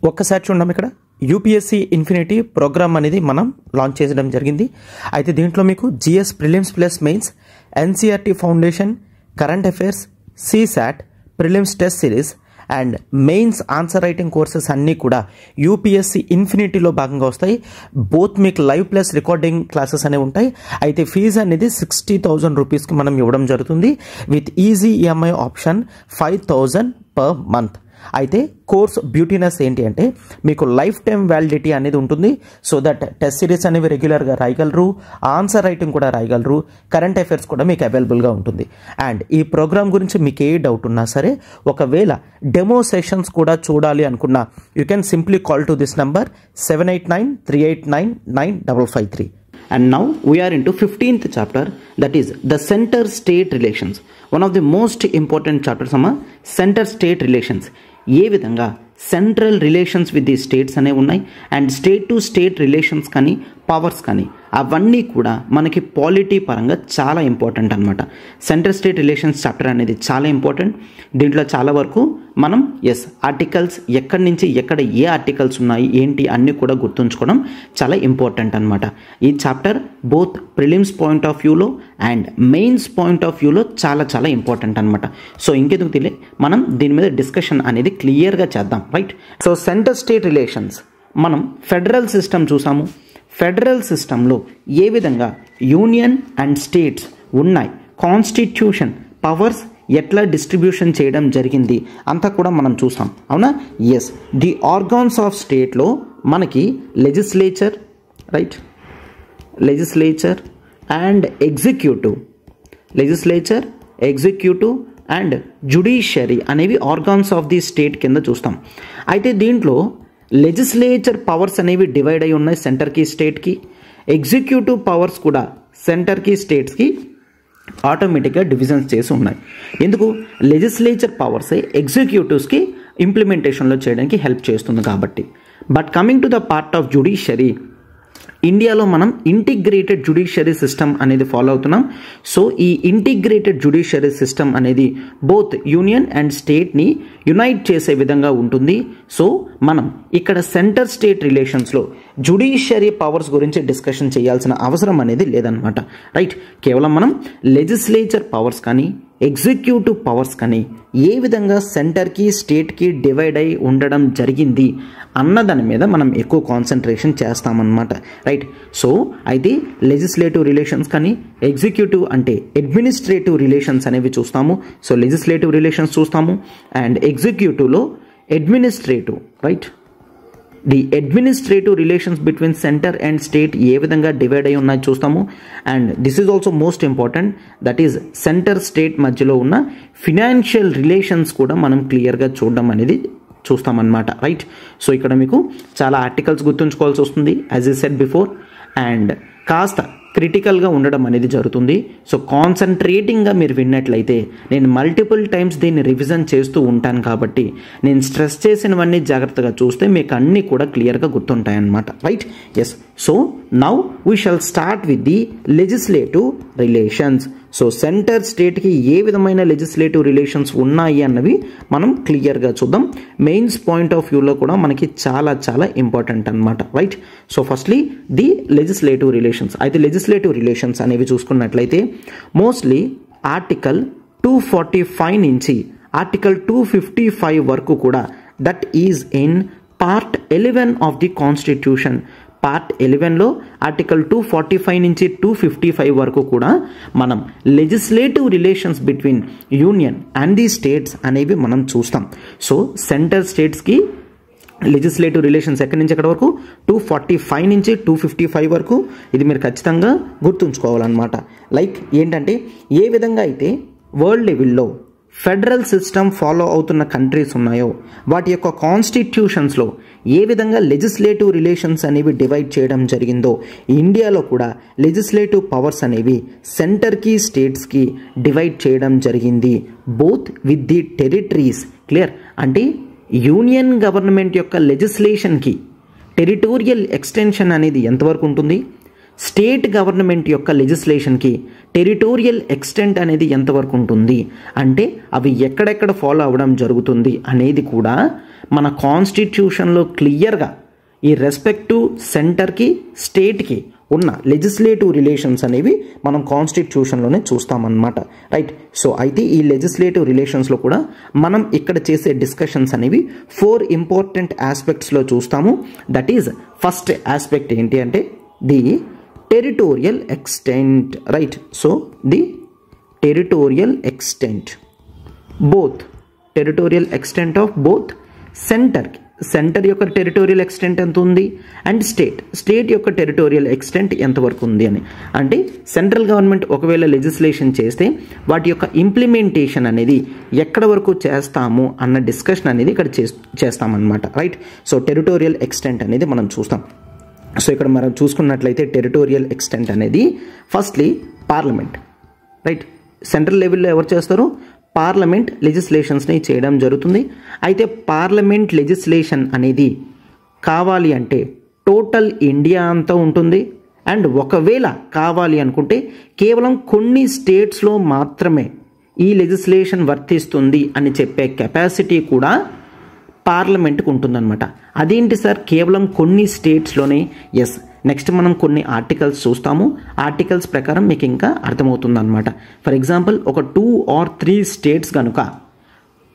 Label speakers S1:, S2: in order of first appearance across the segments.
S1: ఒక్కసారి చూడండి, ఇక్కడ యూపీఎస్సీ ఇన్ఫినిటీ ప్రోగ్రామ్ అనేది మనం లాంచ్ చేయడం జరిగింది. అయితే దీంట్లో మీకు GS prelims plus mains, NCERT foundation, current affairs, CSAT, prelims test series and mains answer writing courses అన్నీ కూడా యూపీఎస్సీ ఇన్ఫినిటీలో భాగంగా వస్తాయి. బోత్ మీకు లైవ్ ప్లస్ రికార్డింగ్ క్లాసెస్ అనేవి ఉంటాయి. అయితే ఫీజు అనేది 60,000 రూపీస్కి మనం ఇవ్వడం జరుగుతుంది with easy EMI option 5,000 per month. అయితే కోర్స్ బ్యూటీనెస్ ఏంటి అంటే మీకు లైఫ్ టైం వ్యాలిడిటీ అనేది ఉంటుంది. సో దట్ టెస్ట్ సిరీస్ అనేవి రెగ్యులర్గా రాయగలరు, ఆన్సర్ రైటింగ్ కూడా రాయగలరు, కరెంట్ అఫైర్స్ కూడా మీకు అవైలబుల్గా ఉంటుంది. అండ్ ఈ ప్రోగ్రామ్ గురించి మీకు ఏ డౌట్ ఉన్నా సరే, ఒకవేళ డెమో సెషన్స్ కూడా చూడాలి అనుకున్నా you can simply call to this number 7893899553. And now we are into 15th chapter, that is the center state relations. One of the most important chapters amma center state relations. ఏ విధంగా central relations with the states అనేవి ఉన్నాయి and state to state relations కానీ powers కానీ అవన్నీ కూడా మనకి polity పరంగా చాలా ఇంపార్టెంట్ అనమాట. సెంట్రల్ స్టేట్ రిలేషన్స్ చాప్టర్ అనేది చాలా ఇంపార్టెంట్. దీంట్లో చాలా వరకు మనం ఆర్టికల్స్ ఎక్కడి నుంచి ఎక్కడ ఏ ఆర్టికల్స్ ఉన్నాయి ఏంటి అన్నీ కూడా గుర్తుంచుకోవడం చాలా ఇంపార్టెంట్ అనమాట. ఈ chapter both prelims point of వ్యూలో అండ్ మెయిన్స్ పాయింట్ ఆఫ్ వ్యూలో చాలా చాలా ఇంపార్టెంట్ అనమాట. సో ఇంకెందుకు తెలియ మనం దీని మీద డిస్కషన్ అనేది క్లియర్గా చేద్దాం, right? So centre state relations మనం ఫెడరల్ సిస్టమ్ చూసాము. ఫెడరల్ సిస్టంలో ఏ విధంగా యూనియన్ అండ్ స్టేట్స్ ఉన్నాయి, కాన్స్టిట్యూషన్ పవర్స్ ఎట్లా డిస్ట్రిబ్యూషన్ చేయడం జరిగింది అంతా కూడా మనం చూసాం, అవునా? ఎస్, ది ఆర్గాన్స్ ఆఫ్ స్టేట్లో మనకి legislature, right, legislature and executive, legislature, executive and judiciary అనేవి ఆర్గాన్స్ ఆఫ్ ది స్టేట్ కింద చూస్తాం. అయితే దీంట్లో లెజిస్లేచర్ పవర్స్ అనేవి డివైడ్ అయి ఉన్నాయి సెంటర్కి స్టేట్కి. ఎగ్జిక్యూటివ్ పవర్స్ కూడా సెంటర్కి స్టేట్స్కి ఆటోమేటిక్గా డివిజన్స్ చేసి ఉన్నాయి. ఎందుకు? లెజిస్లేచర్ పవర్సే ఎగ్జిక్యూటివ్స్కి ఇంప్లిమెంటేషన్లో చేయడానికి హెల్ప్ చేస్తుంది కాబట్టి. But coming to the part of judiciary, ఇండియాలో మనం ఇంటిగ్రేటెడ్ జ్యుడిషియరీ సిస్టమ్ అనేది ఫాలో అవుతున్నాం. సో ఈ ఇంటిగ్రేటెడ్ జ్యుడిషియరీ సిస్టమ్ అనేది బోత్ యూనియన్ అండ్ స్టేట్ని యునైట్ చేసే విధంగా ఉంటుంది. సో మనం ఇక్కడ సెంటర్ స్టేట్ రిలేషన్స్లో జ్యుడిషియరీ పవర్స్ గురించి డిస్కషన్ చేయాల్సిన అవసరం అనేది లేదనమాట, రైట్? కేవలం మనం లెజిస్లేచర్ పవర్స్ కానీ ఎగ్జిక్యూటివ్ పవర్స్ కానీ ఏ విధంగా సెంటర్కి స్టేట్కి డివైడ్ అయి ఉండడం జరిగింది అన్నదాని మీద మనం ఎక్కువ కాన్సన్ట్రేషన్ చేస్తామన్నమాట, రైట్? సో అయితే లెజిస్లేటివ్ రిలేషన్స్ కానీ ఎగ్జిక్యూటివ్ అంటే అడ్మినిస్ట్రేటివ్ రిలేషన్స్ అనేవి చూస్తాము. సో లెజిస్లేటివ్ రిలేషన్స్ చూస్తాము అండ్ ఎగ్జిక్యూటివ్లో administrative, right, the administrative relations between centre and state ఏ విధంగా డివైడ్ అయి ఉన్నాయి చూస్తాము. And this is also most important, that is centre state మధ్యలో ఉన్న ఫినాన్షియల్ రిలేషన్స్ కూడా మనం క్లియర్గా చూడడం అనేది చూస్తామన్నమాట, రైట్? సో ఇక్కడ మీకు చాలా ఆర్టికల్స్ గుర్తుంచుకోవాల్సి వస్తుంది యాజ్ ఈ సెడ్ బిఫోర్, అండ్ కాస్త క్రిటికల్గా ఉండడం అనేది జరుగుతుంది. సో కాన్సన్ట్రేటింగ్గా మీరు విన్నట్లయితే నేను మల్టిపుల్ టైమ్స్ దీన్ని రివిజన్ చేస్తూ ఉంటాను కాబట్టి నేను స్ట్రెస్ చేసినవన్నీ జాగ్రత్తగా చూస్తే మీకు అన్నీ కూడా క్లియర్గా గుర్తుంటాయన్నమాట, right? Yes, so now we shall start with the legislative relations. So centre స్టేట్కి ఏ విధమైన లెజిస్లేటివ్ రిలేషన్స్ ఉన్నాయి అన్నవి మనం క్లియర్గా చూద్దాం. మెయిన్స్ పాయింట్ ఆఫ్ వ్యూలో కూడా మనకి చాలా చాలా ఇంపార్టెంట్ అనమాట, right? So firstly the legislative relations. అయితే లెజిస్లేటివ్ రిలేషన్స్ అనేవి చూసుకున్నట్లయితే మోస్ట్లీ ఆర్టికల్ 245 నుంచి ఆర్టికల్ 255 వరకు కూడా that is in part 11 of the constitution. Part 11లో ఆర్టికల్ 245 నుంచి 255 వరకు కూడా మనం legislative relations between union and the states అనేవి మనం చూస్తాం. సో సెంటర్ స్టేట్స్కి లెజిస్లేటివ్ రిలేషన్స్ ఎక్కడి నుంచి ఎక్కడి వరకు 245 నుంచి 255 వరకు, ఇది మీరు ఖచ్చితంగా గుర్తుంచుకోవాలన్నమాట. లైక్ ఏంటంటే ఏ విధంగా అయితే వరల్డ్ లెవెల్లో ఫెడరల్ సిస్టమ్ ఫాలో అవుతున్న కంట్రీస్ ఉన్నాయో వాటి యొక్క కాన్స్టిట్యూషన్స్లో ఏ విధంగా లెజిస్లేటివ్ రిలేషన్స్ అనేవి డివైడ్ చేయడం జరిగిందో ఇండియాలో కూడా లెజిస్లేటివ్ పవర్స్ అనేవి సెంటర్కి స్టేట్స్కి డివైడ్ చేయడం జరిగింది, both with the territories. Clear? అంటే యూనియన్ గవర్నమెంట్ యొక్క లెజిస్లేషన్కి టెరిటోరియల్ ఎక్స్టెన్షన్ అనేది ఎంతవరకు ఉంటుంది, స్టేట్ గవర్నమెంట్ యొక్క లెజిస్లేషన్కి టెరిటోరియల్ ఎక్స్టెంట్ అనేది ఎంతవరకు ఉంటుంది, అంటే అవి ఎక్కడెక్కడ ఫాలో అవ్వడం జరుగుతుంది అనేది కూడా మన కాన్స్టిట్యూషన్లో క్లియర్గా ఈ రెస్పెక్టివ్ సెంటర్కి స్టేట్కి ఉన్న లెజిస్లేటివ్ రిలేషన్స్ అనేవి మనం కాన్స్టిట్యూషన్లోనే చూస్తామన్నమాట. రైట్. సో అయితే ఈ లెజిస్లేటివ్ రిలేషన్స్లో కూడా మనం ఇక్కడ చేసే డిస్కషన్స్ అనేవి 4 ఇంపార్టెంట్ ఆస్పెక్ట్స్లో చూస్తాము. దట్ ఈజ్ ఫస్ట్ ఆస్పెక్ట్ ఏంటి అంటే the territorial extent. Right. So the territorial extent, both territorial extent of both centre యొక్క టెరిటోరియల్ ఎక్స్టెంట్ ఎంత ఉంది అండ్ స్టేట్ యొక్క టెరిటోరియల్ ఎక్స్టెంట్ ఎంతవరకు ఉంది అని. అంటే సెంట్రల్ గవర్నమెంట్ ఒకవేళ లెజిస్లేషన్ చేస్తే వాటి యొక్క ఇంప్లిమెంటేషన్ అనేది ఎక్కడ వరకు చేస్తాము అన్న డిస్కషన్ అనేది ఇక్కడ చేస్తామన్నమాట. రైట్. సో టెరిటోరియల్ ఎక్స్టెంట్ అనేది మనం చూస్తాం. సో ఇక్కడ మనం చూసుకున్నట్లయితే టెరిటోరియల్ ఎక్స్టెంట్ అనేది ఫస్ట్లీ పార్లమెంట్. రైట్. సెంట్రల్ లెవెల్లో ఎవరు చేస్తారు, పార్లమెంట్ లెజిస్లేషన్స్ని చేయడం జరుగుతుంది. అయితే పార్లమెంట్ లెజిస్లేషన్ అనేది కావాలి అంటే టోటల్ ఇండియా అంతా ఉంటుంది. అండ్ ఒకవేళ కావాలి అనుకుంటే కేవలం కొన్ని స్టేట్స్లో మాత్రమే ఈ లెజిస్లేషన్ వర్తిస్తుంది అని చెప్పే కెపాసిటీ కూడా పార్లమెంట్కి ఉంటుందన్నమాట. అదేంటి సార్ కేవలం కొన్ని స్టేట్స్లోనే? ఎస్, నెక్స్ట్ మనం కొన్ని ఆర్టికల్స్ చూస్తాము. ఆర్టికల్స్ ప్రకారం మీకు ఇంకా అర్థమవుతుందన్నమాట. ఫర్ ఎగ్జాంపుల్ ఒక 2 or 3 స్టేట్స్ కనుక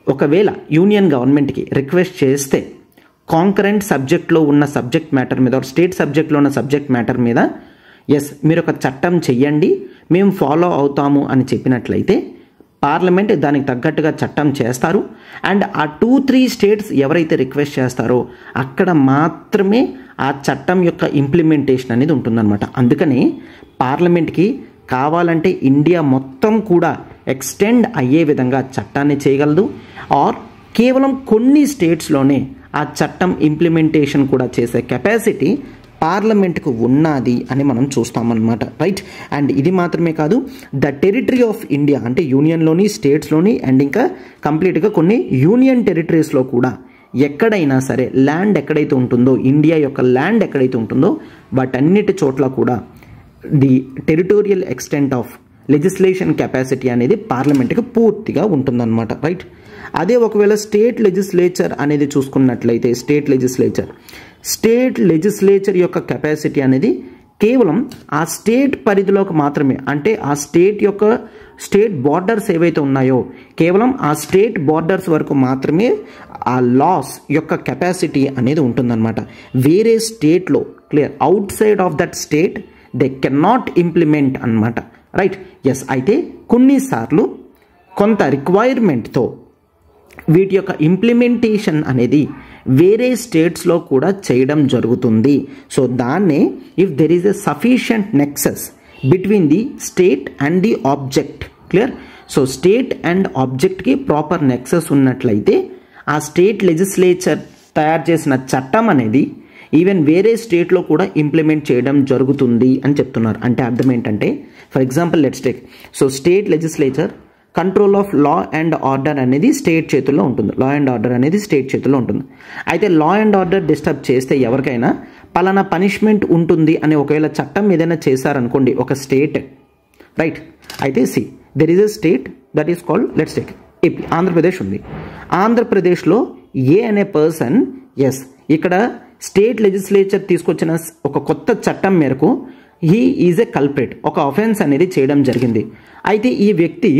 S1: ఒకవేళ యూనియన్ గవర్నమెంట్కి రిక్వెస్ట్ చేస్తే కాంకరెంట్ సబ్జెక్ట్లో ఉన్న సబ్జెక్ట్ మ్యాటర్ మీద స్టేట్ సబ్జెక్ట్లో ఉన్న సబ్జెక్ట్ మ్యాటర్ మీద ఎస్ మీరు ఒక చట్టం చెయ్యండి మేము ఫాలో అవుతాము అని చెప్పినట్లయితే పార్లమెంట్ దానికి తగ్గట్టుగా చట్టం చేస్తారు. అండ్ ఆ 2-3 స్టేట్స్ ఎవరైతే రిక్వెస్ట్ చేస్తారో అక్కడ మాత్రమే ఆ చట్టం యొక్క ఇంప్లిమెంటేషన్ అనేది ఉంటుందన్నమాట. అందుకని పార్లమెంట్కి కావాలంటే ఇండియా మొత్తం కూడా ఎక్స్టెండ్ అయ్యే విధంగా చట్టాన్ని చేయగలదు, ఆర్ కేవలం కొన్ని స్టేట్స్లోనే ఆ చట్టం ఇంప్లిమెంటేషన్ కూడా చేసే కెపాసిటీ పార్లమెంట్కు ఉన్నది అని మనం చూస్తామన్నమాట. రైట్. అండ్ ఇది మాత్రమే కాదు, ద టెరిటరీ ఆఫ్ ఇండియా అంటే యూనియన్లోని స్టేట్స్లోని అండ్ ఇంకా కంప్లీట్గా కొన్ని యూనియన్ టెరిటరీస్లో కూడా ఎక్కడైనా సరే ల్యాండ్ ఎక్కడైతే ఉంటుందో, ఇండియా యొక్క ల్యాండ్ ఎక్కడైతే ఉంటుందో వాటన్నిటి చోట్ల కూడా the territorial extent of legislation capacity అనేది పార్లమెంట్కి పూర్తిగా ఉంటుందన్నమాట. రైట్. అదే ఒకవేళ స్టేట్ లెజిస్లేచర్ అనేది చూసుకున్నట్లయితే స్టేట్ లెజిస్లేచర్ యొక్క కెపాసిటీ అనేది కేవలం ఆ స్టేట్ పరిధిలోకి మాత్రమే, అంటే ఆ స్టేట్ బార్డర్స్ ఏవైతే ఉన్నాయో కేవలం ఆ స్టేట్ బార్డర్స్ వరకు మాత్రమే ఆ లాస్ యొక్క కెపాసిటీ అనేది ఉంటుందన్నమాట. వేరే స్టేట్లో clear out side of that state they can not implement అన్నమాట. రైట్. ఎస్, అయితే కొన్నిసార్లు కొంత రిక్వైర్మెంట్తో వీటి యొక్క ఇంప్లిమెంటేషన్ అనేది వేరే స్టేట్స్లో కూడా చేయడం జరుగుతుంది. సో దాన్నే if there is a sufficient nexus between the state and the object. Clear. So state and ఆబ్జెక్ట్కి ప్రాపర్ నెక్సస్ ఉన్నట్లయితే ఆ స్టేట్ లెజిస్లేచర్ తయారు చేసిన చట్టం అనేది ఈవెన్ వేరే స్టేట్లో కూడా ఇంప్లిమెంట్ చేయడం జరుగుతుంది అని చెప్తున్నారు. అంటే అర్థం ఏంటంటే for example let's take so state legislature control of law and order అనేది స్టేట్ చేతుల్లో ఉంటుంది. అయితే లా అండ్ ఆర్డర్ డిస్టర్బ్ చేస్తే ఎవరికైనా పలానా పనిష్మెంట్ ఉంటుంది అనే ఒకవేళ చట్టం ఏదైనా చేశారనుకోండి ఒక స్టేట్. రైట్. అయితే there is a state that is called let's take AP, Andhra Pradesh ఉంది. ఆంధ్రప్రదేశ్లో ఏ అనే పర్సన్ ఎస్ ఇక్కడ స్టేట్ లెజిస్లేచర్ తీసుకొచ్చిన ఒక కొత్త చట్టం మేరకు హీ ఈజ్ ఎ కల్ప్రిట్, ఒక అఫెన్స్ అనేది చేయడం జరిగింది. అయితే ఈ వ్యక్తి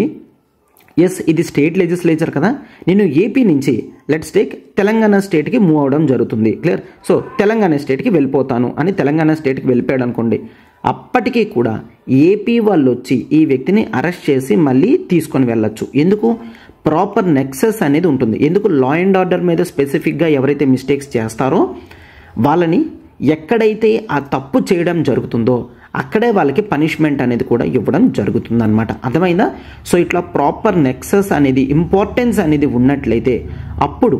S1: ఎస్ ఇది స్టేట్ లెజిస్లేచర్ కదా, నేను ఏపీ నుంచి లెట్స్ టేక్ తెలంగాణ స్టేట్కి మూవ్ అవడం జరుగుతుంది. క్లియర్. సో తెలంగాణ స్టేట్కి వెళ్ళిపోతాను అని తెలంగాణ స్టేట్కి వెళ్ళిపోయాడు అనుకోండి, అప్పటికీ కూడా ఏపీ వాళ్ళు వచ్చి ఈ వ్యక్తిని అరెస్ట్ చేసి మళ్ళీ తీసుకొని వెళ్ళొచ్చు. ఎందుకు? ప్రాపర్ నెక్సస్ అనేది ఉంటుంది. ఎందుకు? లా అండ్ ఆర్డర్ మీద స్పెసిఫిక్గా ఎవరైతే మిస్టేక్స్ చేస్తారో వాళ్ళని ఎక్కడైతే ఆ తప్పు చేయడం జరుగుతుందో అక్కడే వాళ్ళకి పనిష్మెంట్ అనేది కూడా ఇవ్వడం జరుగుతుందన్నమాట. అర్థమైందా? సో ఇట్లా ప్రాపర్ నెక్సస్ అనేది ఇంపార్టెన్స్ అనేది ఉన్నట్లయితే అప్పుడు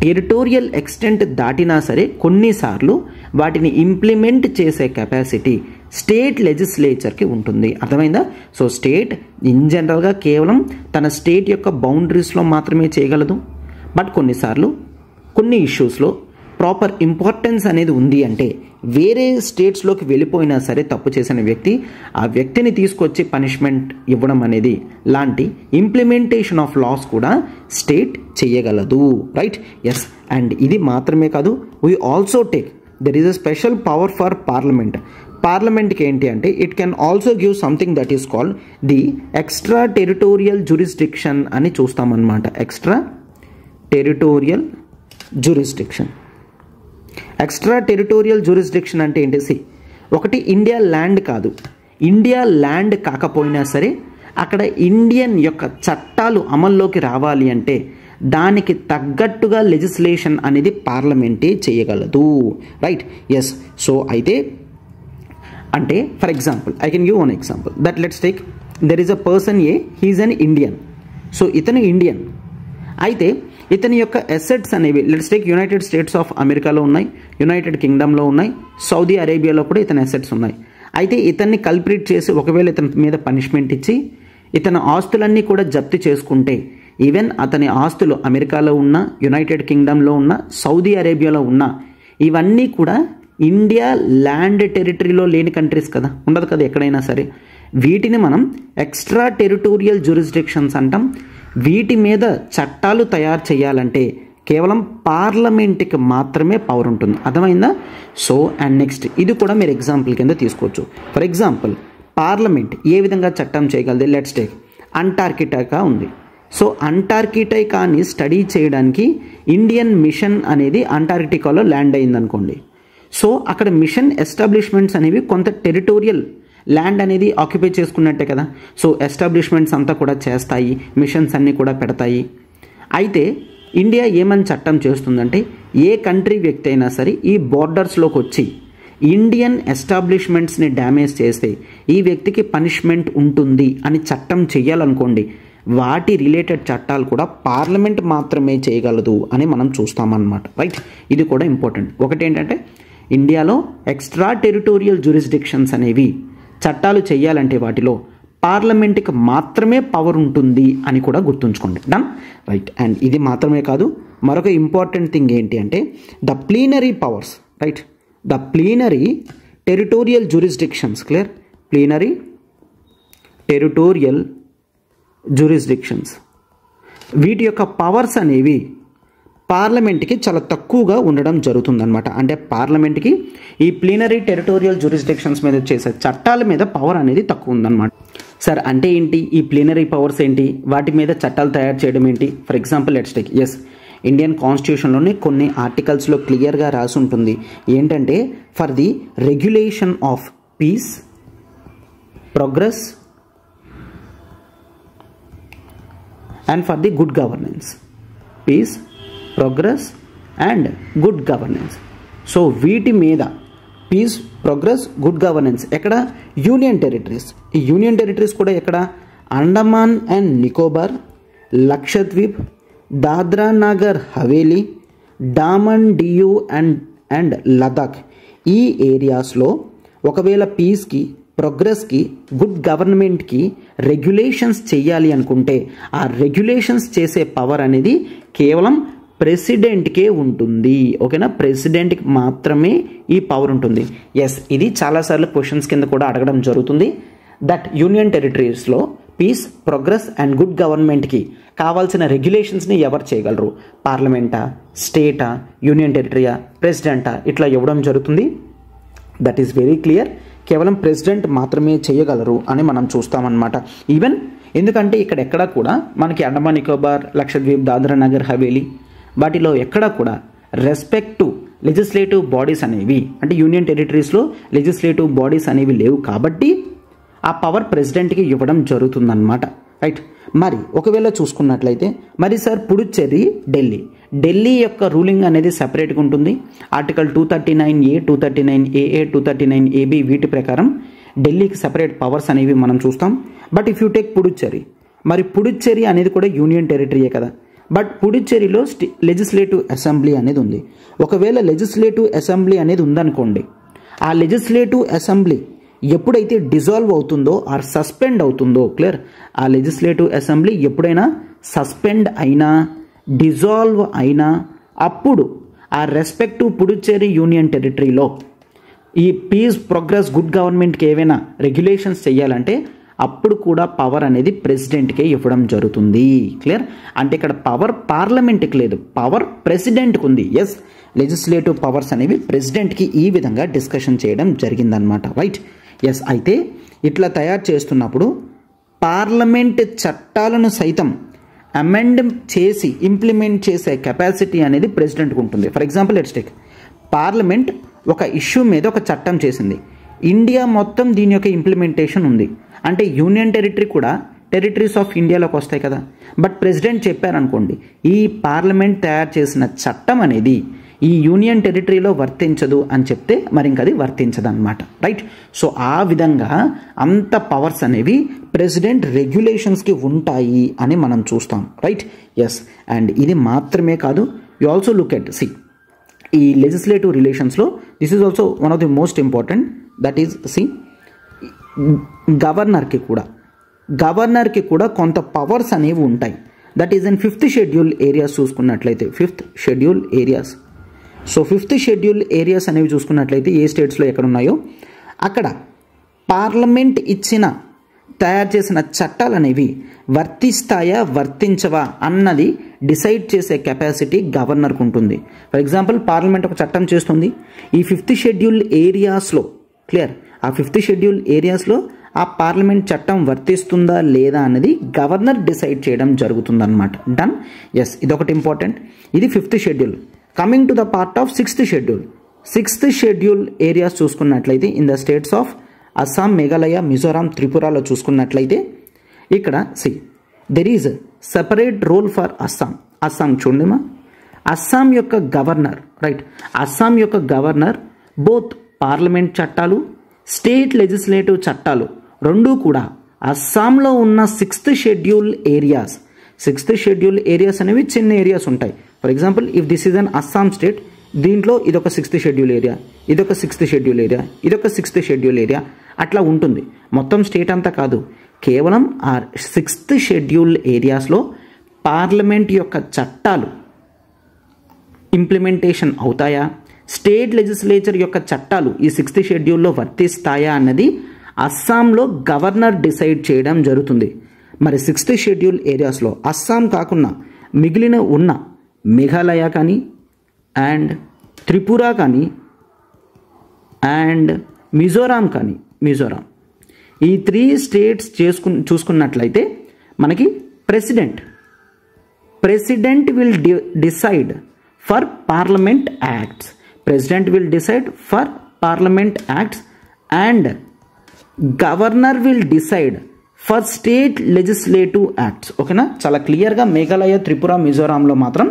S1: టెరిటోరియల్ ఎక్స్టెంట్ దాటినా సరే కొన్నిసార్లు వాటిని ఇంప్లిమెంట్ చేసే కెపాసిటీ స్టేట్ లెజిస్లేచర్కి ఉంటుంది. అర్థమైందా? సో స్టేట్ ఇన్ జనరల్గా కేవలం తన స్టేట్ యొక్క బౌండరీస్లో మాత్రమే చేయగలదు. బట్ కొన్నిసార్లు కొన్ని ఇష్యూస్లో ప్రాపర్ ఇంపార్టెన్స్ అనేది ఉంది అంటే వేరే స్టేట్స్లోకి వెళ్ళిపోయినా సరే తప్పు చేసిన వ్యక్తి ఆ వ్యక్తిని తీసుకొచ్చి పనిష్మెంట్ ఇవ్వడం అనేది లాంటి ఇంప్లిమెంటేషన్ ఆఫ్ లాస్ కూడా స్టేట్ చేయగలదు, రైట్? ఎస్. అండ్ ఇది మాత్రమే కాదు, we also take there is a special power for parliament. పార్లమెంట్కి ఏంటి అంటే it can also give something that is called the extra territorial jurisdiction అని చూస్తామన్నమాట. Extra territorial jurisdiction. Extra territorial jurisdiction అంటే ఏంటి? ఒకటి ఇండియా ల్యాండ్ కాదు, ఇండియా ల్యాండ్ కాకపోయినా సరే అక్కడ ఇండియన్ యొక్క చట్టాలు అమల్లోకి రావాలి అంటే దానికి తగ్గట్టుగా లెజిస్లేషన్ అనేది పార్లమెంటే చేయగలదు, రైట్? ఎస్. సో అయితే అంటే for example I can give one example that let's take there is a person A, he is an Indian. So ఇతను ఇండియన్ అయితే ఇతని యొక్క అసెట్స్ అనేవి let's take United States of అమెరికాలో ఉన్నాయి, యునైటెడ్ కింగ్డమ్లో ఉన్నాయి, సౌదీ అరేబియాలో కూడా ఇతని అసెట్స్ ఉన్నాయి. అయితే ఇతన్ని కల్ప్రిట్ చేసి ఒకవేళ ఇతని మీద పనిష్మెంట్ ఇచ్చి ఇతని ఆస్తులన్నీ కూడా జప్తు చేసుకుంటే ఈవెన్ అతని ఆస్తులు అమెరికాలో ఉన్న, యునైటెడ్ కింగ్డమ్లో ఉన్న, సౌదీ అరేబియాలో ఉన్న ఇవన్నీ కూడా ఇండియా ల్యాండ్ టెరిటరీలో లేని కంట్రీస్ కదా, ఉండదు కదా ఎక్కడైనా సరే. వీటిని మనం ఎక్స్ట్రా టెరిటోరియల్ జ్యూరిస్డిక్షన్స్ అంటాం. వీటి మీద చట్టాలు తయారు చేయాలంటే కేవలం పార్లమెంట్కి మాత్రమే పవర్ ఉంటుంది, అర్థమైందా? సో అండ్ నెక్స్ట్ ఇది కూడా మీరు ఎగ్జాంపుల్ కింద తీసుకోవచ్చు. ఫర్ ఎగ్జాంపుల్ పార్లమెంట్ ఏ విధంగా చట్టం చేయగలదు? లెట్స్ టేక్ అంటార్కిటికా ఉంది. సో అంటార్కిటికాని స్టడీ చేయడానికి ఇండియన్ మిషన్ అనేది అంటార్కిటికాలో ల్యాండ్ అయిందనుకోండి. సో అక్కడ మిషన్ ఎస్టాబ్లిష్మెంట్స్ అనేవి కొంత టెరిటోరియల్ ల్యాండ్ అనేది ఆక్యుపై చేసుకున్నట్టే కదా. సో ఎస్టాబ్లిష్మెంట్స్ అంతా కూడా చేస్తాయి, మిషన్స్ అన్నీ కూడా పెడతాయి. అయితే ఇండియా ఏమని చట్టం చేస్తుందంటే ఏ కంట్రీ వ్యక్తి అయినా సరే ఈ బోర్డర్స్లోకి వచ్చి ఇండియన్ ఎస్టాబ్లిష్మెంట్స్ని డ్యామేజ్ చేస్తే ఈ వ్యక్తికి పనిష్మెంట్ ఉంటుంది అని చట్టం చెయ్యాలనుకోండి, వాటి రిలేటెడ్ చట్టాలు కూడా పార్లమెంట్ మాత్రమే చేయగలదు అని మనం చూస్తామన్నమాట, రైట్? ఇది కూడా ఇంపార్టెంట్. ఒకటి ఏంటంటే ఇండియాలో ఎక్స్ట్రా టెరిటోరియల్ జ్యూరిస్డిక్షన్స్ అనేవి చట్టాలు చేయాలంటే వాటిలో పార్లమెంట్కి మాత్రమే పవర్ ఉంటుంది అని కూడా గుర్తుంచుకోండి. Done, right? అండ్ ఇది మాత్రమే కాదు, మరొక ఇంపార్టెంట్ థింగ్ ఏంటి అంటే the plenary powers, right? The plenary territorial జ్యూరిస్డిక్షన్స్, clear? Plenary territorial జ్యూరిస్డిక్షన్స్ వీటి యొక్క పవర్స్ అనేవి పార్లమెంట్కి చాలా తక్కువగా ఉండడం జరుగుతుందన్నమాట. అంటే పార్లమెంట్కి ఈ ప్లీనరీ టెరిటోరియల్ జ్యూరిస్డిక్షన్స్ మీద చేసే చట్టాల మీద పవర్ అనేది తక్కువ ఉందన్నమాట. సార్ అంటే ఏంటి ఈ ప్లీనరీ పవర్స్ ఏంటి, వాటి మీద చట్టాలు తయారు చేయడం ఏంటి? For example let's take, yes, Indian కాన్స్టిట్యూషన్లోనే కొన్ని ఆర్టికల్స్లో క్లియర్గా రాసి ఉంటుంది ఏంటంటే for the regulation of peace, progress and for the good governance. Peace, progress and good governance. So వీటి మీద పీస్, ప్రోగ్రెస్, గుడ్ గవర్నెన్స్ ఎక్కడ? Union territories. ఈ యూనియన్ టెరిటరీస్ కూడా ఎక్కడ? Andaman and Nicobar, Lakshadweep, Dadra Nagar Haveli, Daman Diu and Ladakh. ఈ ఏరియాస్లో ఒకవేళ పీస్కి, ప్రోగ్రెస్కి, గుడ్ గవర్నమెంట్కి రెగ్యులేషన్స్ చేయాలి అనుకుంటే ఆ రెగ్యులేషన్స్ చేసే పవర్ అనేది కేవలం ప్రెసిడెంట్కే ఉంటుంది, ఓకేనా? ప్రెసిడెంట్కి మాత్రమే ఈ పవర్ ఉంటుంది. ఎస్, ఇది చాలాసార్లు క్వశ్చన్స్ కింద కూడా అడగడం జరుగుతుంది. దట్ యూనియన్ టెరిటరీస్లో పీస్, ప్రోగ్రెస్ అండ్ గుడ్ గవర్నమెంట్కి కావాల్సిన రెగ్యులేషన్స్ని ఎవరు చేయగలరు? పార్లమెంటా, స్టేటా, యూనియన్ టెరిటరీయా, ప్రెసిడెంటా, ఇట్లా ఇవ్వడం జరుగుతుంది. That is very clear. కేవలం ప్రెసిడెంట్ మాత్రమే చేయగలరు అని మనం చూస్తామన్నమాట. ఈవెన్ ఎందుకంటే ఇక్కడ ఎక్కడా కూడా మనకి అండమాన్ నికోబార్, లక్షద్వీప్, దాద్రా నగర్ హవేలీ వాటిలో ఎక్కడా కూడా రెస్పెక్ట్ టు లెజిస్లేటివ్ బాడీస్ అనేవి, అంటే యూనియన్ టెరిటరీస్లో లెజిస్లేటివ్ బాడీస్ అనేవి లేవు కాబట్టి ఆ పవర్ ప్రెసిడెంట్కి ఇవ్వడం జరుగుతుందన్నమాట, రైట్? మరి ఒకవేళ చూసుకున్నట్లయితే మరి సార్ పుడుచ్చేరి ఢిల్లీ యొక్క రూలింగ్ అనేది సెపరేట్గా ఉంటుంది. ఆర్టికల్ 239A, 239AA, 239AB వీటి ప్రకారం ఢిల్లీకి సెపరేట్ పవర్స్ అనేవి మనం చూస్తాం. But if you take Puducherry, మరి పుడుచ్చేరి అనేది కూడా యూనియన్ టెరిటరీయే కదా. బట్ పుడుచ్చేరిలో లెజిస్లేటివ్ అసెంబ్లీ అనేది ఉంది. ఒకవేళ లెజిస్లేటివ్ అసెంబ్లీ అనేది ఉందనుకోండి, ఆ లెజిస్లేటివ్ అసెంబ్లీ ఎప్పుడైతే డిజాల్వ్ అవుతుందో ఆర్ సస్పెండ్ అవుతుందో, క్లియర్? ఆ లెజిస్లేటివ్ అసెంబ్లీ ఎప్పుడైనా సస్పెండ్ అయినా, డిజాల్వ్ అయినా అప్పుడు ఆ రెస్పెక్టివ్ పుదుచ్చేరి యూనియన్ టెరిటరీలో ఈ పీస్, ప్రోగ్రెస్, గుడ్ గవర్నమెంట్కి ఏవైనా రెగ్యులేషన్స్ చేయాలంటే అప్పుడు కూడా పవర్ అనేది ప్రెసిడెంట్కే ఇవ్వడం జరుగుతుంది. క్లియర్? అంటే ఇక్కడ పవర్ పార్లమెంట్కి లేదు, పవర్ ప్రెసిడెంట్కి ఉంది. ఎస్, లెజిస్లేటివ్ పవర్స్ అనేవి ప్రెసిడెంట్కి ఈ విధంగా డిస్కషన్ చేయడం జరిగిందనమాట. రైట్? ఎస్. అయితే ఇట్లా తయారు చేస్తున్నప్పుడు పార్లమెంట్ చట్టాలను సైతం అమెండ్ చేసి ఇంప్లిమెంట్ చేసే కెపాసిటీ అనేది ప్రెసిడెంట్కి ఉంటుంది. For example, let's take parliament ఒక ఇష్యూ మీద ఒక చట్టం చేసింది. ఇండియా మొత్తం దీని యొక్క ఇంప్లిమెంటేషన్ ఉంది. అంటే యూనియన్ టెరిటరీ కూడా టెరిటరీస్ ఆఫ్ ఇండియాలోకి వస్తాయి కదా. బట్ ప్రెసిడెంట్ చెప్పారనుకోండి, ఈ పార్లమెంట్ తయారు చేసిన చట్టం అనేది ఈ యూనియన్ టెరిటరీలో వర్తించదు అని చెప్తే మరి ఇంక అది వర్తించదు అనమాట. రైట్? సో ఆ విధంగా అంత పవర్స్ అనేవి ప్రెసిడెంట్ రెగ్యులేషన్స్కి ఉంటాయి అని మనం చూస్తాం. రైట్? ఎస్. అండ్ ఇది మాత్రమే కాదు, యు ఆల్సో లుక్ ఎట్ ఈ లెజిస్లేటివ్ రిలేషన్స్లో this is also one of the most important. That is గవర్నర్కి కూడా కొంత పవర్స్ అనేవి ఉంటాయి. That is in 5th schedule areas చూసుకున్నట్లయితే, 5th schedule areas. So 5th schedule areas అనేవి చూసుకున్నట్లయితే ఏ స్టేట్స్లో ఎక్కడ ఉన్నాయో అక్కడ పార్లమెంట్ తయారు చేసిన చట్టాలు అనేవి వర్తిస్తాయా వర్తించవా అన్నది డిసైడ్ చేసే కెపాసిటీ గవర్నర్కు ఉంటుంది. ఫర్ ఎగ్జాంపుల్, పార్లమెంట్ ఒక చట్టం చేస్తుంది, ఈ 5th షెడ్యూల్ ఏరియాస్లో, క్లియర్, ఆ 5th షెడ్యూల్ ఏరియాస్లో ఆ పార్లమెంట్ చట్టం వర్తిస్తుందా లేదా అనేది గవర్నర్ డిసైడ్ చేయడం జరుగుతుందన్నమాట. డన్? ఎస్, ఇదొకటి ఇంపార్టెంట్. ఇది 5th షెడ్యూల్. Coming to the part of 6th schedule. 6th schedule areas చూసుకున్నట్లయితే in the states of Assam, Meghalaya, Mizoram, త్రిపురలో చూసుకున్నట్లయితే ఇక్కడ there is separate role for Assam. Assam చూడమా, అస్సాం యొక్క గవర్నర్, రైట్, అస్సాం యొక్క గవర్నర్ బోత్ పార్లమెంట్ చట్టాలు, స్టేట్ లెజిస్లేటివ్ చట్టాలు రెండూ కూడా అస్సాంలో ఉన్న 6th schedule areas. 6th schedule areas అనేవి చిన్న ఏరియాస్ ఉంటాయి. For example, if this is an Assam state, దీంట్లో ఇదొక 6th షెడ్యూల్ ఏరియా, ఇదొక 6th షెడ్యూల్ ఏరియా, ఇదొక 6th షెడ్యూల్ ఏరియా, అట్లా ఉంటుంది. మొత్తం స్టేట్ అంతా కాదు, కేవలం ఆ 6th షెడ్యూల్ ఏరియాస్లో పార్లమెంట్ యొక్క చట్టాలు ఇంప్లిమెంటేషన్ అవుతాయా, స్టేట్ లెజిస్లేచర్ యొక్క చట్టాలు ఈ 6th షెడ్యూల్లో వర్తిస్తాయా అన్నది అస్సాంలో గవర్నర్ డిసైడ్ చేయడం జరుగుతుంది. మరి 6th షెడ్యూల్ ఏరియాస్లో అస్సాం కాకుండా మిగిలిన ఉన్న మేఘాలయ కానీ అండ్ త్రిపుర కానీ అండ్ మిజోరాం కానీ, ఈ 3 స్టేట్స్ చూసుకున్నట్లయితే మనకి president will decide for parliament acts. President will decide for parliament acts and governor will decide for state legislative acts. ఓకేనా? చాలా క్లియర్గా మేఘాలయ, త్రిపుర, మిజోరాంలో మాత్రం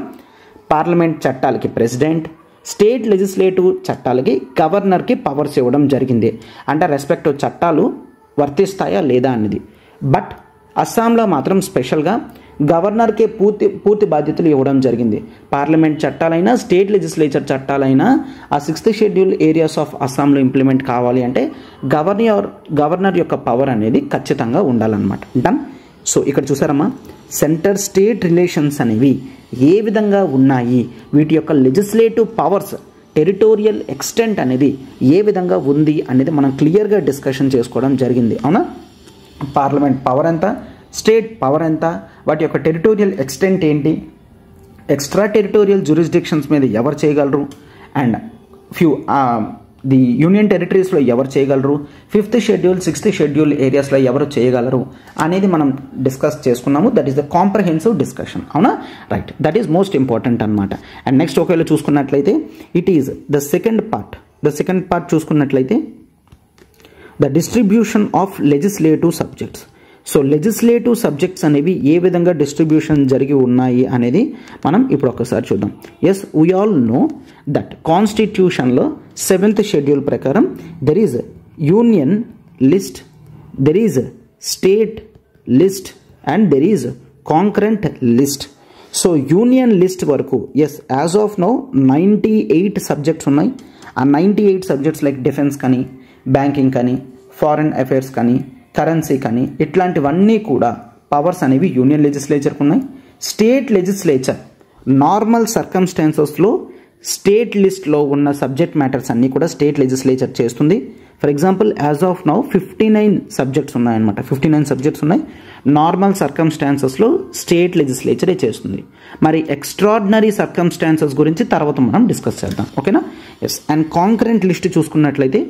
S1: పార్లమెంట్ చట్టాలకి ప్రెసిడెంట్, స్టేట్ లెజిస్లేటివ్ చట్టాలకి గవర్నర్కి పవర్స్ ఇవ్వడం జరిగింది. అంటే రెస్పెక్టివ్ చట్టాలు వర్తిస్తాయా లేదా అన్నది. బట్ అస్సాంలో మాత్రం స్పెషల్గా గవర్నర్కే పూర్తి బాధ్యతలు ఇవ్వడం జరిగింది. పార్లమెంట్ చట్టాలైనా స్టేట్ లెజిస్లేచర్ చట్టాలైనా ఆ 6th షెడ్యూల్ ఏరియాస్ ఆఫ్ అస్సాంలో ఇంప్లిమెంట్ కావాలి అంటే గవర్నర్ యొక్క పవర్ అనేది ఖచ్చితంగా ఉండాలన్నమాట. డన్? సో ఇక్కడ చూసారమ్మా, సెంటర్ స్టేట్ రిలేషన్స్ అనేవి ఏ విధంగా ఉన్నాయి, వీటి యొక్క లెజిస్లేటివ్ పవర్స్, టెరిటోరియల్ ఎక్స్టెంట్ అనేది ఏ విధంగా ఉంది అనేది మనం క్లియర్గా డిస్కషన్ చేసుకోవడం జరిగింది. అవునా? పార్లమెంట్ పవర్ ఎంత, స్టేట్ పవర్ ఎంత, వాటి యొక్క టెరిటోరియల్ ఎక్స్టెంట్ ఏంటి, ఎక్స్ట్రా టెరిటోరియల్ జ్యూరిస్డిక్షన్స్ మీద ఎవరు చేయగలరు అండ్ ది యూనియన్ టెరిటరీస్లో ఎవరు చేయగలరు, 5th షెడ్యూల్ 6th షెడ్యూల్ ఏరియాస్లో ఎవరు చేయగలరు అనేది మనం డిస్కస్ చేసుకున్నాము. That is the comprehensive discussion. అవునా? Right, that is most important అనమాట. అండ్ నెక్స్ట్ ఒకవేళ చూసుకున్నట్లయితే it is the second part చూసుకున్నట్లయితే the distribution of legislative subjects. So legislative subjects అనేవి ఏ విధంగా డిస్ట్రిబ్యూషన్ జరిగి ఉన్నాయి అనేది మనం ఇప్పుడు ఒకసారి చూద్దాం. Yes, we all know that కాన్స్టిట్యూషన్లో 7th షెడ్యూల్ ప్రకారం there is union list, there is state list and there is concurrent list. So union list వరకు as as of now 98 subjects ఉన్నాయి. ఆ 98 సబ్జెక్ట్స్ లైక్ డిఫెన్స్ కానీ, బ్యాంకింగ్ కానీ, foreign affairs కానీ, currency కానీ, ఇట్లాంటివన్నీ కూడా పవర్స్ అనేవి యూనియన్ లెజిస్లేచర్కి ఉన్నాయి. స్టేట్ లెజిస్లేచర్ నార్మల్ సర్కమ్స్టాన్సెస్లో స్టేట్ లిస్ట్లో ఉన్న సబ్జెక్ట్ మ్యాటర్స్ అన్నీ కూడా స్టేట్ లెజిస్లేచర్ చేస్తుంది. For example as of now 59 subjects ఉన్నాయన్నమాట. 59 సబ్జెక్ట్స్ ఉన్నాయి. నార్మల్ సర్కమ్స్టాన్సెస్లో స్టేట్ లెజిస్లేచరే చేస్తుంది. మరి ఎక్స్ట్రాడినరీ సర్కమ్స్టాన్సెస్ గురించి తర్వాత మనం డిస్కస్ చేద్దాం. ఓకేనా? ఎస్. అండ్ కాంకరెంట్ లిస్ట్ చూసుకున్నట్లయితే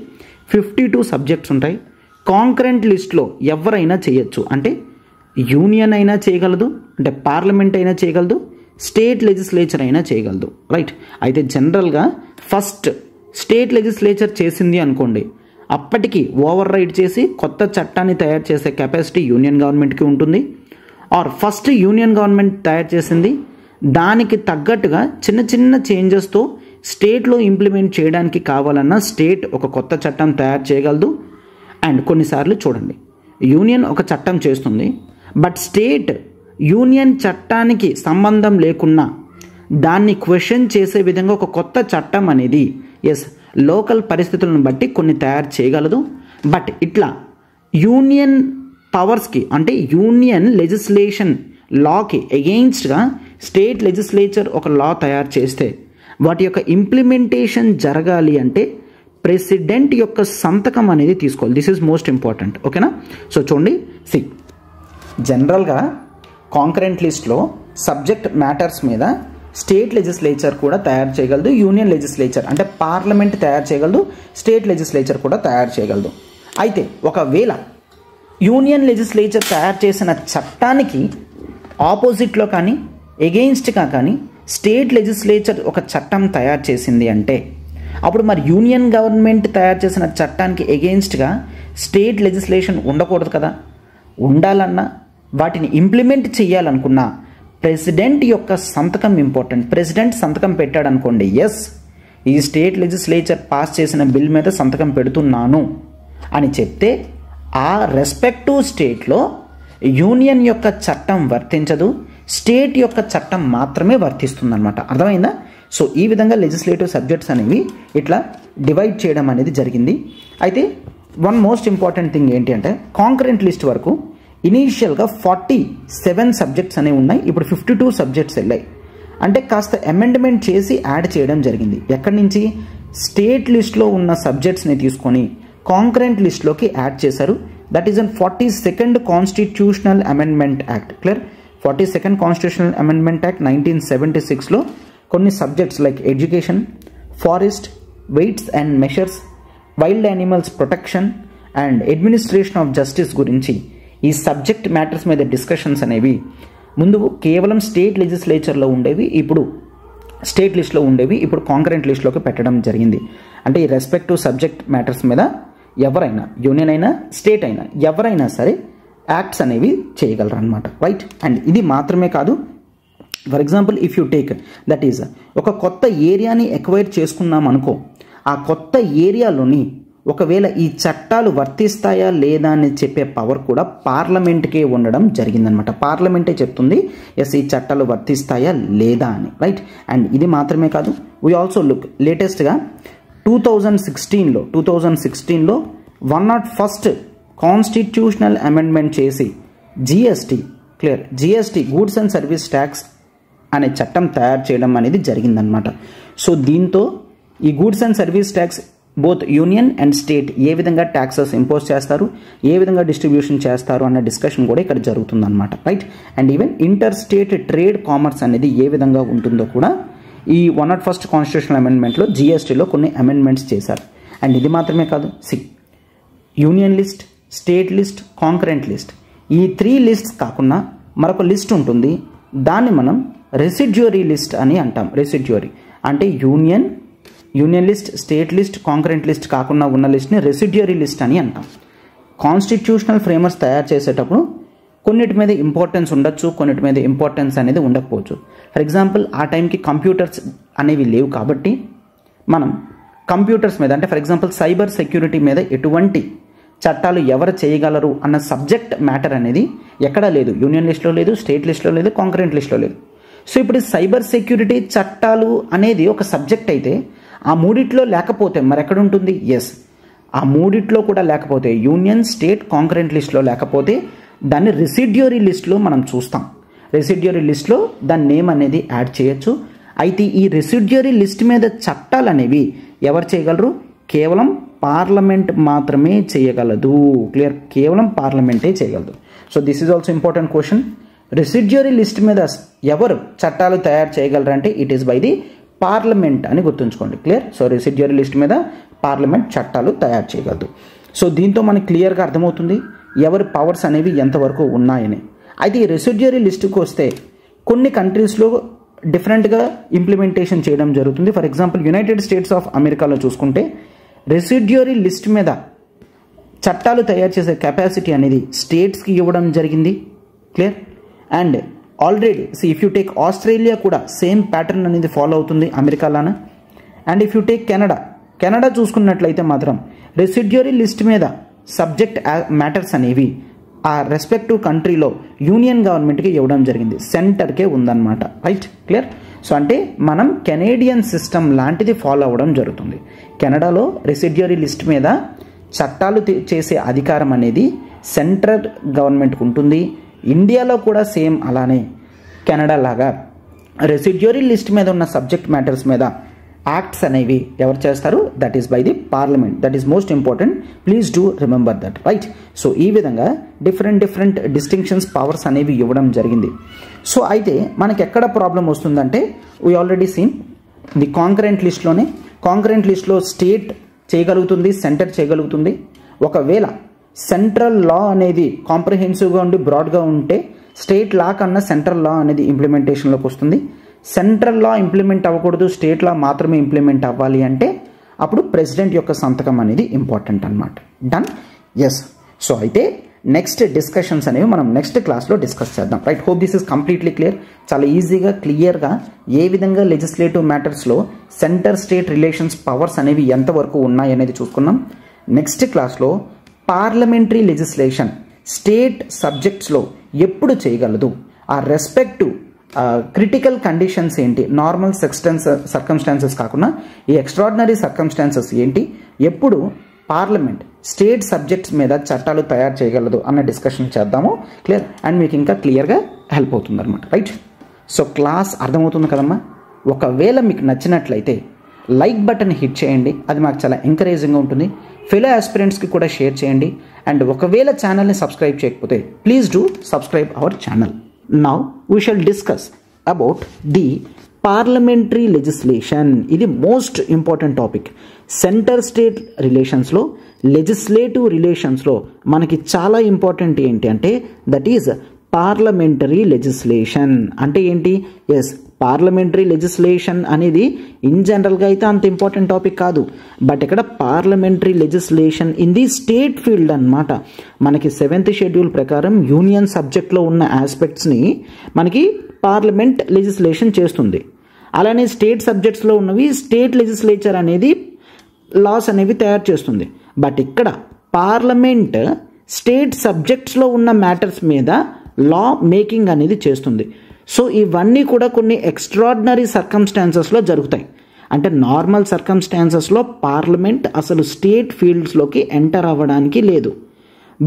S1: 52 సబ్జెక్ట్స్ ఉంటాయి. కాంకరెంట్ లిస్ట్లో ఎవరైనా చేయొచ్చు. అంటే యూనియన్ అయినా చేయగలదు, అంటే పార్లమెంట్ అయినా చేయగలదు, స్టేట్ లెజిస్లేచర్ అయినా చేయగలదు. రైట్. అయితే జనరల్గా ఫస్ట్ స్టేట్ లెజిస్లేచర్ చేసింది అనుకోండి, అప్పటికి ఓవర్ రైడ్ చేసి కొత్త చట్టాన్ని తయారు చేసే కెపాసిటీ యూనియన్ గవర్నమెంట్కి ఉంటుంది. ఆర్ ఫస్ట్ యూనియన్ గవర్నమెంట్ తయారు చేసింది, దానికి తగ్గట్టుగా చిన్న చిన్న చేంజెస్తో స్టేట్లో ఇంప్లిమెంట్ చేయడానికి కావాలన్నా స్టేట్ ఒక కొత్త చట్టం తయారు చేయగలదు. అండ్ కొన్నిసార్లు చూడండి, యూనియన్ ఒక చట్టం చేస్తుంది, బట్ స్టేట్ యూనియన్ చట్టానికి సంబంధం లేకున్నా దాన్ని క్వశ్చన్ చేసే విధంగా ఒక కొత్త చట్టం అనేది లోకల్ పరిస్థితులను బట్టి కొన్ని తయారు చేయగలదు. బట్ ఇట్లా యూనియన్ పవర్స్కి, అంటే యూనియన్ లెజిస్లేషన్ లాకి అగెయిన్స్ట్గా స్టేట్ లెజిస్లేచర్ ఒక లా తయారు చేస్తే వాటి యొక్క ఇంప్లిమెంటేషన్ జరగాలి అంటే ప్రెసిడెంట్ యొక్క సంతకం అనేది తీసుకోవాలి. This is most important. ఓకేనా? సో చూడండి, జనరల్గా కాంకరెంట్ లిస్ట్లో సబ్జెక్ట్ మ్యాటర్స్ మీద స్టేట్ లెజిస్లేచర్ కూడా తయారు చేయగలదు, యూనియన్ లెజిస్లేచర్ అంటే పార్లమెంట్ తయారు చేయగలదు, స్టేట్ లెజిస్లేచర్ కూడా తయారు చేయగలదు. అయితే ఒకవేళ యూనియన్ లెజిస్లేచర్ తయారు చేసిన చట్టానికి ఆపోజిట్లో కానీ ఎగెయిన్స్ట్గా కానీ స్టేట్ లెజిస్లేచర్ ఒక చట్టం తయారు చేసింది అంటే అప్పుడు మరి యూనియన్ గవర్నమెంట్ తయారు చేసిన చట్టానికి ఎగెయిన్స్ట్గా స్టేట్ లెజిస్లేషన్ ఉండకూడదు కదా. ఉండాలన్నా వాటిని ఇంప్లిమెంట్ చేయాలనుకున్నా ప్రెసిడెంట్ యొక్క సంతకం ఇంపార్టెంట్. ప్రెసిడెంట్ సంతకం పెట్టాడు అనుకోండి, ఎస్ ఈ స్టేట్ లెజిస్లేచర్ పాస్ చేసిన బిల్ మీద సంతకం పెడుతున్నాను అని చెప్తే ఆ రెస్పెక్టివ్ స్టేట్లో యూనియన్ యొక్క చట్టం వర్తించదు, స్టేట్ యొక్క చట్టం మాత్రమే వర్తిస్తుందన్నమాట. అర్థమైందా? సో ఈ విధంగా లెజిస్లేటివ్ సబ్జెక్ట్స్ అనేవి ఇట్లా డివైడ్ చేయడం అనేది జరిగింది. అయితే వన్ మోస్ట్ ఇంపార్టెంట్ థింగ్ ఏంటి అంటే కాంకరెంట్ లిస్ట్ వరకు ఇనీషియల్గా 47 సబ్జెక్ట్స్ అనేవి ఉన్నాయి. ఇప్పుడు 52 సబ్జెక్ట్స్ వెళ్ళాయి. అంటే కాస్త అమెండ్మెంట్ చేసి యాడ్ చేయడం జరిగింది. ఎక్కడి నుంచి? స్టేట్ లిస్ట్లో ఉన్న సబ్జెక్ట్స్ని తీసుకొని కాంకరెంట్ లిస్ట్లోకి యాడ్ చేశారు. That is an 42nd constitutional amendment act. Clear? 42nd constitutional amendment act 1976లో కొన్ని subjects like education, forest, weights and measures, wild animals protection and administration of justice గురించి ఈ సబ్జెక్ట్ మ్యాటర్స్ మీద డిస్కషన్స్ అనేవి ముందు కేవలం స్టేట్ లెజిస్లేచర్లో ఉండేవి, ఇప్పుడు స్టేట్ లిస్ట్లో ఉండేవి, ఇప్పుడు కాంకరెంట్ లిస్ట్లోకి పెట్టడం జరిగింది. అంటే ఈ రెస్పెక్టివ్ సబ్జెక్ట్ మ్యాటర్స్ మీద ఎవరైనా, యూనియన్ అయినా స్టేట్ అయినా ఎవరైనా సరే యాక్ట్స్ అనేవి చేయగలరు అనమాట. రైట్. అండ్ ఇది మాత్రమే కాదు, for example if you take that is ఒక కొత్త ఏరియాని ఎక్వైర్ చేసుకున్నాం అనుకో, ఆ కొత్త ఏరియాలోని ఒకవేళ ఈ చట్టాలు వర్తిస్తాయా లేదా అని చెప్పే పవర్ కూడా పార్లమెంట్కే ఉండడం జరిగిందనమాట. పార్లమెంటే చెప్తుంది ఎస్ ఈ చట్టాలు వర్తిస్తాయా లేదా అని. రైట్. అండ్ ఇది మాత్రమే కాదు, వీ ఆల్సో లుక్ లేటెస్ట్గా 2016లో 101st కాన్స్టిట్యూషనల్ అమెండ్మెంట్ చేసి GST, clear, GST goods and service tax అనే చట్టం తయారు చేయడం అనేది జరిగిందనమాట. సో దీంతో ఈ goods and service tax both union and state ఏ విధంగా ట్యాక్సెస్ ఇంపోజ్ చేస్తారు, ఏ విధంగా డిస్ట్రిబ్యూషన్ చేస్తారు అన్న డిస్కషన్ కూడా ఇక్కడ జరుగుతుందన్నమాట. Right. And even inter state trade commerce అనేది ఏ విధంగా ఉంటుందో కూడా ఈ 101st కాన్స్టిట్యూషనల్ అమెండ్మెంట్లో జిఎస్టీలో కొన్ని అమెండ్మెంట్స్ చేశారు. అండ్ ఇది మాత్రమే కాదు, union list, state list, concurrent list, ఈ 3 లిస్ట్స్ కాకుండా మరొక లిస్ట్ ఉంటుంది. దాన్ని మనం రెసిడ్యూరీ లిస్ట్ అని అంటాం. రెసిడ్యూరీ అంటే union list, state list, concurrent list కాకుండా ఉన్న లిస్ట్ని రెసిడ్యూరీ లిస్ట్ అని అంటాం. కాన్స్టిట్యూషనల్ ఫ్రేమర్స్ తయారు చేసేటప్పుడు కొన్నిటి మీద ఇంపార్టెన్స్ ఉండొచ్చు, కొన్నిటి మీద ఇంపార్టెన్స్ అనేది ఉండకపోవచ్చు. ఫర్ ఎగ్జాంపుల్ ఆ టైంకి కంప్యూటర్స్ అనేవి లేవు కాబట్టి మనం కంప్యూటర్స్ మీద, అంటే ఫర్ ఎగ్జాంపుల్ సైబర్ సెక్యూరిటీ మీద ఎటువంటి చట్టాలు ఎవరు చేయగలరు అన్న సబ్జెక్ట్ మ్యాటర్ అనేది ఎక్కడా లేదు. యూనియన్ లిస్ట్లో లేదు, స్టేట్ లిస్ట్లో లేదు, కాంకరెంట్ లిస్ట్లో లేదు. సో ఇప్పుడు సైబర్ సెక్యూరిటీ చట్టాలు అనేది ఒక సబ్జెక్ట్ అయితే ఆ మూడిట్లో లేకపోతే మరి ఎక్కడ ఉంటుంది? ఎస్, ఆ మూడిట్లో కూడా లేకపోతే యూనియన్, స్టేట్, కాంకరెంట్ లిస్ట్లో లేకపోతే దాన్ని రెసిడ్యూరీ లిస్ట్లో మనం చూస్తాం. రెసిడ్యూరీ లిస్ట్లో దాని నేమ్ అనేది యాడ్ చేయొచ్చు. అయితే ఈ రెసిడ్యూరీ లిస్ట్ మీద చట్టాలు అనేవి ఎవరు చేయగలరు? కేవలం పార్లమెంట్ మాత్రమే చేయగలదు. క్లియర్? కేవలం పార్లమెంటే చేయగలదు. So this is also important question. Residuary list మీద ఎవరు చట్టాలు తయారు చేయగలరు అంటే it is by the parliament అని గుర్తుంచుకోండి. క్లియర్? సో రెసిడ్యూరీ లిస్ట్ మీద పార్లమెంట్ చట్టాలు తయారు చేయగలదు. సో దీంతో మనకి క్లియర్గా అర్థమవుతుంది ఎవరి పవర్స్ అనేవి ఎంతవరకు ఉన్నాయని. అయితే ఈ రెసిడ్యూరీ లిస్టుకు వస్తే కొన్ని కంట్రీస్లో డిఫరెంట్గా ఇంప్లిమెంటేషన్ చేయడం జరుగుతుంది. For example United States of అమెరికాలో చూసుకుంటే రెసిడ్యూరీ లిస్ట్ మీద చట్టాలు తయారు చేసే కెపాసిటీ అనేది స్టేట్స్కి ఇవ్వడం జరిగింది. Clear? And already if you take Australia కూడా సేమ్ ప్యాటర్న్ అనేది ఫాలో అవుతుంది అమెరికాలాన. And if you take Canada చూసుకున్నట్లయితే మాత్రం రెసిడ్యూరీ లిస్ట్ మీద సబ్జెక్ట్ మ్యాటర్స్ అనేవి ఆ రెస్పెక్టివ్ కంట్రీలో యూనియన్ గవర్నమెంట్కి ఇవ్వడం జరిగింది, సెంటర్కే ఉందన్నమాట. రైట్? క్లియర్? సో అంటే మనం కెనేడియన్ సిస్టమ్ లాంటిది ఫాలో అవ్వడం జరుగుతుంది. కెనడాలో రెసిడ్యూరీ లిస్ట్ మీద చట్టాలు చేసే అధికారం అనేది సెంట్రల్ గవర్నమెంట్కి ఉంటుంది. ఇండియాలో కూడా సేమ్ అలానే కెనడా లాగా రెసిడ్యూరీ లిస్ట్ మీద ఉన్న సబ్జెక్ట్ మ్యాటర్స్ మీద యాక్ట్స్ అనేవి ఎవరు చేస్తారు? That is by the parliament. That is most important. Please do remember that. Right? So ఈ విధంగా డిఫరెంట్ డిస్టింక్షన్స్ పవర్స్ అనేవి ఇవ్వడం జరిగింది. సో అయితే మనకి ఎక్కడ ప్రాబ్లం వస్తుందంటే we already seen the concurrent లిస్ట్లోనే కాంకరెంట్ లిస్ట్లో స్టేట్ చేయగలుగుతుంది, సెంటర్ చేయగలుగుతుంది. ఒకవేళ సెంట్రల్ లా అనేది కాంప్రహెన్సివ్గా ఉండి బ్రాడ్గా ఉంటే స్టేట్ లా కన్నా సెంట్రల్ లా అనేది ఇంప్లిమెంటేషన్లోకి వస్తుంది. సెంట్రల్ లా ఇంప్లిమెంట్ అవ్వకూడదు, స్టేట్ లా మాత్రమే ఇంప్లిమెంట్ అవ్వాలి అంటే అప్పుడు ప్రెసిడెంట్ యొక్క సంతకం అనేది ఇంపార్టెంట్ అనమాట. డన్? ఎస్. సో అయితే నెక్స్ట్ డిస్కషన్స్ అనేవి మనం నెక్స్ట్ క్లాస్లో డిస్కస్ చేద్దాం. Right? Hope this is completely clear. చాలా ఈజీగా క్లియర్గా ఏ విధంగా లెజిస్లేటివ్ మ్యాటర్స్లో సెంటర్ స్టేట్ రిలేషన్స్ పవర్స్ అనేవి ఎంతవరకు ఉన్నాయి అనేది చూసుకున్నాం. నెక్స్ట్ క్లాస్లో పార్లమెంటరీ లెజిస్లేషన్ స్టేట్ సబ్జెక్ట్స్లో ఎప్పుడు చేయగలదు, ఆ రెస్పెక్టివ్ క్రిటికల్ కండిషన్స్ ఏంటి, నార్మల్ సర్కమ్స్టాన్సెస్ కాకుండా ఈ ఎక్స్ట్రాడినరీ సర్కమ్స్టాన్సెస్ ఏంటి, ఎప్పుడు పార్లమెంట్ స్టేట్ సబ్జెక్ట్స్ మీద చట్టాలు తయారు చేయగలదు అన్న డిస్కషన్ చేద్దాము. క్లియర్? అండ్ మీకు ఇంకా క్లియర్గా హెల్ప్ అవుతుంది అనమాట. రైట్? సో క్లాస్ అర్థమవుతుంది కదమ్మా? ఒకవేళ మీకు నచ్చినట్లయితే లైక్ బటన్ హిట్ చేయండి, అది మాకు చాలా ఎంకరేజింగ్గా ఉంటుంది. ఫెలో ఆస్పిరెంట్స్కి కూడా షేర్ చేయండి. అండ్ ఒకవేళ ఛానల్ని సబ్స్క్రైబ్ చేయకపోతే please do subscribe our channel. Now we shall discuss about the parliamentary legislation. ఇది most important topic. Centre state రిలేషన్స్లో లెజిస్లేటివ్ రిలేషన్స్లో మనకి చాలా ఇంపార్టెంట్ ఏంటి అంటే దట్ ఈజ్ పార్లమెంటరీ లెజిస్లేషన్. అంటే ఏంటి? ఎస్, పార్లమెంటరీ లెజిస్లేషన్ అనేది ఇన్ జనరల్గా అయితే అంత ఇంపార్టెంట్ టాపిక్ కాదు. బట్ ఇక్కడ parliamentary legislation in the state field అన్నమాట. మనకి 7th షెడ్యూల్ ప్రకారం యూనియన్ సబ్జెక్ట్లో ఉన్న ఆస్పెక్ట్స్ని మనకి పార్లమెంట్ లెజిస్లేషన్ చేస్తుంది. అలానే స్టేట్ సబ్జెక్ట్స్లో ఉన్నవి స్టేట్ లెజిస్లేచర్ అనేది లాస్ అనేవి తయారు చేస్తుంది. బట్ ఇక్కడ పార్లమెంట్ స్టేట్ సబ్జెక్ట్స్లో ఉన్న మ్యాటర్స్ మీద లా మేకింగ్ అనేది చేస్తుంది. సో ఇవన్నీ కూడా కొన్ని ఎక్స్ట్రాడినరీ సర్కమ్స్టాన్సెస్లో జరుగుతాయి. అంటే నార్మల్ సర్కమ్స్టాన్సెస్లో పార్లమెంట్ అసలు స్టేట్ ఫీల్డ్స్లోకి ఎంటర్ అవ్వడానికి లేదు.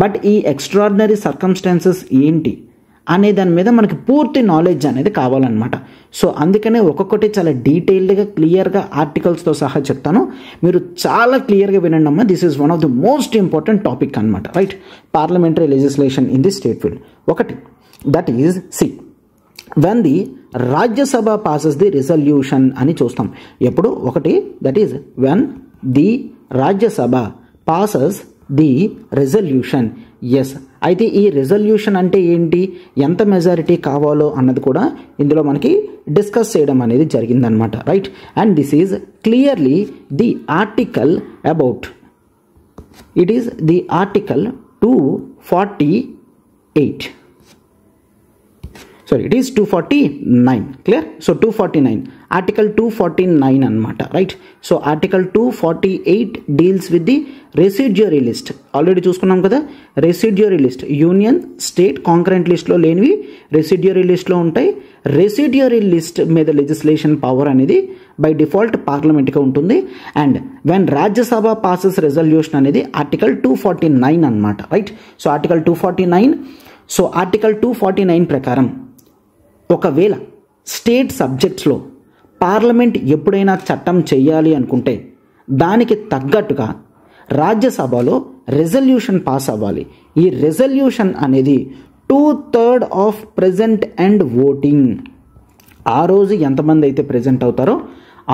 S1: బట్ ఈ ఎక్స్ట్రాడినరీ సర్కమ్స్టాన్సెస్ ఏంటి అనే దాని మీద మనకి పూర్తి నాలెడ్జ్ అనేది కావాలన్నమాట. సో అందుకనే ఒక్కొక్కటి చాలా డీటెయిల్డ్గా క్లియర్గా ఆర్టికల్స్తో సహా చెప్తాను. మీరు చాలా క్లియర్గా వినండి అమ్మా. This is one of the most important topic అనమాట. Right? Parliamentary legislation in the state field. ఒకటి that is when the Rajya Sabha passes the resolution అని చూస్తాం. ఎప్పుడు? ఒకటి that is when the Rajya Sabha passes the resolution. Yes. అయితే ఈ రిజల్యూషన్ అంటే ఏంటి, ఎంత మెజారిటీ కావాలో అన్నది కూడా ఇందులో మనకి డిస్కస్ చేయడం అనేది జరిగిందనమాట. Right? And this is clearly the article about, it is the article 248. Sorry, it is 249. Clear? So 249, article 249 annamata. Right? So article 248 deals with the residuary list. Already చూసుకున్నాం కదా, residuary list union state concurrent లిస్ట్లో లేనివి residuary లిస్ట్లో ఉంటాయి. Residuary list మీద legislation power అనేది by default పార్లమెంట్గా ఉంటుంది. And when Rajya Sabha passes resolution అనేది ఆర్టికల్ 249 అనమాట. Right? So article 249. So article 249 ప్రకారం ఒకవేళ స్టేట్ సబ్జెక్ట్స్లో పార్లమెంట్ ఎప్పుడైనా చట్టం చేయాలి అనుకుంటే దానికి తగ్గట్టుగా రాజ్యసభలో రెజల్యూషన్ పాస్ అవ్వాలి. ఈ రెజల్యూషన్ అనేది 2/3 ఆఫ్ ప్రెజెంట్ అండ్ ఓటింగ్. ఆ రోజు ఎంతమంది అయితే ప్రెజెంట్ అవుతారో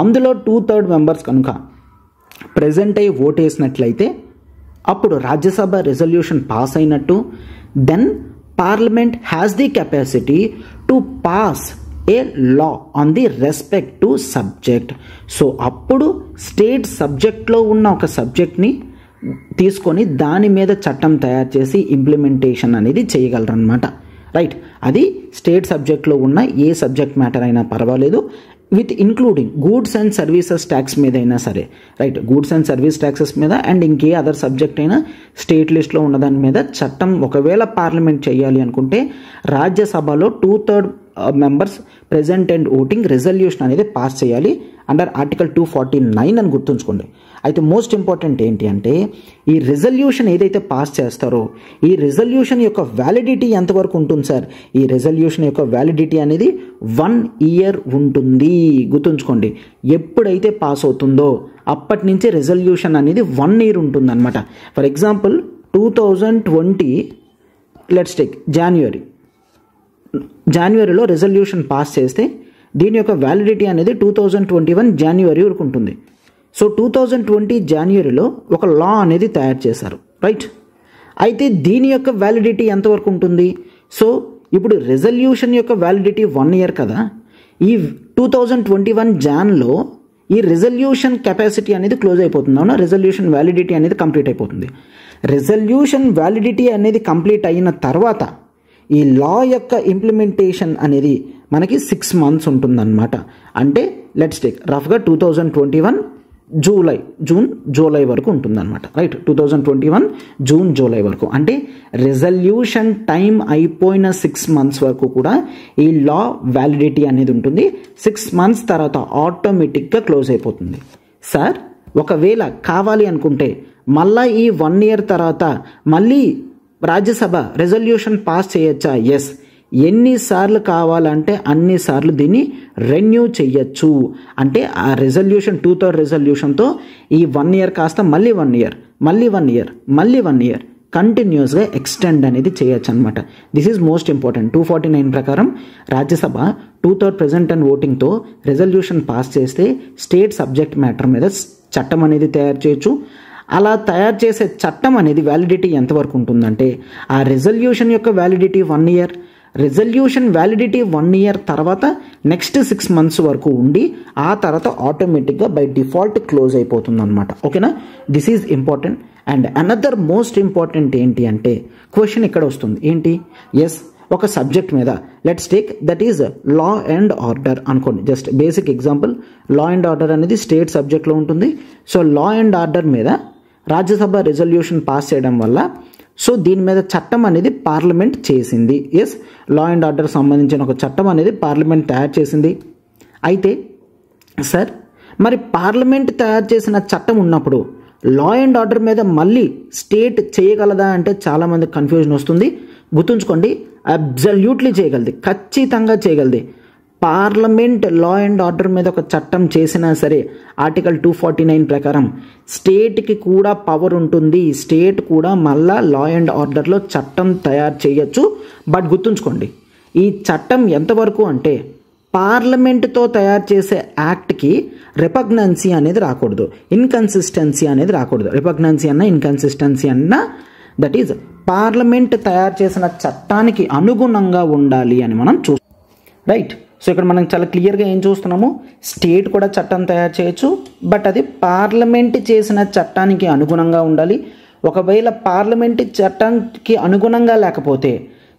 S1: అందులో 2/3 మెంబర్స్ కనుక ప్రెజెంట్ అయ్యి ఓట్ వేసినట్లయితే అప్పుడు రాజ్యసభ రెజల్యూషన్ పాస్ అయినట్టు. Then parliament has the capacity to pass a law on the respect to subject. So అప్పుడు స్టేట్ సబ్జెక్ట్లో ఉన్న ఒక సబ్జెక్ట్ని తీసుకొని దాని మీద చట్టం తయారు చేసి ఇంప్లిమెంటేషన్ అనేది చేయగలరు అనమాట. రైట్, అది స్టేట్ సబ్జెక్ట్లో ఉన్న ఏ సబ్జెక్ట్ మ్యాటర్ అయినా పర్వాలేదు, with including goods and services tax మీద అయినా సరే. Right, goods and service taxes మీద అండ్ ఇంకే అదర్ సబ్జెక్ట్ అయినా స్టేట్ లిస్ట్లో ఉన్న దాని మీద చట్టం ఒకవేళ పార్లమెంట్ చేయాలి అనుకుంటే రాజ్యసభలో 2/3 members present and voting resolution అనేది పాస్ చేయాలి అండర్ ఆర్టికల్ 249 అని గుర్తుంచుకోండి. అయితే మోస్ట్ ఇంపార్టెంట్ ఏంటి అంటే ఈ రెజల్యూషన్ ఏదైతే పాస్ చేస్తారో ఈ రెజల్యూషన్ యొక్క వ్యాలిడిటీ ఎంతవరకు ఉంటుంది సార్? ఈ రెజల్యూషన్ యొక్క వ్యాలిడిటీ అనేది 1 ఇయర్ ఉంటుంది. గుర్తుంచుకోండి, ఎప్పుడైతే పాస్ అవుతుందో అప్పటి నుంచి రెజల్యూషన్ అనేది 1 ఇయర్ ఉంటుంది అనమాట. ఫర్ ఎగ్జాంపుల్ 2020 లెట్స్ టేక్ జనవరిలో రెజల్యూషన్ పాస్ చేస్తే దీని యొక్క వ్యాలిడిటీ అనేది 2021 జనవరి వరకు ఉంటుంది. సో 2020 జనవరిలో ఒక లా అనేది తయారు చేశారు. రైట్, అయితే దీని యొక్క వ్యాలిడిటీ ఎంతవరకు ఉంటుంది? సో ఇప్పుడు రెజల్యూషన్ యొక్క వ్యాలిడిటీ 1 ఇయర్ కదా. ఈ 2021 జాన్లో ఈ రెజల్యూషన్ కెపాసిటీ అనేది క్లోజ్ అయిపోతుంది. అవునా, రెజల్యూషన్ వ్యాలిడిటీ అనేది కంప్లీట్ అయిపోతుంది. రెజల్యూషన్ వ్యాలిడిటీ అనేది కంప్లీట్ అయిన తర్వాత ఈ లా యొక్క ఇంప్లిమెంటేషన్ అనేది మనకి 6 months ఉంటుందన్నమాట. అంటే లెట్స్ టేక్ రఫ్గా 2021 జూన్ జూలై వరకు ఉంటుందన్నమాట. రైట్, 2021 జూన్ జూలై వరకు. అంటే రెజల్యూషన్ టైం అయిపోయిన 6 months వరకు కూడా ఈ లా వ్యాలిడిటీ అనేది ఉంటుంది. 6 months తర్వాత ఆటోమేటిక్గా క్లోజ్ అయిపోతుంది. సార్ ఒకవేళ కావాలి అనుకుంటే మళ్ళీ ఈ 1 year తర్వాత మళ్ళీ రాజ్యసభ రెజల్యూషన్ పాస్ చేయొచ్చా? ఎస్, ఎన్నిసార్లు కావాలంటే అన్నిసార్లు దీన్ని రెన్యూ చెయ్యొచ్చు. అంటే ఆ రెజల్యూషన్ 2/3 రెజల్యూషన్తో ఈ 1 year కాస్త మళ్ళీ 1 year, మళ్ళీ 1 year, మళ్ళీ 1 year కంటిన్యూస్గా ఎక్స్టెండ్ అనేది చేయొచ్చు అనమాట. This is most important. 249 ప్రకారం రాజ్యసభ 2/3 ప్రెజెంట్ అండ్ ఓటింగ్తో రెజల్యూషన్ పాస్ చేస్తే స్టేట్ సబ్జెక్ట్ మ్యాటర్ మీద చట్టం అనేది తయారు చేయొచ్చు. అలా తయారు చేసే చట్టం అనేది వ్యాలిడిటీ ఎంతవరకు ఉంటుందంటే ఆ రెజల్యూషన్ యొక్క validity 1 year, resolution validity 1 year తర్వాత నెక్స్ట్ 6 months వరకు ఉండి ఆ తర్వాత ఆటోమేటిక్గా బై డిఫాల్ట్ క్లోజ్ అయిపోతుంది అనమాట. ఓకేనా, this is important. And another most important ఏంటి అంటే క్వశ్చన్ ఇక్కడ వస్తుంది ఏంటి? ఎస్, ఒక సబ్జెక్ట్ మీద let's take that is law and order అనుకోండి. Just basic example, law and order అనేది స్టేట్ సబ్జెక్ట్లో ఉంటుంది. సో లా అండ్ ఆర్డర్ మీద రాజ్యసభ రెజల్యూషన్ పాస్ చేయడం వల్ల సో దీని మీద చట్టం అనేది పార్లమెంట్ చేసింది. ఎస్, లా అండ్ ఆర్డర్ సంబంధించిన ఒక చట్టం అనేది పార్లమెంట్ తయారు చేసింది. అయితే సార్ మరి పార్లమెంట్ తయారు చేసిన చట్టం ఉన్నప్పుడు లా అండ్ ఆర్డర్ మీద మళ్ళీ స్టేట్ చేయగలదా అంటే చాలామంది కన్ఫ్యూజన్ వస్తుంది. గుర్తుంచుకోండి, అబ్సల్యూట్లీ చేయగలది, ఖచ్చితంగా చేయగలది. పార్లమెంట్ లా అండ్ ఆర్డర్ మీద ఒక చట్టం చేసినా సరే ఆర్టికల్ 249 ప్రకారం స్టేట్కి కూడా పవర్ ఉంటుంది. స్టేట్ కూడా మళ్ళా లా అండ్ ఆర్డర్లో చట్టం తయారు చేయొచ్చు. బట్ గుర్తుంచుకోండి, ఈ చట్టం ఎంతవరకు అంటే పార్లమెంట్తో తయారు చేసే యాక్ట్కి రిపగ్నెన్సీ అనేది రాకూడదు, ఇన్కన్సిస్టెన్సీ అనేది రాకూడదు. రిపగ్నెన్సీ అన్న ఇన్కన్సిస్టెన్సీ అన్న దట్ ఈజ్ పార్లమెంట్ తయారు చేసిన చట్టానికి అనుగుణంగా ఉండాలి అని మనం చూస్తాం. రైట్, సో ఇక్కడ మనం చాలా క్లియర్గా ఏం చూస్తున్నాము, స్టేట్ కూడా చట్టం తయారు చేయొచ్చు, బట్ అది పార్లమెంట్ చేసిన చట్టానికి అనుగుణంగా ఉండాలి. ఒకవేళ పార్లమెంట్ చట్టానికి అనుగుణంగా లేకపోతే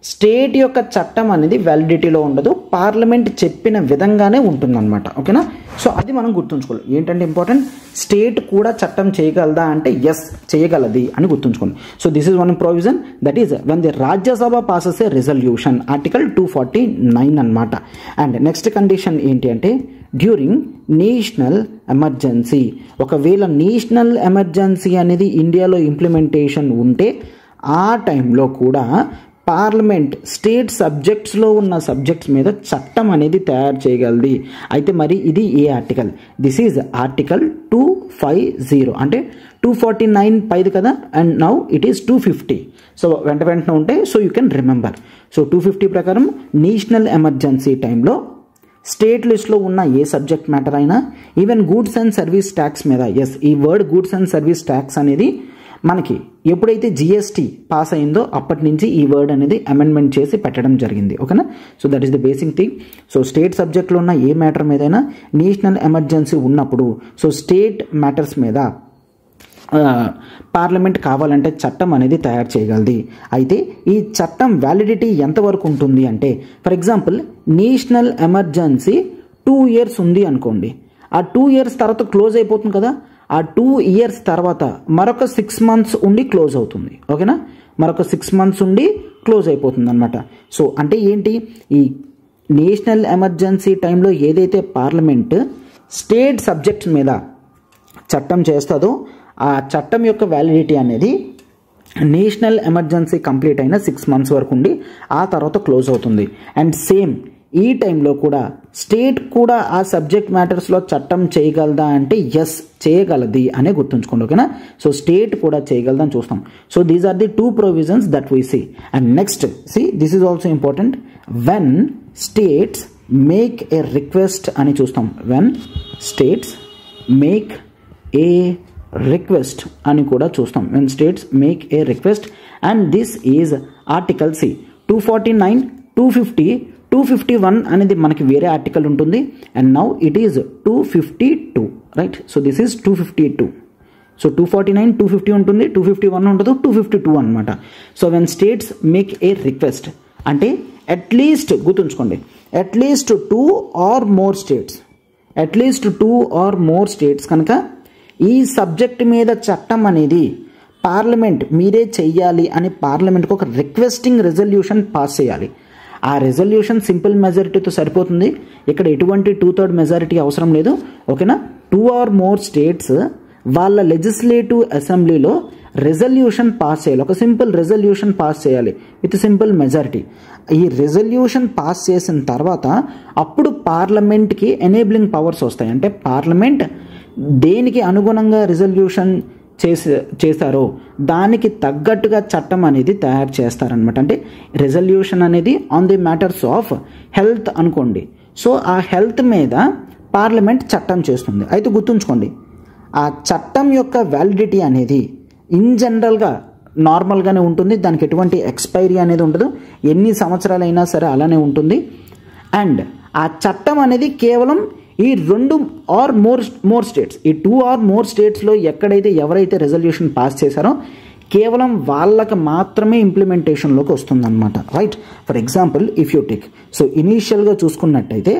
S1: స్టేట్ యొక్క చట్టం అనేది వ్యాలిడిటీలో ఉండదు, పార్లమెంట్ చెప్పిన విధంగానే ఉంటుందన్నమాట. ఓకేనా, సో అది మనం గుర్తుంచుకోవాలి. ఏంటంటే ఇంపార్టెంట్, స్టేట్ కూడా చట్టం చేయగలదా అంటే ఎస్ చేయగలది అని గుర్తుంచుకోండి. So this is one provision that is when the Rajya Sabha passes A resolution, article 249 అనమాట. అండ్ నెక్స్ట్ కండిషన్ ఏంటి అంటే డ్యూరింగ్ నేషనల్ ఎమర్జెన్సీ. ఒకవేళ నేషనల్ ఎమర్జెన్సీ అనేది ఇండియాలో ఇంప్లిమెంటేషన్ ఉంటే ఆ టైంలో కూడా పార్లమెంట్ స్టేట్ సబ్జెక్ట్స్లో ఉన్న సబ్జెక్ట్స్ మీద చట్టం అనేది తయారు చేయగలది. అయితే మరి ఇది ఏ ఆర్టికల్? దిస్ ఈజ్ ఆర్టికల్ 250, అంటే 249 పైది కదా, and now it is 250. So వెంటనే ఉంటే so you can remember. So 250 ప్రకారం నేషనల్ ఎమర్జెన్సీ టైంలో స్టేట్ లిస్ట్లో ఉన్న ఏ సబ్జెక్ట్ మ్యాటర్ అయినా, even goods and service tax మీద, ఎస్ ఈ word goods and service tax అనేది మనకి ఎప్పుడైతే జిఎస్టీ పాస్ అయిందో అప్పటి నుంచి ఈ వర్డ్ అనేది అమెండ్మెంట్ చేసి పెట్టడం జరిగింది. ఓకేనా? So that is the basic thing. So state సబ్జెక్ట్లో ఉన్న ఏ మ్యాటర్ మీదైనా నేషనల్ ఎమర్జెన్సీ ఉన్నప్పుడు సో స్టేట్ మ్యాటర్స్ మీద పార్లమెంట్ కావాలంటే చట్టం అనేది తయారు చేయగలది. అయితే ఈ చట్టం వ్యాలిడిటీ ఎంతవరకు ఉంటుంది అంటే, for example national emergency 2 years ఉంది అనుకోండి, ఆ 2 years తర్వాత క్లోజ్ అయిపోతుంది కదా, ఆ 2 years తర్వాత మరొక 6 months ఉండి క్లోజ్ అవుతుంది. ఓకేనా? మరొక 6 months ఉండి క్లోజ్ అయిపోతుంది అనమాట. సో అంటే ఏంటి, ఈ నేషనల్ ఎమర్జెన్సీ టైంలో ఏదైతే పార్లమెంట్ స్టేట్ సబ్జెక్ట్స్ మీద చట్టం చేస్తుందో ఆ చట్టం యొక్క వ్యాలిడిటీ అనేది నేషనల్ ఎమర్జెన్సీ కంప్లీట్ అయిన 6 months వరకు ఉండి ఆ తర్వాత క్లోజ్ అవుతుంది. అండ్ సేమ్ ఈ టైంలో కూడా స్టేట్ కూడా ఆ సబ్జెక్ట్ మ్యాటర్స్లో చట్టం చేయగలదా అంటే ఎస్ చేయగలది అనే గుర్తుంచుకోండి. ఓకేనా? సో స్టేట్ కూడా చేయగలదని చూస్తాం. So these are the 2 provisions that we see. And next see this is also important, when states make a request అని చూస్తాం. When states make a request అని కూడా చూస్తాం. When states make a request, and this is article see 249, 250, 251 అనేది మనకి వేరే article ఉంటుంది. And now it is 252, right? So this is 252. సో 249, 250 ఉంటుంది, 251 ఉంటుంది, 252 అనమాట. So when states make a request అంటే అట్లీస్ట్ గుర్తుంచుకోండి, at least 2 or more states, at least 2 or more states కనుక ఈ సబ్జెక్ట్ మీద చట్టం అనేది పార్లమెంట్ మీరే చెయ్యాలి అని పార్లమెంట్కి ఒక రిక్వెస్టింగ్ రెజల్యూషన్ పాస్ చేయాలి. ఆ రెజల్యూషన్ సింపుల్ మెజారిటీతో సరిపోతుంది. ఇక్కడ ఎటువంటి 2/3 మెజారిటీ అవసరం లేదు. ఓకేనా? 2 or more states వాళ్ళ లెజిస్లేటివ్ అసెంబ్లీలో రెజల్యూషన్ పాస్ చేయాలి. ఒక సింపుల్ రెజల్యూషన్ పాస్ చేయాలి విత్ సింపుల్ మెజారిటీ. ఈ రెజల్యూషన్ పాస్ చేసిన తర్వాత అప్పుడు పార్లమెంట్కి ఎనేబులింగ్ పవర్స్ వస్తాయి. అంటే పార్లమెంట్ దేనికి అనుగుణంగా రిజల్యూషన్ చేశారో దానికి తగ్గట్టుగా చట్టం అనేది తయారు చేస్తారనమాట. అంటే రిజల్యూషన్ అనేది on the matters of health అనుకోండి. సో ఆ హెల్త్ మీద పార్లమెంట్ చట్టం చేస్తుంది. అయితే గుర్తుంచుకోండి, ఆ చట్టం యొక్క వ్యాలిడిటీ అనేది ఇన్ జనరల్గా నార్మల్గానే ఉంటుంది. దానికి ఎటువంటి ఎక్స్పైరీ అనేది ఉండదు. ఎన్ని సంవత్సరాలైనా సరే అలానే ఉంటుంది. అండ్ ఆ చట్టం అనేది కేవలం ఈ 2 or more states, ఈ 2 or more స్టేట్స్లో ఎక్కడైతే ఎవరైతే రెజల్యూషన్ పాస్ చేశారో కేవలం వాళ్ళకి మాత్రమే ఇంప్లిమెంటేషన్లోకి వస్తుందన్నమాట. Right? For example if you take, so ఇనీషియల్గా చూసుకున్నట్టయితే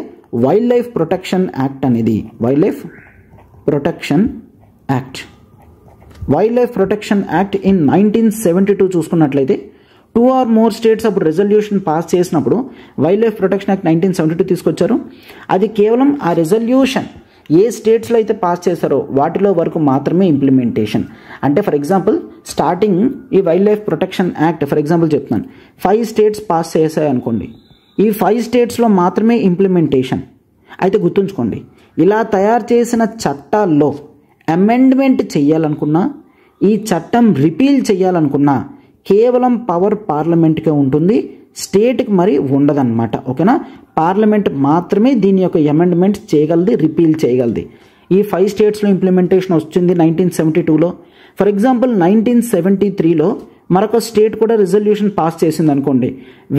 S1: వైల్డ్ లైఫ్ ప్రొటెక్షన్ యాక్ట్ అనేది, wild life protection act in 1972 చూసుకున్నట్లయితే 2 or more స్టేట్స్ అప్పుడు రెజల్యూషన్ పాస్ చేసినప్పుడు వైల్డ్ లైఫ్ ప్రొటెక్షన్ యాక్ట్ 1972 తీసుకొచ్చారు. అది కేవలం ఆ రెజల్యూషన్ ఏ స్టేట్స్లో అయితే పాస్ చేశారో వాటిలో వరకు మాత్రమే ఇంప్లిమెంటేషన్. అంటే ఫర్ ఎగ్జాంపుల్ స్టార్టింగ్ ఈ wild life protection act for example చెప్తున్నాను, 5 states పాస్ చేశాయి అనుకోండి, ఈ 5 స్టేట్స్లో మాత్రమే ఇంప్లిమెంటేషన్. అయితే గుర్తుంచుకోండి, ఇలా తయారు చేసిన చట్టాల్లో అమెండ్మెంట్ చేయాలనుకున్నా, ఈ చట్టం రిపీల్ చేయాలనుకున్నా కేవలం పవర్ పార్లమెంట్కే ఉంటుంది, స్టేట్కి మరి ఉండదన్నమాట. ఓకేనా? పార్లమెంట్ మాత్రమే దీని యొక్క అమెండ్మెంట్ చేయగలది, రిపీల్ చేయగలది. ఈ 5 స్టేట్స్లో ఇంప్లిమెంటేషన్ వచ్చింది 1972లో. ఫర్ ఎగ్జాంపుల్ 1973లో మరొక స్టేట్ కూడా రిజల్యూషన్ పాస్ చేసింది అనుకోండి,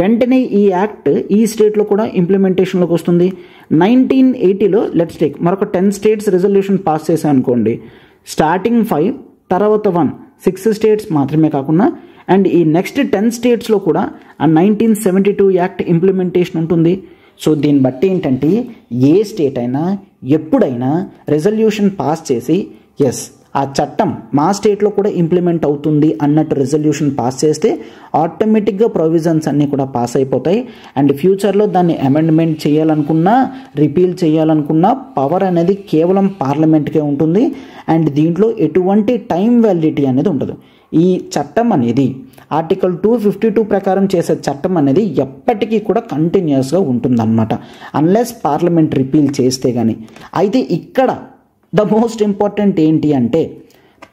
S1: వెంటనే ఈ యాక్ట్ ఈ స్టేట్లో కూడా ఇంప్లిమెంటేషన్లోకి వస్తుంది. 1980లో లెట్స్ టేక్ మరొక 10 states రిజల్యూషన్ పాస్ చేశాయి అనుకోండి, స్టార్టింగ్ 5 తర్వాత 1, 6 states మాత్రమే కాకుండా అండ్ ఈ నెక్స్ట్ 10 స్టేట్స్లో కూడా ఆ 1972 యాక్ట్ ఇంప్లిమెంటేషన్ ఉంటుంది. సో దీన్ని బట్టి ఏంటంటే ఏ స్టేట్ అయినా ఎప్పుడైనా రెజల్యూషన్ పాస్ చేసి ఎస్ ఆ చట్టం మా స్టేట్లో కూడా ఇంప్లిమెంట్ అవుతుంది అన్నట్టు రెజల్యూషన్ పాస్ చేస్తే ఆటోమేటిక్గా ప్రొవిజన్స్ అన్నీ కూడా పాస్ అయిపోతాయి. అండ్ ఫ్యూచర్లో దాన్ని అమెండ్మెంట్ చేయాలనుకున్నా, రిపీల్ చేయాలనుకున్నా పవర్ అనేది కేవలం పార్లమెంట్కే ఉంటుంది. అండ్ దీంట్లో ఎటువంటి టైం వ్యాలిడిటీ అనేది ఉండదు. ఈ చట్టం అనేది ఆర్టికల్ 252 ప్రకారం చేసే చట్టం అనేది ఎప్పటికీ కూడా కంటిన్యూస్గా ఉంటుందన్నమాట, అన్లెస్ పార్లమెంట్ రిపీల్ చేస్తే కానీ. అయితే ఇక్కడ ద మోస్ట్ ఇంపార్టెంట్ ఏంటి అంటే,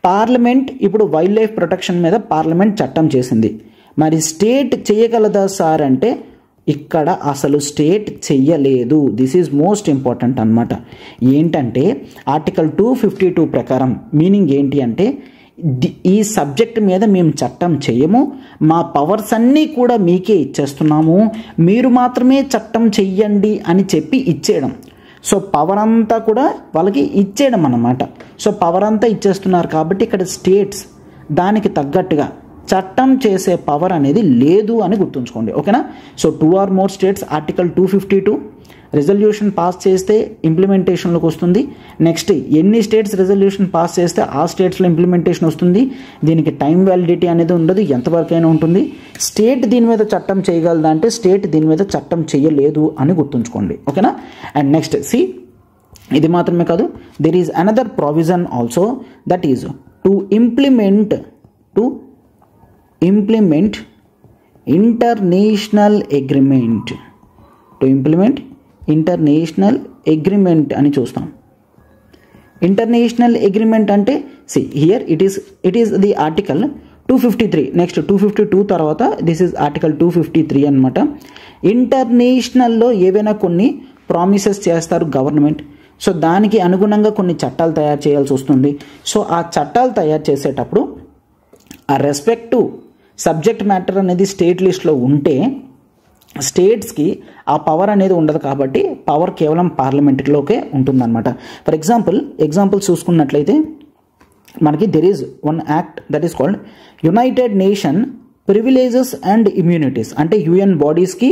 S1: పార్లమెంట్ ఇప్పుడు వైల్డ్ లైఫ్ ప్రొటెక్షన్ మీద పార్లమెంట్ చట్టం చేసింది, మరి స్టేట్ చేయగలదా సార్ అంటే ఇక్కడ అసలు స్టేట్ చెయ్యలేదు. దిస్ ఈజ్ మోస్ట్ ఇంపార్టెంట్ అన్నమాట. ఏంటంటే ఆర్టికల్ 252 ప్రకారం మీనింగ్ ఏంటి అంటే, ఈ సబ్జెక్ట్ మీద మేము చట్టం చేయము, మా పవర్స్ అన్నీ కూడా మీకే ఇచ్చేస్తున్నాము, మీరు మాత్రమే చట్టం చెయ్యండి అని చెప్పి ఇచ్చేయడం. సో పవర్ అంతా కూడా వాళ్ళకి ఇచ్చేయడం అన్నమాట. సో పవర్ అంతా ఇచ్చేస్తున్నారు కాబట్టి ఇక్కడ స్టేట్స్ దానికి తగ్గట్టుగా చట్టం చేసే పవర్ అనేది లేదు అని గుర్తుంచుకోండి, ఓకేనా. So 2 or more states article 252 resolution pass చేస్తే ఇంప్లిమెంటేషన్లోకి వస్తుంది. నెక్స్ట్ ఎన్ని స్టేట్స్ రెజల్యూషన్ పాస్ చేస్తే ఆ స్టేట్స్లో ఇంప్లిమెంటేషన్ వస్తుంది. దీనికి టైం వ్యాలిడిటీ అనేది ఉండదు, ఎంతవరకు అయినా ఉంటుంది. స్టేట్ దీని మీద చట్టం చేయగలదా అంటే స్టేట్ దీని మీద చట్టం చేయలేదు అని గుర్తుంచుకోండి, ఓకేనా. అండ్ నెక్స్ట్ సి, ఇది మాత్రమే కాదు, there is another provision also, that is to implement international agreement. To implement international agreement అని చూస్తాం. ఇంటర్నేషనల్ అగ్రిమెంట్ అంటే see here it is the article 253. Next 252 తర్వాత దిస్ ఈజ్ ఆర్టికల్ 253 అనమాట. ఇంటర్నేషనల్లో ఏవైనా కొన్ని ప్రామిసెస్ చేస్తారు గవర్నమెంట్. సో దానికి అనుగుణంగా కొన్ని చట్టాలు తయారు చేయాల్సి వస్తుంది. సో ఆ చట్టాలు తయారు చేసేటప్పుడు ఆ రెస్పెక్టివ్ సబ్జెక్ట్ మ్యాటర్ అనేది స్టేట్ లిస్ట్లో ఉంటే స్టేట్స్కి ఆ పవర్ అనేది ఉండదు కాబట్టి పవర్ కేవలం పార్లమెంట్లోకే ఉంటుందన్నమాట. ఫర్ ఎగ్జాంపుల్ చూసుకున్నట్లయితే మనకి there is one act that is called United nation privileges and immunities. అంటే యుఎన్ బాడీస్కి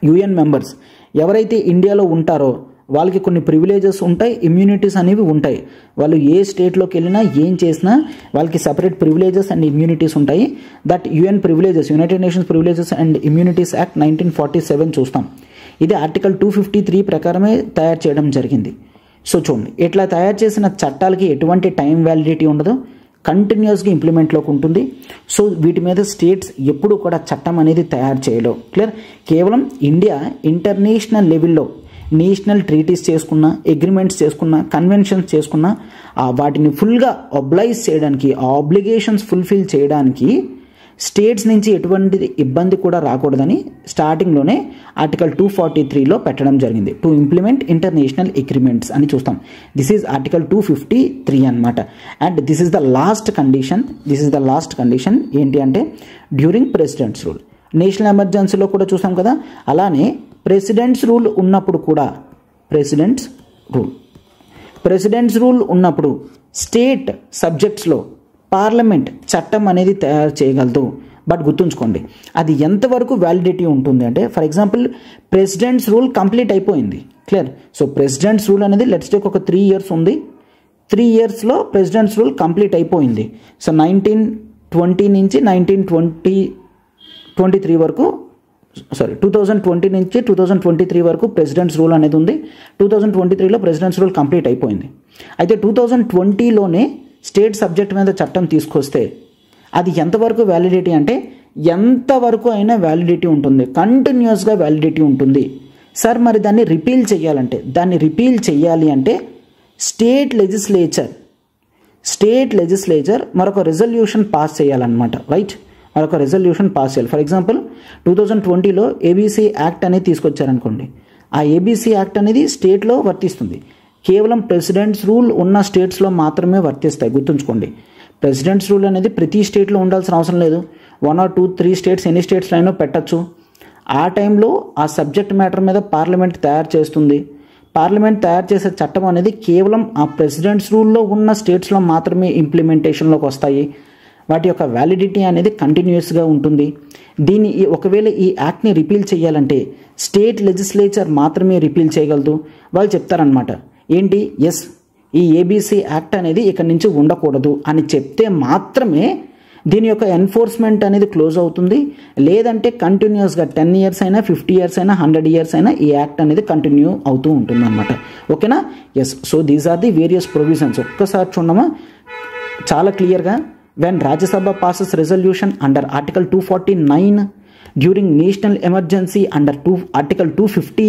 S1: యుఎన్ మెంబర్స్ ఎవరైతే ఇండియాలో ఉంటారో వాళ్ళకి కొన్ని ప్రివిలేజెస్ ఉంటాయి, ఇమ్యూనిటీస్ అనేవి ఉంటాయి. వాళ్ళు ఏ స్టేట్లోకి వెళ్ళినా ఏం చేసినా వాళ్ళకి సపరేట్ ప్రివిలేజెస్ అండ్ ఇమ్యూనిటీస్ ఉంటాయి. That UN privileges, United nations privileges and immunities act 1947 చూస్తాం. ఇది ఆర్టికల్ 253 ప్రకారమే తయారు చేయడం జరిగింది. సో చూడండి, ఇట్లా తయారు చేసిన చట్టాలకి ఎటువంటి టైం వ్యాలిడిటీ ఉండదు, కంటిన్యూస్గా ఇంప్లిమెంట్లోకి ఉంటుంది. సో వీటి మీద స్టేట్స్ ఎప్పుడు కూడా చట్టం అనేది తయారు చేయలేవు. క్లియర్? కేవలం ఇండియా ఇంటర్నేషనల్ లెవెల్లో నేషనల్ ట్రీటీస్ చేసుకున్నా, అగ్రిమెంట్స్ చేసుకున్నా, కన్వెన్షన్స్ చేసుకున్నా వాటిని ఫుల్గా ఒబ్లైజ్ చేయడానికి, ఆ ఆబ్లిగేషన్స్ ఫుల్ఫిల్ చేయడానికి స్టేట్స్ నుంచి ఎటువంటి ఇబ్బంది కూడా రాకూడదని స్టార్టింగ్లోనే ఆర్టికల్ 243లో పెట్టడం జరిగింది. టు ఇంప్లిమెంట్ ఇంటర్నేషనల్ అగ్రిమెంట్స్ అని చూస్తాం. దిస్ ఈజ్ ఆర్టికల్ 253 అనమాట. And this is the last condition. ఏంటి అంటే డ్యూరింగ్ ప్రెసిడెంట్స్ రూల్. నేషనల్ ఎమర్జెన్సీలో కూడా చూసాం కదా, అలానే ప్రెసిడెంట్స్ రూల్ ఉన్నప్పుడు కూడా ప్రెసిడెంట్స్ రూల్ ఉన్నప్పుడు స్టేట్ సబ్జెక్ట్స్లో పార్లమెంట్ చట్టం అనేది తయారు చేయగలదు. బట్ గుర్తుంచుకోండి, అది ఎంతవరకు వ్యాలిడిటీ ఉంటుంది అంటే, for example presidents rule complete అయిపోయింది. క్లియర్? సో ప్రెసిడెంట్స్ రూల్ అనేది లెట్స్ టేక్ ఒక 3 years ఉంది. 3 yearsలో ప్రెసిడెంట్స్ రూల్ కంప్లీట్ అయిపోయింది. సో 1920 నుంచి 1923 వరకు 2020 నుంచి 2023 వరకు ప్రెసిడెంట్స్ రూల్ అనేది ఉంది. 2023లో ప్రెసిడెంట్స్ రూల్ కంప్లీట్ అయిపోయింది. అయితే 2020లోనే స్టేట్ సబ్జెక్ట్ మీద చట్టం తీసుకొస్తే అది ఎంతవరకు వ్యాలిడిటీ అంటే ఎంతవరకు అయినా వ్యాలిడిటీ ఉంటుంది, కంటిన్యూస్గా వ్యాలిడిటీ ఉంటుంది. సార్ మరి దాన్ని రిపీల్ చేయాలి అంటే స్టేట్ లెజిస్లేచర్ మరొక రెజల్యూషన్ పాస్ చేయాలన్నమాట. రైట్? మరొక రెజల్యూషన్ పాస్ చేయాలి. ఫర్ ఎగ్జాంపుల్ 2020లో ఏబీసీ యాక్ట్ అనేది తీసుకొచ్చారనుకోండి. ఆ ఏబీసీ యాక్ట్ అనేది స్టేట్లో వర్తిస్తుంది. కేవలం ప్రెసిడెంట్స్ రూల్ ఉన్న స్టేట్స్లో మాత్రమే వర్తిస్తాయి. గుర్తుంచుకోండి, ప్రెసిడెంట్స్ రూల్ అనేది ప్రతి స్టేట్లో ఉండాల్సిన అవసరం లేదు. 1 or 2, 3 స్టేట్స్ ఎన్ని స్టేట్స్లో అయినా పెట్టచ్చు. ఆ టైంలో ఆ సబ్జెక్ట్ మ్యాటర్ మీద పార్లమెంట్ తయారు చేస్తుంది. పార్లమెంట్ తయారు చేసే చట్టం అనేది కేవలం ఆ ప్రెసిడెంట్స్ రూల్లో ఉన్న స్టేట్స్లో మాత్రమే ఇంప్లిమెంటేషన్లోకి వస్తాయి. వాటి యొక్క వ్యాలిడిటీ అనేది కంటిన్యూస్గా ఉంటుంది. దీన్ని ఒకవేళ ఈ యాక్ట్ని రిపీల్ చేయాలంటే స్టేట్ లెజిస్లేచర్ మాత్రమే రిపీల్ చేయగలదు. వాళ్ళు చెప్తారనమాట, ఏంటి, ఎస్ ఈ ఏబీసీ యాక్ట్ అనేది ఇక్కడి నుంచి ఉండకూడదు అని చెప్తే మాత్రమే దీని యొక్క ఎన్ఫోర్స్మెంట్ అనేది క్లోజ్ అవుతుంది. లేదంటే కంటిన్యూస్గా 10 years అయినా, 50 years అయినా, 100 years అయినా ఈ యాక్ట్ అనేది కంటిన్యూ అవుతూ ఉంటుంది అనమాట. ఓకేనా? Yes. So these are the various provisions. ఒక్కసారి చూడమా, చాలా క్లియర్గా when Rajya Sabha passes resolution under Article 249, during national emergency under Article 250,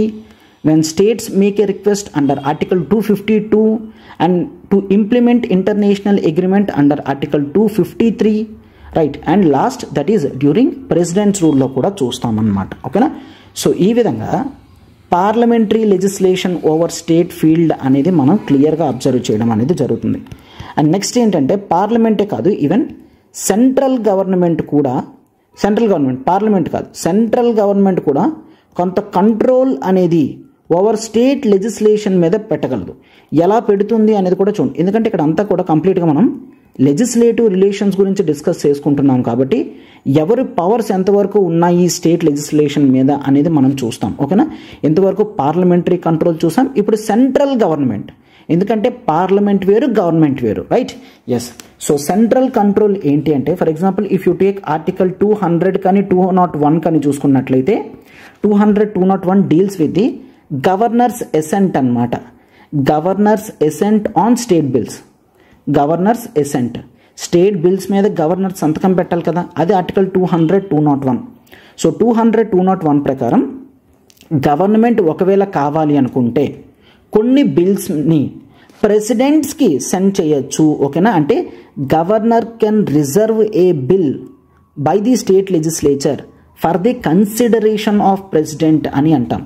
S1: when states make a request under Article 252 and to implement international agreement under Article 253, right? And last, that is during president's rule lo kuda chustam annamata. Okay na? So ee vidhanga parliamentary legislation over state field అనేది మనం క్లియర్గా observe చేయడం అనేది జరుగుతుంది. And next ఏంటంటే పార్లమెంటే కాదు, even central government కూడా, central government కూడా కొంత కంట్రోల్ అనేది ఓవర్ స్టేట్ లెజిస్లేషన్ మీద పెట్టగలదు. ఎలా పెడుతుంది అనేది కూడా చూడండి, ఎందుకంటే ఇక్కడ అంతా కూడా కంప్లీట్గా మనం లెజిస్లేటివ్ రిలేషన్స్ గురించి డిస్కస్ చేసుకుంటున్నాం కాబట్టి ఎవరి పవర్స్ ఎంతవరకు ఉన్నాయి స్టేట్ లెజిస్లేషన్ మీద అనేది మనం చూస్తాం. ఓకేనా? ఎంతవరకు పార్లమెంటరీ కంట్రోల్ చూసాం, ఇప్పుడు సెంట్రల్ గవర్నమెంట్, ఎందుకంటే పార్లమెంట్ వేరు గవర్నమెంట్ వేరు, right? Yes. So central control ఏంటి అంటే, for example if you take article 200 కానీ 201 కానీ చూసుకున్నట్లయితే 201 deals with the governor's assent అన్నమాట. Governor's assent on state bills. Governor's assent, state bills మీద గవర్నర్ సంతకం పెట్టాలి కదా, అది ఆర్టికల్ 200, 201. సో 200, 201 ప్రకారం గవర్నమెంట్ ఒకవేళ కావాలి అనుకుంటే కొన్ని బిల్స్ని ప్రెసిడెంట్స్కి సెండ్ చేయొచ్చు. ఓకేనా? అంటే governor can reserve A bill by the state legislature for the consideration of president అని అంటాం.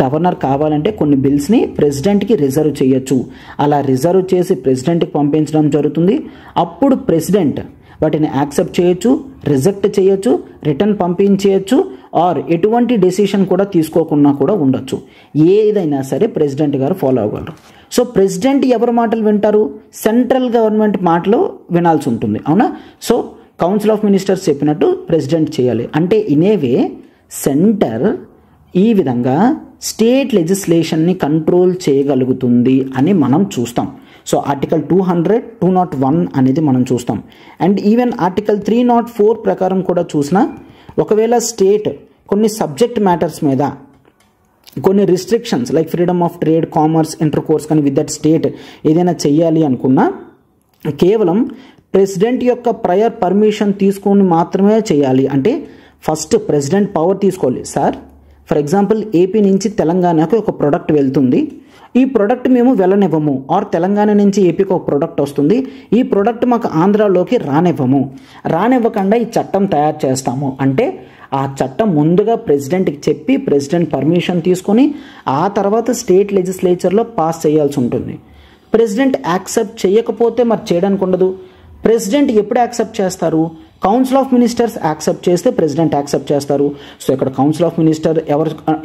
S1: గవర్నర్ కావాలంటే కొన్ని బిల్స్ని ప్రెసిడెంట్కి రిజర్వ్ చేయొచ్చు. అలా రిజర్వ్ చేసి ప్రెసిడెంట్కి పంపించడం జరుగుతుంది. అప్పుడు ప్రెసిడెంట్ వాటిని యాక్సెప్ట్ చేయొచ్చు, రిజెక్ట్ చేయొచ్చు, రిటర్న్ పంపించేయచ్చు, ఆర్ ఎటువంటి డెసిషన్ కూడా తీసుకోకుండా కూడా ఉండొచ్చు. ఏదైనా సరే ప్రెసిడెంట్ గారు ఫాలో అవ్వగలరు. సో ప్రెసిడెంట్ ఎవరి మాటలు వింటారు? సెంట్రల్ గవర్నమెంట్ మాటలు వినాల్సి ఉంటుంది. అవునా? సో కౌన్సిల్ ఆఫ్ మినిస్టర్స్ చెప్పినట్టు ప్రెసిడెంట్ చేయాలి. అంటే ఇనేవే సెంటర్ ఈ విధంగా స్టేట్ లెజిస్లేషన్ని కంట్రోల్ చేయగలుగుతుంది అని మనం చూస్తాం. సో ఆర్టికల్ 200, 201 అనేది మనం చూస్తాం. అండ్ ఈవెన్ ఆర్టికల్ 304 ప్రకారం కూడా చూసినా ఒకవేళ స్టేట్ కొన్ని సబ్జెక్ట్ మ్యాటర్స్ మీద కొన్ని restrictions like freedom of trade, commerce, inter course కానీ విత్ దట్ స్టేట్ ఏదైనా చెయ్యాలి అనుకున్నా కేవలం ప్రెసిడెంట్ యొక్క ప్రయర్ పర్మిషన్ తీసుకొని మాత్రమే చేయాలి. అంటే ఫస్ట్ ప్రెసిడెంట్ పవర్ తీసుకోవాలి. సార్ ఫర్ ఎగ్జాంపుల్ ఏపీ నుంచి తెలంగాణకు ఒక ప్రోడక్ట్ వెళ్తుంది, ఈ ప్రోడక్ట్ మేము వెళ్ళనివ్వము, ఆర్ తెలంగాణ నుంచి ఏపీకి ఒక ప్రోడక్ట్ వస్తుంది, ఈ ప్రోడక్ట్ మాకు ఆంధ్రాలోకి రానివ్వకుండా ఈ చట్టం తయారు చేస్తాము అంటే ఆ చట్టం ముందుగా ప్రెసిడెంట్కి చెప్పి ప్రెసిడెంట్ పర్మిషన్ తీసుకొని ఆ తర్వాత స్టేట్ లెజిస్లేచర్లో పాస్ చేయాల్సి ఉంటుంది. ప్రెసిడెంట్ యాక్సెప్ట్ చేయకపోతే మరి చేయడానికి ఉండదు. ప్రెసిడెంట్ ఎప్పుడు యాక్సెప్ట్ చేస్తారు? కౌన్సిల్ ఆఫ్ మినిస్టర్స్ యాక్సెప్ట్ చేస్తే ప్రెసిడెంట్ యాక్సెప్ట్ చేస్తారు. సో ఇక్కడ కౌన్సిల్ ఆఫ్ మినిస్టర్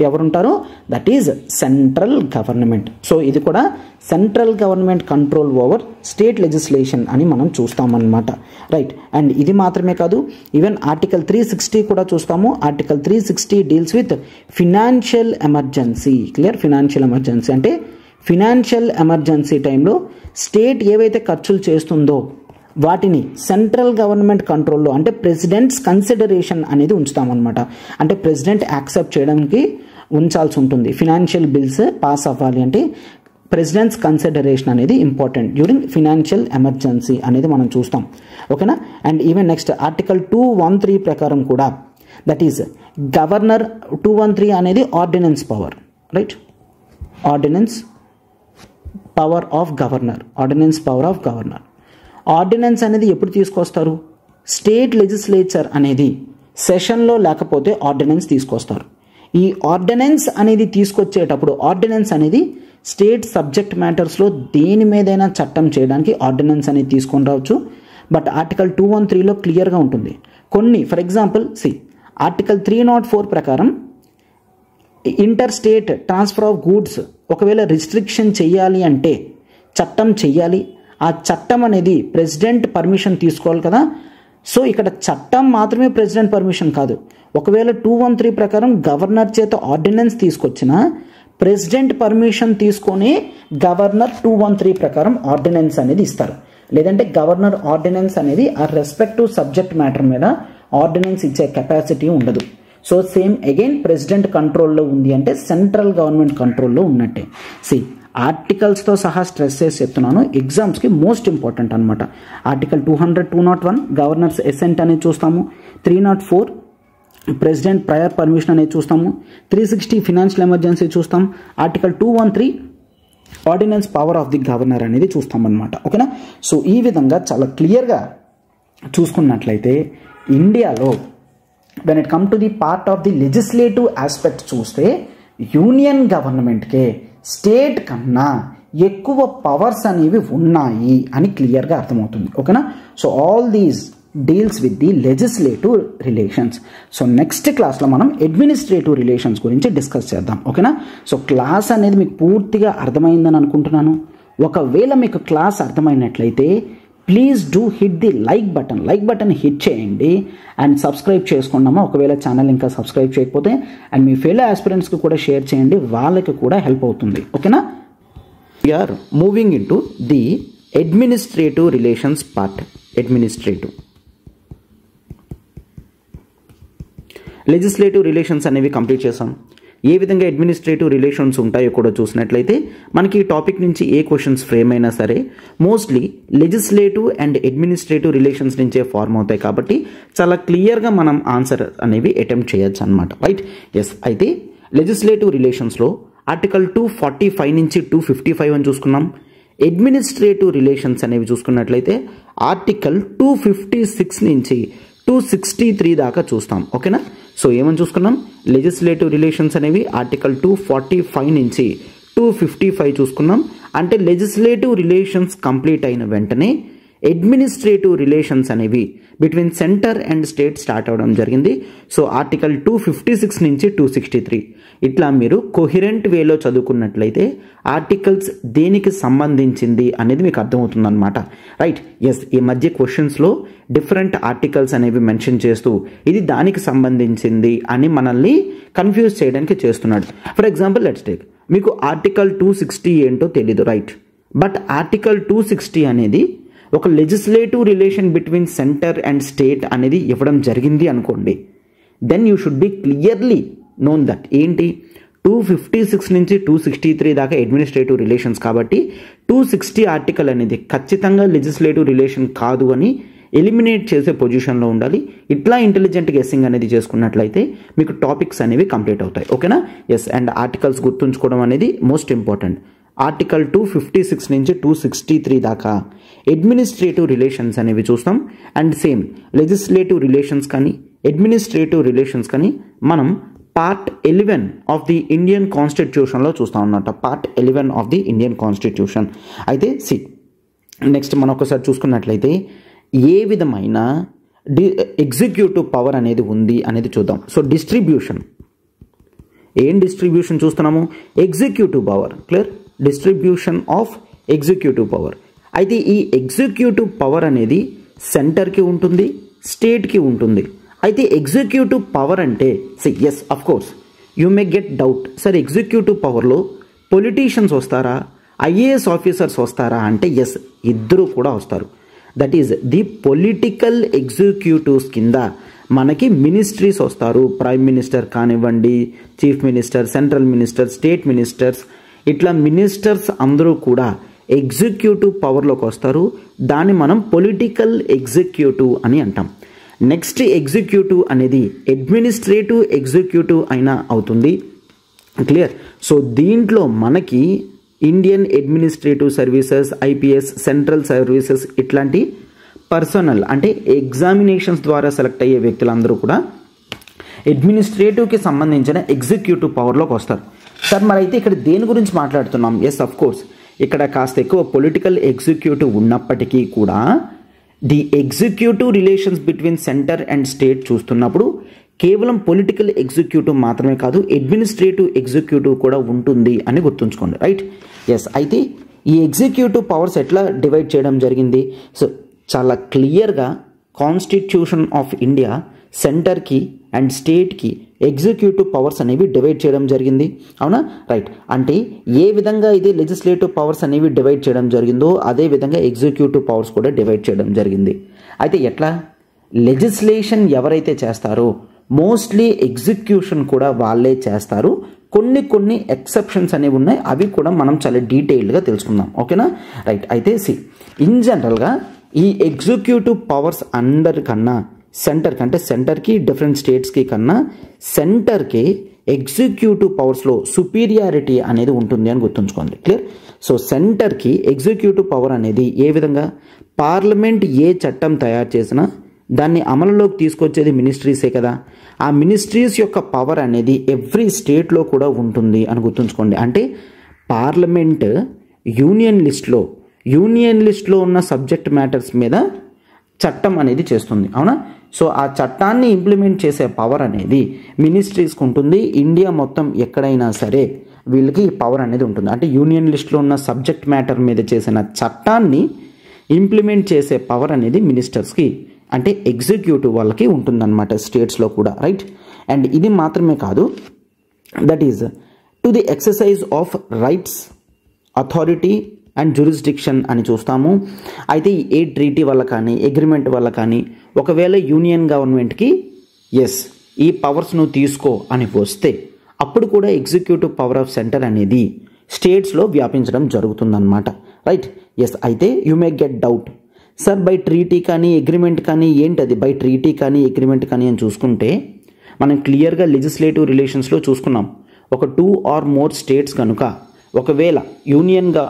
S1: ఎవరుంటారు? That is central government. So ఇది కూడా central government control over state legislation అని మనం చూస్తామన్నమాట, రైట్? అండ్ ఇది మాత్రమే కాదు, ఈవెన్ ఆర్టికల్ 360 కూడా చూస్తాము. Article 360 deals with financial emergency. Clear? Financial emergency అంటే ఫినాన్షియల్ ఎమర్జెన్సీ టైంలో స్టేట్ ఏవైతే ఖర్చులు చేస్తుందో వాటిని సెంట్రల్ గవర్నమెంట్ కంట్రోల్లో అంటే ప్రెసిడెంట్స్ కన్సిడరేషన్ అనేది ఉంచుతామన్నమాట. అంటే ప్రెసిడెంట్ యాక్సెప్ట్ చేయడానికి ఉంచాల్సి ఉంటుంది. ఫినాన్షియల్ బిల్స్ పాస్ అవ్వాలి అంటే ప్రెసిడెంట్స్ కన్సిడరేషన్ అనేది ఇంపార్టెంట్ డ్యూరింగ్ ఫినాన్షియల్ ఎమర్జెన్సీ అనేది మనం చూస్తాం. ఓకేనా? అండ్ ఈవెన్ నెక్స్ట్ ఆర్టికల్ 213 ప్రకారం కూడా దట్ ఈజ్ గవర్నర్ 213 అనేది ordinance power, right? Ordinance power of governor. Ordinance power of governor. Ordinance అనేది ఎప్పుడు తీసుకొస్తారు? స్టేట్ లెజిస్లేచర్ అనేది సెషన్లో లేకపోతే ఆర్డినెన్స్ తీసుకొస్తారు. ఈ ఆర్డినెన్స్ అనేది తీసుకొచ్చేటప్పుడు ఆర్డినెన్స్ అనేది స్టేట్ సబ్జెక్ట్ మ్యాటర్స్లో దేని మీదైనా చట్టం చేయడానికి ఆర్డినెన్స్ అనేది తీసుకొని రావచ్చు. బట్ ఆర్టికల్ 213లో క్లియర్గా ఉంటుంది. కొన్ని ఫర్ ఎగ్జాంపుల్ ఆర్టికల్ 304 ప్రకారం inter state transfer of goods ఒకవేళ రిస్ట్రిక్షన్ చేయాలి అంటే చట్టం చెయ్యాలి. ఆ చట్టం అనేది ప్రెసిడెంట్ పర్మిషన్ తీసుకోవాలి కదా. సో ఇక్కడ చట్టం మాత్రమే ప్రెసిడెంట్ పర్మిషన్ కాదు. ఒకవేళ 213 ప్రకారం గవర్నర్ చేత ఆర్డినెన్స్ తీసుకొచ్చిన ప్రెసిడెంట్ పర్మిషన్ తీసుకొని గవర్నర్ 213 ప్రకారం ఆర్డినెన్స్ అనేది ఇస్తారు. లేదంటే గవర్నర్ ఆర్డినెన్స్ అనేది ఆ రెస్పెక్టివ్ సబ్జెక్ట్ మ్యాటర్ మీద ఆర్డినెన్స్ ఇచ్చే కెపాసిటీ ఉండదు. సో సేమ్ అగైన్ ప్రెసిడెంట్ కంట్రోల్లో ఉంది అంటే సెంట్రల్ గవర్నమెంట్ కంట్రోల్లో ఉన్నట్టే. ఆర్టికల్స్తో సహా స్ట్రెస్ చేసి చెప్తున్నాను, ఎగ్జామ్స్కి మోస్ట్ ఇంపార్టెంట్ అనమాట. ఆర్టికల్ 200, 201 గవర్నర్స్ ఎసెంట్ అనేది చూస్తాము, 304 ప్రెసిడెంట్ ప్రయర్ పర్మిషన్ అనేది చూస్తాము, 360 ఫినాన్షియల్ ఎమర్జెన్సీ చూస్తాం, article 213 ordinance power of the governor అనేది చూస్తామన్నమాట. ఓకేనా. సో ఈ విధంగా చాలా క్లియర్గా చూసుకున్నట్లయితే ఇండియాలో when it come to the part of the legislative aspect చూస్తే యూనియన్ గవర్నమెంట్కే స్టేట్ కన్నా ఎక్కువ పవర్స్ అనేవి ఉన్నాయి అని క్లియర్గా అర్థమవుతుంది. ఓకేనా. So all these deals with the legislative relations. So next క్లాస్లో మనం అడ్మినిస్ట్రేటివ్ రిలేషన్స్ గురించి డిస్కస్ చేద్దాం. ఓకేనా. సో క్లాస్ అనేది మీకు పూర్తిగా అర్థమైందని అనుకుంటున్నాను. ఒకవేళ మీకు క్లాస్ అర్థమైనట్లయితే please do hit the like button hit చేయండి అండ్ సబ్స్క్రైబ్ చేసుకున్నామా ఒకవేళ ఛానల్ ఇంకా సబ్స్క్రైబ్ చేయకపోతే, అండ్ మీ ఫెలో ఆస్పిరెంట్స్కి కూడా షేర్ చేయండి, వాళ్ళకి కూడా హెల్ప్ అవుతుంది. ఓకేనా. We are moving in to the administrative relations part. Administrative legislative relations అనేవి కంప్లీట్ చేసాం. ఏ విధంగా అడ్మినిస్ట్రేటివ్ రిలేషన్స్ ఉంటాయో కూడా చూసినట్లయితే మనకి ఈ టాపిక్ నుంచి ఏ క్వశ్చన్స్ ఫ్రేమ్ అయినా సరే mostly legislative and administrative relations నుంచే ఫార్మ్ అవుతాయి కాబట్టి చాలా క్లియర్గా మనం ఆన్సర్ అనేవి అటెంప్ట్ చేయొచ్చు అనమాట. రైట్. ఎస్. అయితే లెజిస్లేటివ్ రిలేషన్స్లో ఆర్టికల్ 245 నుంచి 255 అని చూసుకున్నాం. అడ్మినిస్ట్రేటివ్ రిలేషన్స్ అనేవి చూసుకున్నట్లయితే ఆర్టికల్ 256 నుంచి 263 దాకా చూస్తాం. ఓకేనా. సో ఏమని చూసుకున్నాం, లెజిస్లేటివ్ రిలేషన్స్ అనేవి ఆర్టికల్ 245 నుంచి 255 చూసుకున్నాం. అంటే లెజిస్లేటివ్ రిలేషన్స్ కంప్లీట్ అయిన వెంటనే అడ్మినిస్ట్రేటివ్ రిలేషన్స్ అనేవి between centre and state start అవ్వడం జరిగింది. సో ఆర్టికల్ 256 నుంచి 263 ఇట్లా మీరు కొహిరెంట్ వేలో చదువుకున్నట్లయితే ఆర్టికల్స్ దేనికి సంబంధించింది అనేది మీకు అర్థమవుతుంది అనమాట. రైట్. ఎస్. ఈ మధ్య క్వశ్చన్స్లో డిఫరెంట్ ఆర్టికల్స్ అనేవి మెన్షన్ చేస్తూ ఇది దానికి సంబంధించింది అని మనల్ని కన్ఫ్యూజ్ చేయడానికి చేస్తున్నాడు. ఫర్ ఎగ్జాంపుల్ లెట్స్ టేక్, మీకు ఆర్టికల్ 260 ఏంటో తెలీదు. రైట్. బట్ ఆర్టికల్ 260 అనేది ఒక legislative relation between centre and state అనేది ఇవ్వడం జరిగింది అనుకోండి, then you should be clearly known that ఏంటి 256 నుంచి 263 దాకా అడ్మినిస్ట్రేటివ్ రిలేషన్స్ కాబట్టి 260 ఆర్టికల్ అనేది ఖచ్చితంగా లెజిస్లేటివ్ రిలేషన్ కాదు అని ఎలిమినేట్ చేసే పొజిషన్లో ఉండాలి. ఇట్లా ఇంటెలిజెంట్ గెస్సింగ్ అనేది చేసుకున్నట్లయితే మీకు టాపిక్స్ అనేవి కంప్లీట్ అవుతాయి. ఓకేనా. ఎస్. అండ్ ఆర్టికల్స్ గుర్తుంచుకోవడం అనేది మోస్ట్ ఇంపార్టెంట్. ఆర్టికల్ 256 నుంచి 263 దాకా అడ్మినిస్ట్రేటివ్ రిలేషన్స్ అనేవి చూస్తాం. అండ్ సేమ్ లెజిస్లేటివ్ రిలేషన్స్ కానీ అడ్మినిస్ట్రేటివ్ రిలేషన్స్ కానీ మనం పార్ట్ 11 ఆఫ్ ది ఇండియన్ కాన్స్టిట్యూషన్లో చూస్తాం అన్నమాట. Part 11 of the Indian constitution. అయితే నెక్స్ట్ మనం ఒకసారి చూసుకున్నట్లయితే ఏ విధమైన ఎగ్జిక్యూటివ్ పవర్ అనేది ఉంది అనేది చూద్దాం. సో డిస్ట్రిబ్యూషన్ చూస్తున్నాము, executive power. Clear. Distribution of executive power. అయితే ఈ ఎగ్జిక్యూటివ్ పవర్ అనేది సెంటర్కి ఉంటుంది, స్టేట్కి ఉంటుంది. అయితే ఎగ్జిక్యూటివ్ పవర్ అంటే yes of course you may get doubt, sir executive పవర్లో పొలిటీషియన్స్ వస్తారా, ఐఏఎస్ ఆఫీసర్స్ వస్తారా అంటే ఎస్, ఇద్దరు కూడా వస్తారు. That is the political executives కింద మనకి మినిస్ట్రీస్ వస్తారు. ప్రైమ్ మినిస్టర్ కానివ్వండి, chief minister, central minister, state ministers, ఇట్లా మినిస్టర్స్ అందరూ కూడా ఎగ్జిక్యూటివ్ పవర్లోకి వస్తారు. దాన్ని మనం పొలిటికల్ ఎగ్జిక్యూటివ్ అని అంటాం. నెక్స్ట్ ఎగ్జిక్యూటివ్ అనేది అడ్మినిస్ట్రేటివ్ ఎగ్జిక్యూటివ్ అయినా అవుతుంది. క్లియర్. సో దీంట్లో మనకి Indian administrative services, IPS, central services ఇట్లాంటి పర్సనల్ అంటే ఎగ్జామినేషన్స్ ద్వారా సెలెక్ట్ అయ్యే వ్యక్తులందరూ కూడా అడ్మినిస్ట్రేటివ్కి సంబంధించిన ఎగ్జిక్యూటివ్ పవర్లోకి వస్తారు. సార్ మరి అయితే ఇక్కడ దేని గురించి మాట్లాడుతున్నాం? ఎస్ అఫ్ కోర్స్ ఇక్కడ కాస్త ఎక్కువ పొలిటికల్ ఎగ్జిక్యూటివ్ ఉన్నప్పటికీ కూడా the executive relations between centre and state చూస్తున్నప్పుడు కేవలం పొలిటికల్ ఎగ్జిక్యూటివ్ మాత్రమే కాదు, అడ్మినిస్ట్రేటివ్ ఎగ్జిక్యూటివ్ కూడా ఉంటుంది అని గుర్తుంచుకోండి. రైట్. ఎస్. అయితే ఈ ఎగ్జిక్యూటివ్ పవర్స్ ఎట్లా డివైడ్ చేయడం జరిగింది? సో చాలా క్లియర్గా కాన్స్టిట్యూషన్ ఆఫ్ ఇండియా సెంటర్కి అండ్ స్టేట్కి ఎగ్జిక్యూటివ్ పవర్స్ అనేవి డివైడ్ చేయడం జరిగింది. అవునా? రైట్. అంటే ఏ విధంగా ఇది లెజిస్లేటివ్ పవర్స్ అనేవి డివైడ్ చేయడం జరిగిందో అదే విధంగా ఎగ్జిక్యూటివ్ పవర్స్ కూడా డివైడ్ చేయడం జరిగింది. అయితే ఎట్లా? లెజిస్లేషన్ ఎవరైతే చేస్తారో మోస్ట్లీ ఎగ్జిక్యూషన్ కూడా వాళ్ళే చేస్తారు. కొన్ని ఎక్సెప్షన్స్ అనేవి ఉన్నాయి, అవి కూడా మనం చాలా డీటెయిల్డ్గా తెలుసుకుందాం. ఓకేనా, రైట్. అయితే ఇన్ జనరల్గా ఈ ఎగ్జిక్యూటివ్ పవర్స్ అందరికన్నా సెంటర్కి, అంటే సెంటర్కి డిఫరెంట్ స్టేట్స్కి కన్నా సెంటర్కి ఎగ్జిక్యూటివ్ పవర్స్లో సుపీరియారిటీ అనేది ఉంటుంది అని గుర్తుంచుకోండి. క్లియర్. సో సెంటర్కి ఎగ్జిక్యూటివ్ పవర్ అనేది ఏ విధంగా, పార్లమెంట్ ఏ చట్టం తయారు చేసినా దాన్ని అమలులోకి తీసుకొచ్చేది మినిస్ట్రీసే కదా. ఆ మినిస్ట్రీస్ యొక్క పవర్ అనేది ఎవ్రీ స్టేట్లో కూడా ఉంటుంది అని గుర్తుంచుకోండి. అంటే పార్లమెంట్ యూనియన్ లిస్ట్లో ఉన్న సబ్జెక్ట్ మ్యాటర్స్ మీద చట్టం అనేది చేస్తుంది, అవునా. సో ఆ చట్టాన్ని ఇంప్లిమెంట్ చేసే పవర్ అనేది మినిస్ట్రీస్కి ఉంటుంది. ఇండియా మొత్తం ఎక్కడైనా సరే వీళ్ళకి పవర్ అనేది ఉంటుంది. అంటే యూనియన్ లిస్ట్లో ఉన్న సబ్జెక్ట్ మ్యాటర్ మీద చేసిన చట్టాన్ని ఇంప్లిమెంట్ చేసే పవర్ అనేది మినిస్టర్స్కి, అంటే ఎగ్జిక్యూటివ్ వాళ్ళకి ఉంటుందన్నమాట స్టేట్స్లో కూడా, రైట్. అండ్ ఇది మాత్రమే కాదు, that is to the exercise of rights, authority and jurisdiction అని చూస్తాము. అయితే ఏ ట్రీటీ వల్ల కానీ అగ్రిమెంట్ వల్ల కానీ ఒకవేళ యూనియన్ గవర్నమెంట్కి ఈ పవర్స్ నువ్వు తీసుకో అని వస్తే అప్పుడు కూడా ఎగ్జిక్యూటివ్ పవర్ ఆఫ్ సెంటర్ అనేది స్టేట్స్లో వ్యాపించడం జరుగుతుందన్నమాట, రైట్. అయితే you may get doubt, sir by treaty కానీ అగ్రిమెంట్ కానీ ఏంటది, బై ట్రీటీ కానీ అగ్రిమెంట్ కానీ అని చూసుకుంటే మనం క్లియర్గా లెజిస్లేటివ్ రిలేషన్స్లో చూసుకున్నాం. ఒక 2 or more స్టేట్స్ కనుక ఒకవేళ యూనియన్గా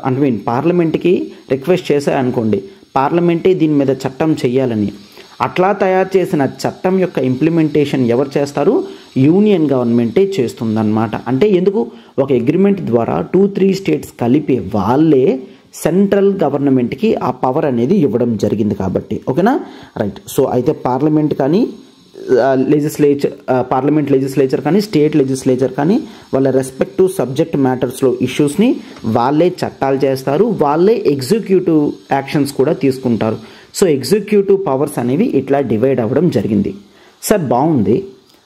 S1: పార్లమెంట్కి రిక్వెస్ట్ చేశాయనుకోండి, పార్లమెంటే దీని మీద చట్టం చేయాలని, అట్లా తయారు చేసిన చట్టం యొక్క ఇంప్లిమెంటేషన్ ఎవరు చేస్తారు, యూనియన్ గవర్నమెంటే చేస్తుందన్నమాట. అంటే ఎందుకు, ఒక అగ్రిమెంట్ ద్వారా 2-3 స్టేట్స్ కలిపి వాళ్ళే సెంట్రల్ గవర్నమెంట్కి ఆ పవర్ అనేది ఇవ్వడం జరిగింది కాబట్టి. ఓకేనా, రైట్. సో అయితే పార్లమెంట్ కానీ పార్లమెంట్ లెజిస్లేచర్ కానీ స్టేట్ లెజిస్లేచర్ కానీ వాళ్ళ రెస్పెక్టివ్ సబ్జెక్ట్ మ్యాటర్స్లో ఇష్యూస్ని వాళ్ళే చట్టాలు చేస్తారు, వాళ్ళే ఎగ్జిక్యూటివ్ యాక్షన్స్ కూడా తీసుకుంటారు. సో ఎగ్జిక్యూటివ్ పవర్స్ అనేవి ఇట్లా డివైడ్ అవ్వడం జరిగింది. సార్ బాగుంది,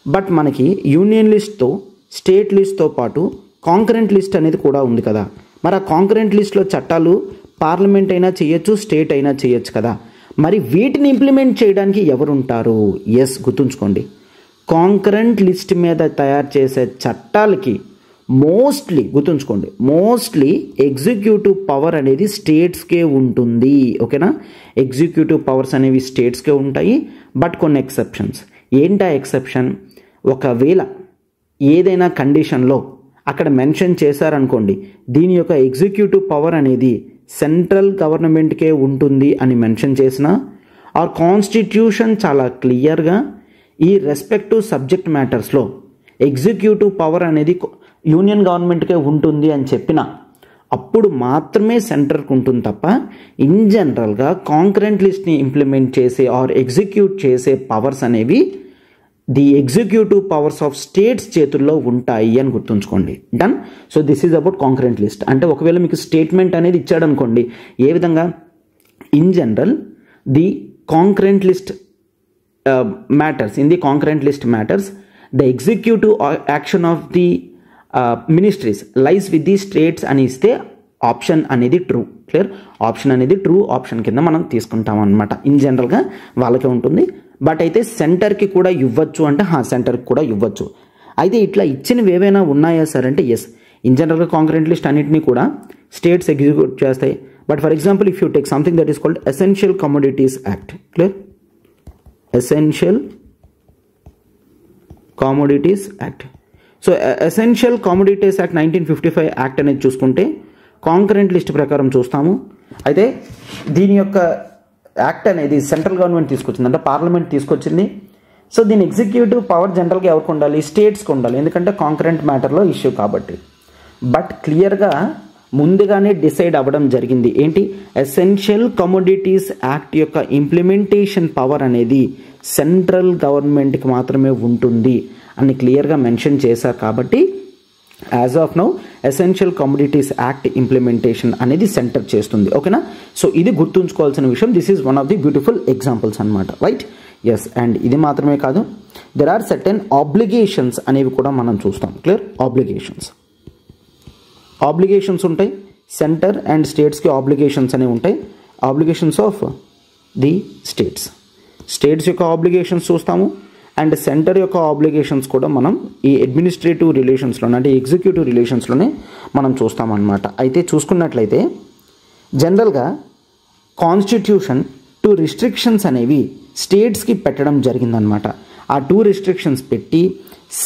S1: బట్ మనకి యూనియన్ లిస్ట్తో స్టేట్ లిస్ట్తో పాటు కాంకరెంట్ లిస్ట్ అనేది కూడా ఉంది కదా. మరి ఆ కాంకరెంట్ లిస్ట్లో చట్టాలు పార్లమెంట్ అయినా చేయొచ్చు, స్టేట్ అయినా చేయొచ్చు కదా. మరి వీటిని ఇంప్లిమెంట్ చేయడానికి ఎవరుంటారు, గుర్తుంచుకోండి, కాంకరెంట్ లిస్ట్ మీద తయారు చేసే చట్టాలకి మోస్ట్లీ ఎగ్జిక్యూటివ్ పవర్ అనేది స్టేట్స్కే ఉంటుంది. ఓకేనా, ఎగ్జిక్యూటివ్ పవర్స్ అనేవి స్టేట్స్కే ఉంటాయి. బట్ కొన్ని ఎక్సెప్షన్స్. ఏంటా ఎక్సెప్షన్, ఒకవేళ ఏదైనా కండిషన్లో అక్కడ మెన్షన్ చేశారనుకోండి, దీని యొక్క ఎగ్జిక్యూటివ్ పవర్ అనేది సెంట్రల్ గవర్నమెంట్కే ఉంటుంది అని మెన్షన్ చేసిన, ఆర్ కాన్స్టిట్యూషన్ చాలా క్లియర్గా ఈ రెస్పెక్టివ్ సబ్జెక్ట్ మ్యాటర్స్లో ఎగ్జిక్యూటివ్ పవర్ అనేది యూనియన్ గవర్నమెంట్కే ఉంటుంది అని చెప్పిన, అప్పుడు మాత్రమే సెంటర్కి ఉంటుంది తప్ప ఇన్ జనరల్గా కాంకరెంట్ లిస్ట్ని ఇంప్లిమెంట్ చేసే ఆర్ ఎగ్జిక్యూట్ చేసే పవర్స్ అనేవి the executive powers of states చేతుల్లో ఉంటాయి అని గుర్తుంచుకోండి. Done. So this is about concurrent list. అంటే ఒకవేళ మీకు స్టేట్మెంట్ అనేది ఇచ్చాడు అనుకోండి, ఏ విధంగా, in general the concurrent list matters, in the concurrent list matters the executive action of the ministries lies with the states అని ఇస్తే ఆప్షన్ అనేది ట్రూ. క్లియర్, ఆప్షన్ అనేది ట్రూ ఆప్షన్ కింద మనం తీసుకుంటాం అనమాట. ఇన్ జనరల్గా వాళ్ళకే ఉంటుంది. బట్ అయితే సెంటర్కి కూడా ఇవ్వచ్చు అంటే సెంటర్కి కూడా ఇవ్వచ్చు. అయితే ఇట్లా ఇచ్చినవి ఏవైనా ఉన్నాయా సార్ అంటే ఇన్ జనరల్గా కాంకరెంట్ లిస్ట్ అన్నింటినీ కూడా స్టేట్స్ ఎగ్జిక్యూట్ చేస్తాయి. But for example if you take something that is called essential commodities act. Clear, essential commodities act. So essential commodities act 1955 act అనేది చూసుకుంటే కాంకరెంట్ లిస్ట్ ప్రకారం చూస్తాము. అయితే దీని యొక్క యాక్ట్ అనేది సెంట్రల్ గవర్నమెంట్ తీసుకొచ్చింది, అంటే పార్లమెంట్ తీసుకొచ్చింది. సో దీని ఎగ్జిక్యూటివ్ పవర్ జనరల్గా ఎవరికి ఉండాలి, స్టేట్స్కి ఉండాలి, ఎందుకంటే కాంకరెంట్ మ్యాటర్లో ఇష్యూ కాబట్టి. బట్ క్లియర్గా ముందుగానే డిసైడ్ అవ్వడం జరిగింది ఏంటి, ఎసెన్షియల్ కమోడిటీస్ యాక్ట్ యొక్క ఇంప్లిమెంటేషన్ పవర్ అనేది సెంట్రల్ గవర్నమెంట్కి మాత్రమే ఉంటుంది అని క్లియర్గా మెన్షన్ చేశారు. కాబట్టి as of now essential commodities act implementation అనేది సెంటర్ చేస్తుంది. ఓకేనా, సో ఇది గుర్తుంచుకోవాల్సిన విషయం. This is one of the beautiful examples అనమాట, రైట్. అండ్ ఇది మాత్రమే కాదు, దెర్ ఆర్ సర్టెన్ ఆబ్లిగేషన్స్ అనేవి కూడా మనం చూస్తాం. క్లియర్, ఆబ్లిగేషన్స్ ఉంటాయి, సెంటర్ అండ్ స్టేట్స్కి ఆబ్లిగేషన్స్ అనేవి ఉంటాయి. ఆబ్లిగేషన్స్ ఆఫ్ ది స్టేట్స్ యొక్క ఆబ్లిగేషన్స్ చూస్తాము, అండ్ సెంటర్ యొక్క ఆబ్లిగేషన్స్ కూడా మనం ఈ అడ్మినిస్ట్రేటివ్ రిలేషన్స్లోనే అంటే ఎగ్జిక్యూటివ్ రిలేషన్స్లోనే మనం చూస్తామన్నమాట. అయితే చూసుకున్నట్లయితే జనరల్గా కాన్స్టిట్యూషన్ 2 రిస్ట్రిక్షన్స్ అనేవి స్టేట్స్కి పెట్టడం జరిగిందనమాట. ఆ 2 రిస్ట్రిక్షన్స్ పెట్టి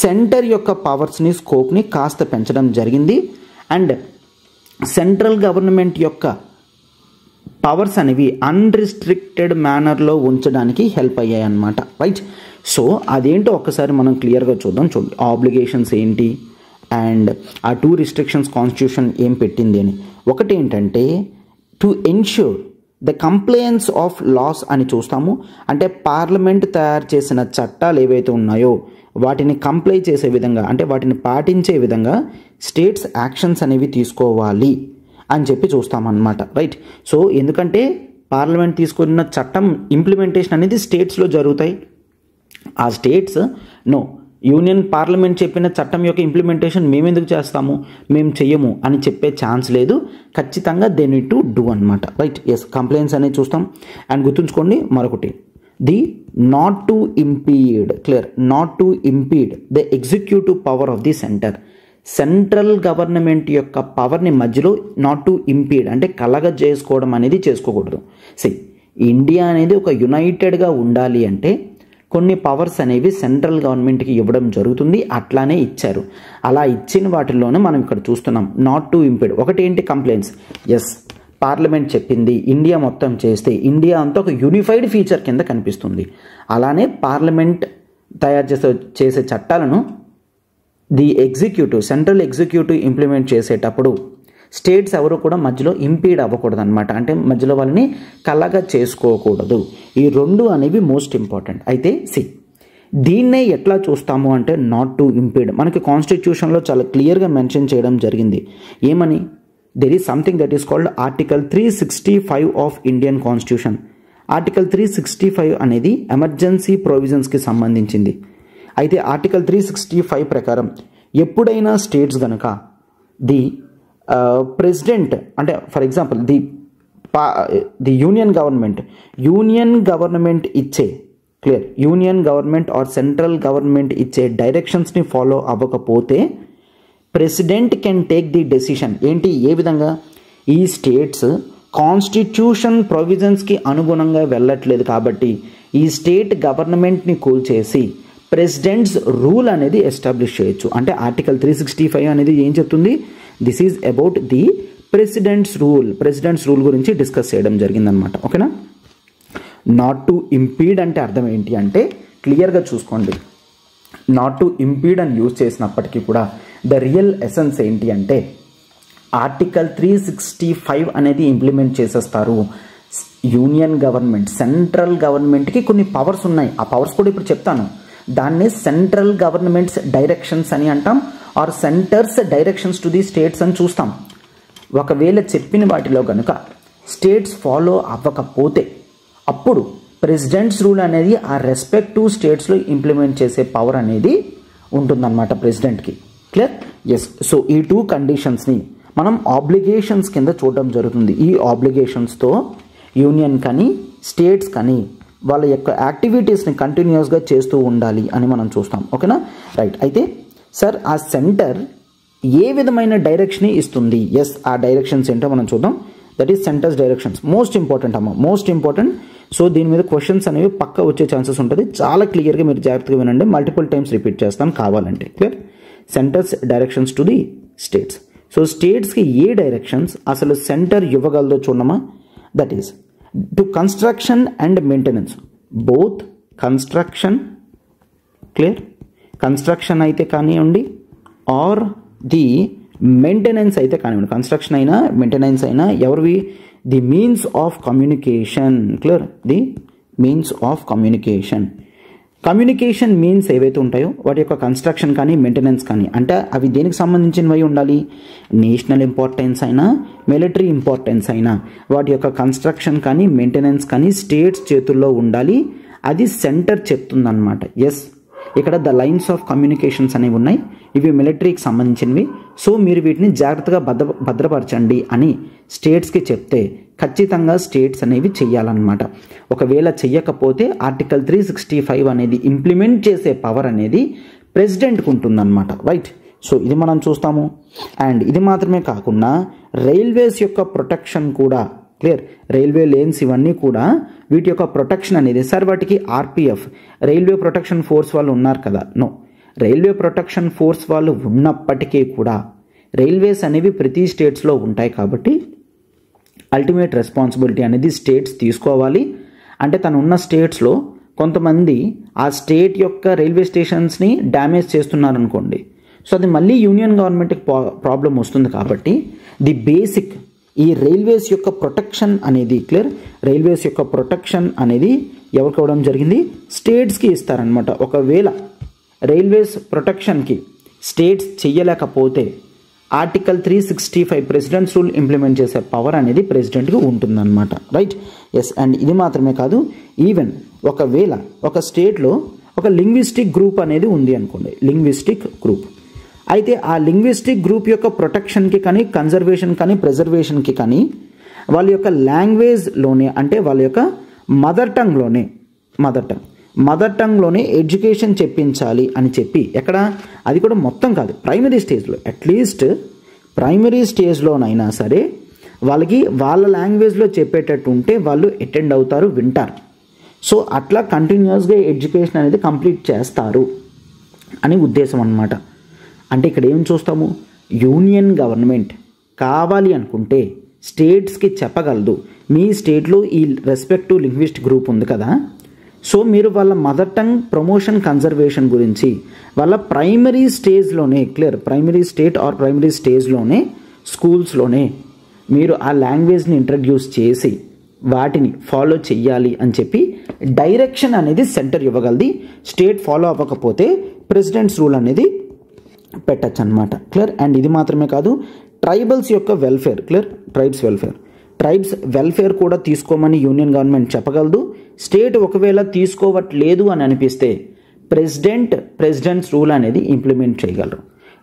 S1: సెంటర్ యొక్క పవర్స్ని స్కోప్ని కాస్త పెంచడం జరిగింది. అండ్ సెంట్రల్ గవర్నమెంట్ యొక్క పవర్స్ అనేవి అన్రిస్ట్రిక్టెడ్ మేనర్లో ఉంచడానికి హెల్ప్ అయ్యాయి అన్నమాట. రైట్. సో అదేంటో ఒక్కసారి మనం క్లియర్గా చూద్దాం. చూడండి ఆబ్లిగేషన్స్ ఏంటి అండ్ ఆ 2 రిస్ట్రిక్షన్స్ కాన్స్టిట్యూషన్ ఏం పెట్టింది అని. ఒకటి ఏంటంటే to ensure the compliance of laws అని చూస్తాము. అంటే పార్లమెంట్ తయారు చేసిన చట్టాలు ఏవైతే ఉన్నాయో వాటిని కంప్లై చేసే విధంగా అంటే వాటిని పాటించే విధంగా స్టేట్స్ యాక్షన్స్ అనేవి తీసుకోవాలి అని చెప్పి చూస్తామన్నమాట. రైట్. సో ఎందుకంటే పార్లమెంట్ తీసుకున్న చట్టం ఇంప్లిమెంటేషన్ అనేది స్టేట్స్లో జరుగుతాయి. ఆ స్టేట్స్ నో యూనియన్ పార్లమెంట్ చెప్పిన చట్టం యొక్క ఇంప్లిమెంటేషన్ మేము ఎందుకు చేస్తాము, మేము చెయ్యము అని చెప్పే ఛాన్స్ లేదు. ఖచ్చితంగా దే నీడ్ టు డూ అనమాట. రైట్. ఎస్, కంప్లైంట్స్ అనేది చూస్తాం. అండ్ గుర్తుంచుకోండి మరొకటి, the not to impede, clear, not to impede the executive power of the centre. Central government యొక్క పవర్ని మధ్యలో నాట్ టు ఇంపీడ్ అంటే కలగజేసుకోవడం అనేది చేసుకోకూడదు. ఇండియా అనేది ఒక యునైటెడ్గా ఉండాలి అంటే కొన్ని పవర్స్ అనేవి సెంట్రల్ గవర్నమెంట్కి ఇవ్వడం జరుగుతుంది. అట్లానే ఇచ్చారు. అలా ఇచ్చిన వాటిల్లోనే మనం ఇక్కడ చూస్తున్నాం నాట్ టు ఇంపీడ్. ఒకటి ఏంటి, కంప్లైంట్స్. ఎస్, పార్లమెంట్ చెప్పింది ఇండియా మొత్తం చేస్తే ఇండియా అంతా ఒక యూనిఫైడ్ ఫీచర్ కింద కనిపిస్తుంది. అలానే పార్లమెంట్ తయారు చేసే చట్టాలను the executive, central executive implement చేసేటప్పుడు స్టేట్స్ ఎవరు కూడా మధ్యలో ఇంపీడ్ అవ్వకూడదు అనమాట. అంటే మధ్యలో వాళ్ళని కలగా చేసుకోకూడదు. ఈ 2 అనేవి మోస్ట్ ఇంపార్టెంట్. అయితే దీన్నే ఎట్లా చూస్తాము అంటే నాట్ టు ఇంపీడ్ మనకి కాన్స్టిట్యూషన్లో చాలా క్లియర్గా మెన్షన్ చేయడం జరిగింది. ఏమని, there is something that is called article 365 of Indian constitution. Article 365 అనేది ఎమర్జెన్సీ ప్రొవిజన్స్కి సంబంధించింది. అయితే ఆర్టికల్ 365 ప్రకారం ఎప్పుడైనా స్టేట్స్ కనుక ది ప్రెసిడెంట్ అంటే for example the union government ఇచ్చే, clear, union government or central government ఇచ్చే డైరెక్షన్స్ని ఫాలో అవ్వకపోతే president can take the decision. ఏంటి, ఏ విధంగా, ఈ స్టేట్స్ కాన్స్టిట్యూషన్ ప్రొవిజన్స్కి అనుగుణంగా వెళ్ళట్లేదు కాబట్టి ఈ స్టేట్ గవర్నమెంట్ని కూల్చేసి ప్రెసిడెంట్స్ రూల్ అనేది ఎస్టాబ్లిష్ చేయొచ్చు. అంటే ఆర్టికల్ 365 అనేది ఏం చెప్తుంది, this is about the presidents rule గురించి డిస్కస్ చేయడం జరిగిందనమాట. ఓకేనా. నాట్ టు ఇంపీడ్ అంటే అర్థం ఏంటి అంటే క్లియర్గా చూసుకోండి. నాట్ టు ఇంపీడ్ అని యూజ్ చేసినప్పటికీ కూడా ద రియల్ ఎసెన్స్ ఏంటి అంటే ఆర్టికల్ 365 అనేది ఇంప్లిమెంట్ చేసేస్తారు. యూనియన్ గవర్నమెంట్, సెంట్రల్ గవర్నమెంట్కి కొన్ని పవర్స్ ఉన్నాయి. ఆ పవర్స్ కూడా ఇప్పుడు చెప్తాను. దాన్ని సెంట్రల్ గవర్నమెంట్స్ డైరెక్షన్స్ అని అంటాం, or centre's directions to the states అని చూస్తాం. ఒకవేళ చెప్పిన వాటిలో కనుక స్టేట్స్ ఫాలో అవ్వకపోతే అప్పుడు ప్రెసిడెంట్స్ రూల్ అనేది ఆ రెస్పెక్టివ్ స్టేట్స్లో ఇంప్లిమెంట్ చేసే పవర్ అనేది ఉంటుందన్నమాట ప్రెసిడెంట్కి. క్లియర్. ఎస్. సో ఈ 2 కండిషన్స్ని మనం ఆబ్లిగేషన్స్ కింద చూడడం జరుగుతుంది. ఈ ఆబ్లిగేషన్స్తో యూనియన్ కానీ స్టేట్స్ కానీ వాళ్ళ యొక్క యాక్టివిటీస్ని కంటిన్యూస్గా చేస్తూ ఉండాలి అని మనం చూస్తాం. ఓకేనా. రైట్. అయితే సార్ ఆ సెంటర్ ఏ విధమైన డైరెక్షన్ ఇస్తుంది? ఎస్, ఆ డైరెక్షన్స్ ఏంటో మనం చూద్దాం. That is centres directions. Most important అమ్మ, మోస్ట్ ఇంపార్టెంట్. సో దీని మీద క్వశ్చన్స్ అనేవి పక్కా వచ్చే ఛాన్సెస్ ఉంటుంది. చాలా క్లియర్గా మీరు జాగ్రత్తగా వినండి. మల్టిపుల్ టైమ్స్ రిపీట్ చేస్తాను కావాలంటే. Clear. Centre's directions to the states. So స్టేట్స్కి ఏ డైరెక్షన్స్ అసలు సెంటర్ ఇవ్వగలదో చూడమా. That is to construction and maintenance, both construction, clear, construction అయితే కానివ్వండి ఆర్ ది మెయింటెనెన్స్ అయితే కానివ్వండి. కన్స్ట్రక్షన్ అయినా మెయింటెనెన్స్ అయినా ఎవరివి, the means of communication. Clear. The means of communication. Communication means ఏవైతే ఉంటాయో వాటి యొక్క కన్స్ట్రక్షన్ కానీ మెయింటెనెన్స్ కానీ అంటే అవి దేనికి సంబంధించినవి ఉండాలి, నేషనల్ ఇంపార్టెన్స్ అయినా మిలిటరీ ఇంపార్టెన్స్ అయినా వాటి యొక్క కన్స్ట్రక్షన్ కానీ మెయింటెనెన్స్ కానీ స్టేట్స్ చేతుల్లో ఉండాలి. అది సెంటర్ చెప్తుందన్నమాట. ఎస్, ఇక్కడ ద లైన్స్ ఆఫ్ కమ్యూనికేషన్స్ అనేవి ఉన్నాయి, ఇవి మిలిటరీకి సంబంధించినవి. సో మీరు వీటిని జాగ్రత్తగా భద్రపరచండి అని స్టేట్స్కి చెప్తే ఖచ్చితంగా స్టేట్స్ అనేవి చెయ్యాలన్నమాట. ఒకవేళ చెయ్యకపోతే ఆర్టికల్ 365 అనేది ఇంప్లిమెంట్ చేసే పవర్ అనేది ప్రెసిడెంట్కి ఉంటుందన్నమాట. రైట్. సో ఇది మనం చూస్తాము. అండ్ ఇది మాత్రమే కాకుండా రైల్వేస్ యొక్క ప్రొటెక్షన్ కూడా క్లియర్. రైల్వే లేన్స్ ఇవన్నీ కూడా వీటి యొక్క ప్రొటెక్షన్ అనేది, సార్ వాటికి ఆర్పిఎఫ్ రైల్వే ప్రొటెక్షన్ ఫోర్స్ వాళ్ళు ఉన్నారు కదా, నో. రైల్వే ప్రొటెక్షన్ ఫోర్స్ వాళ్ళు ఉన్నప్పటికీ కూడా రైల్వేస్ అనేవి ప్రతి స్టేట్స్లో ఉంటాయి కాబట్టి అల్టిమేట్ రెస్పాన్సిబిలిటీ అనేది స్టేట్స్ తీసుకోవాలి. అంటే తను ఉన్న స్టేట్స్లో కొంతమంది ఆ స్టేట్ యొక్క రైల్వే స్టేషన్స్ని డ్యామేజ్ చేస్తున్నారనుకోండి, సో అది మళ్ళీ యూనియన్ గవర్నమెంట్కి ప్రాబ్లం వస్తుంది. కాబట్టి ది బేసిక్ ఈ రైల్వేస్ యొక్క ప్రొటెక్షన్ అనేది క్లియర్, రైల్వేస్ యొక్క ప్రొటెక్షన్ అనేది ఎవరికి ఇవ్వడం జరిగింది, స్టేట్స్కి ఇస్తారనమాట. ఒకవేళ రైల్వేస్ ప్రొటెక్షన్కి స్టేట్స్ చెయ్యలేకపోతే ఆర్టికల్ 365 ప్రెసిడెంట్స్ రూల్ ఇంప్లిమెంట్ చేసే పవర్ అనేది ప్రెసిడెంట్కి ఉంటుందన్నమాట. రైట్. ఎస్. అండ్ ఇది మాత్రమే కాదు, ఈవెన్ ఒకవేళ ఒక స్టేట్లో ఒక లింగ్విస్టిక్ గ్రూప్ అనేది ఉంది అనుకోండి, లింగ్విస్టిక్ గ్రూప్, అయితే ఆ లింగ్విస్టిక్ గ్రూప్ యొక్క ప్రొటెక్షన్కి కానీ కన్జర్వేషన్ కానీ ప్రిజర్వేషన్కి కానీ వాళ్ళ యొక్క లాంగ్వేజ్లోనే, అంటే వాళ్ళ యొక్క మదర్ టంగ్లోనే ఎడ్యుకేషన్ చెప్పించాలి అని చెప్పి, ఎక్కడ అది కూడా మొత్తం కాదు, ప్రైమరీ స్టేజ్లో, అట్లీస్ట్ ప్రైమరీ స్టేజ్లోనైనా సరే వాళ్ళకి వాళ్ళ లాంగ్వేజ్లో చెప్పేటట్టు ఉంటే వాళ్ళు అటెండ్ అవుతారు, వింటారు. సో అట్లా కంటిన్యూస్గా ఎడ్యుకేషన్ అనేది కంప్లీట్ చేస్తారు అని ఉద్దేశం అన్నమాట. అంటే ఇక్కడ ఏం చూస్తాము, యూనియన్ గవర్నమెంట్ కావాలి అనుకుంటే స్టేట్స్కి చెప్పగలదు, మీ స్టేట్లో ఈ రెస్పెక్టివ్ లింగ్విస్ట్ గ్రూప్ ఉంది కదా, సో మీరు వాళ్ళ మదర్ టంగ్ ప్రమోషన్ కన్జర్వేషన్ గురించి వాళ్ళ ప్రైమరీ స్టేజ్లోనే, clear, primary state or primary స్టేజ్లోనే స్కూల్స్లోనే మీరు ఆ లాంగ్వేజ్ని ఇంట్రడ్యూస్ చేసి వాటిని ఫాలో చెయ్యాలి అని చెప్పి డైరెక్షన్ అనేది సెంటర్ ఇవ్వగలది. స్టేట్ ఫాలో అవ్వకపోతే ప్రెసిడెంట్స్ రూల్ అనేది పెట్టచ్చు అనమాట. క్లియర్. అండ్ ఇది మాత్రమే కాదు, ట్రైబల్స్ యొక్క వెల్ఫేర్, క్లియర్, ట్రైబ్స్ వెల్ఫేర్ కూడా తీసుకోమని యూనియన్ గవర్నమెంట్ చెప్పగలదు. స్టేట్ ఒకవేళ తీసుకోవట్లేదు అని అనిపిస్తే ప్రెసిడెంట్స్ రూల్ అనేది ఇంప్లిమెంట్ చేయగలరు.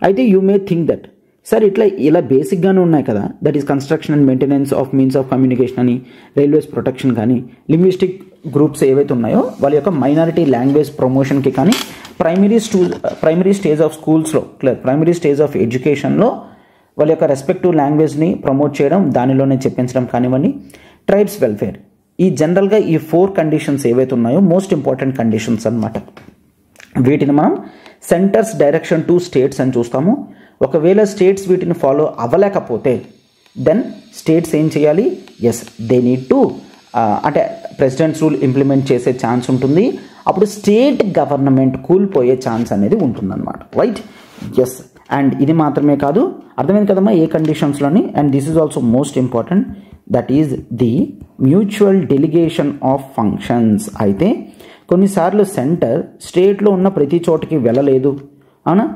S1: అయితే you may think that sir ఇలా బేసిక్గానే ఉన్నాయి కదా, that is construction and maintenance of means of communication అని, రైల్వేస్ ప్రొటెక్షన్ కానీ, లింగ్విస్టిక్ గ్రూప్స్ ఏవైతే ఉన్నాయో వాళ్ళ యొక్క మైనారిటీ లాంగ్వేజ్ ప్రమోషన్కి కానీ, ప్రైమరీ స్టేజ్ ఆఫ్ స్కూల్స్లో, క్లియర్, ప్రైమరీ స్టేజ్ ఆఫ్ ఎడ్యుకేషన్లో వాళ్ళ యొక్క రెస్పెక్టివ్ లాంగ్వేజ్ని ప్రమోట్ చేయడం, దానిలోనే చెప్పించడం కానివ్వండి, ట్రైబ్స్ వెల్ఫేర్, ఈ జనరల్గా ఈ 4 కండిషన్స్ ఏవైతే ఉన్నాయో మోస్ట్ ఇంపార్టెంట్ కండిషన్స్ అన్నమాట. వీటిని మనం సెంటర్స్ డైరెక్షన్ టు స్టేట్స్ అని చూస్తాము. ఒకవేళ స్టేట్స్ వీటిని ఫాలో అవ్వలేకపోతే దెన్ స్టేట్స్ ఏం చేయాలి, ఎస్ దే నీడ్ టు అంటే ప్రెసిడెంట్స్ రూల్ ఇంప్లిమెంట్ చేసే ఛాన్స్ ఉంటుంది. అప్పుడు స్టేట్ గవర్నమెంట్ కూలిపోయే ఛాన్స్ అనేది ఉంటుందన్నమాట. రైట్. ఎస్. అండ్ ఇది మాత్రమే కాదు, అర్థమైంది కదమ్మా ఏ కండిషన్స్లోని. And this is also most important, that is the mutual delegation of functions. అయితే కొన్నిసార్లు సెంటర్ స్టేట్లో ఉన్న ప్రతి చోటకి వెళ్ళలేదు, అవునా,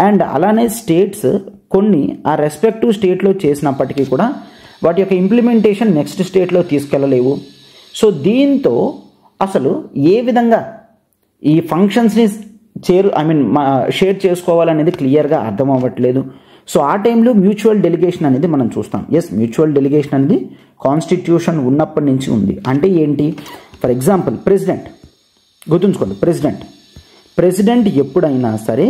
S1: అండ్ అలానే స్టేట్స్ కొన్ని ఆ రెస్పెక్టివ్ స్టేట్లో చేసినప్పటికీ కూడా వాటి యొక్క ఇంప్లిమెంటేషన్ నెక్స్ట్ స్టేట్లో తీసుకెళ్ళలేవు. సో దీంతో అసలు ఏ విధంగా ఈ ఫంక్షన్స్ని షేర్ చేసుకోవాలనేది క్లియర్గా అర్థం అవ్వట్లేదు. సో ఆ టైంలో మ్యూచువల్ డెలిగేషన్ అనేది మనం చూస్తాం. ఎస్, మ్యూచువల్ డెలిగేషన్ అనేది కాన్స్టిట్యూషన్ ఉన్నప్పటి నుంచి ఉంది. అంటే ఏంటి, ఫర్ ఎగ్జాంపుల్ ప్రెసిడెంట్, గుర్తుంచుకోండి, ప్రెసిడెంట్ ఎప్పుడైనా సరే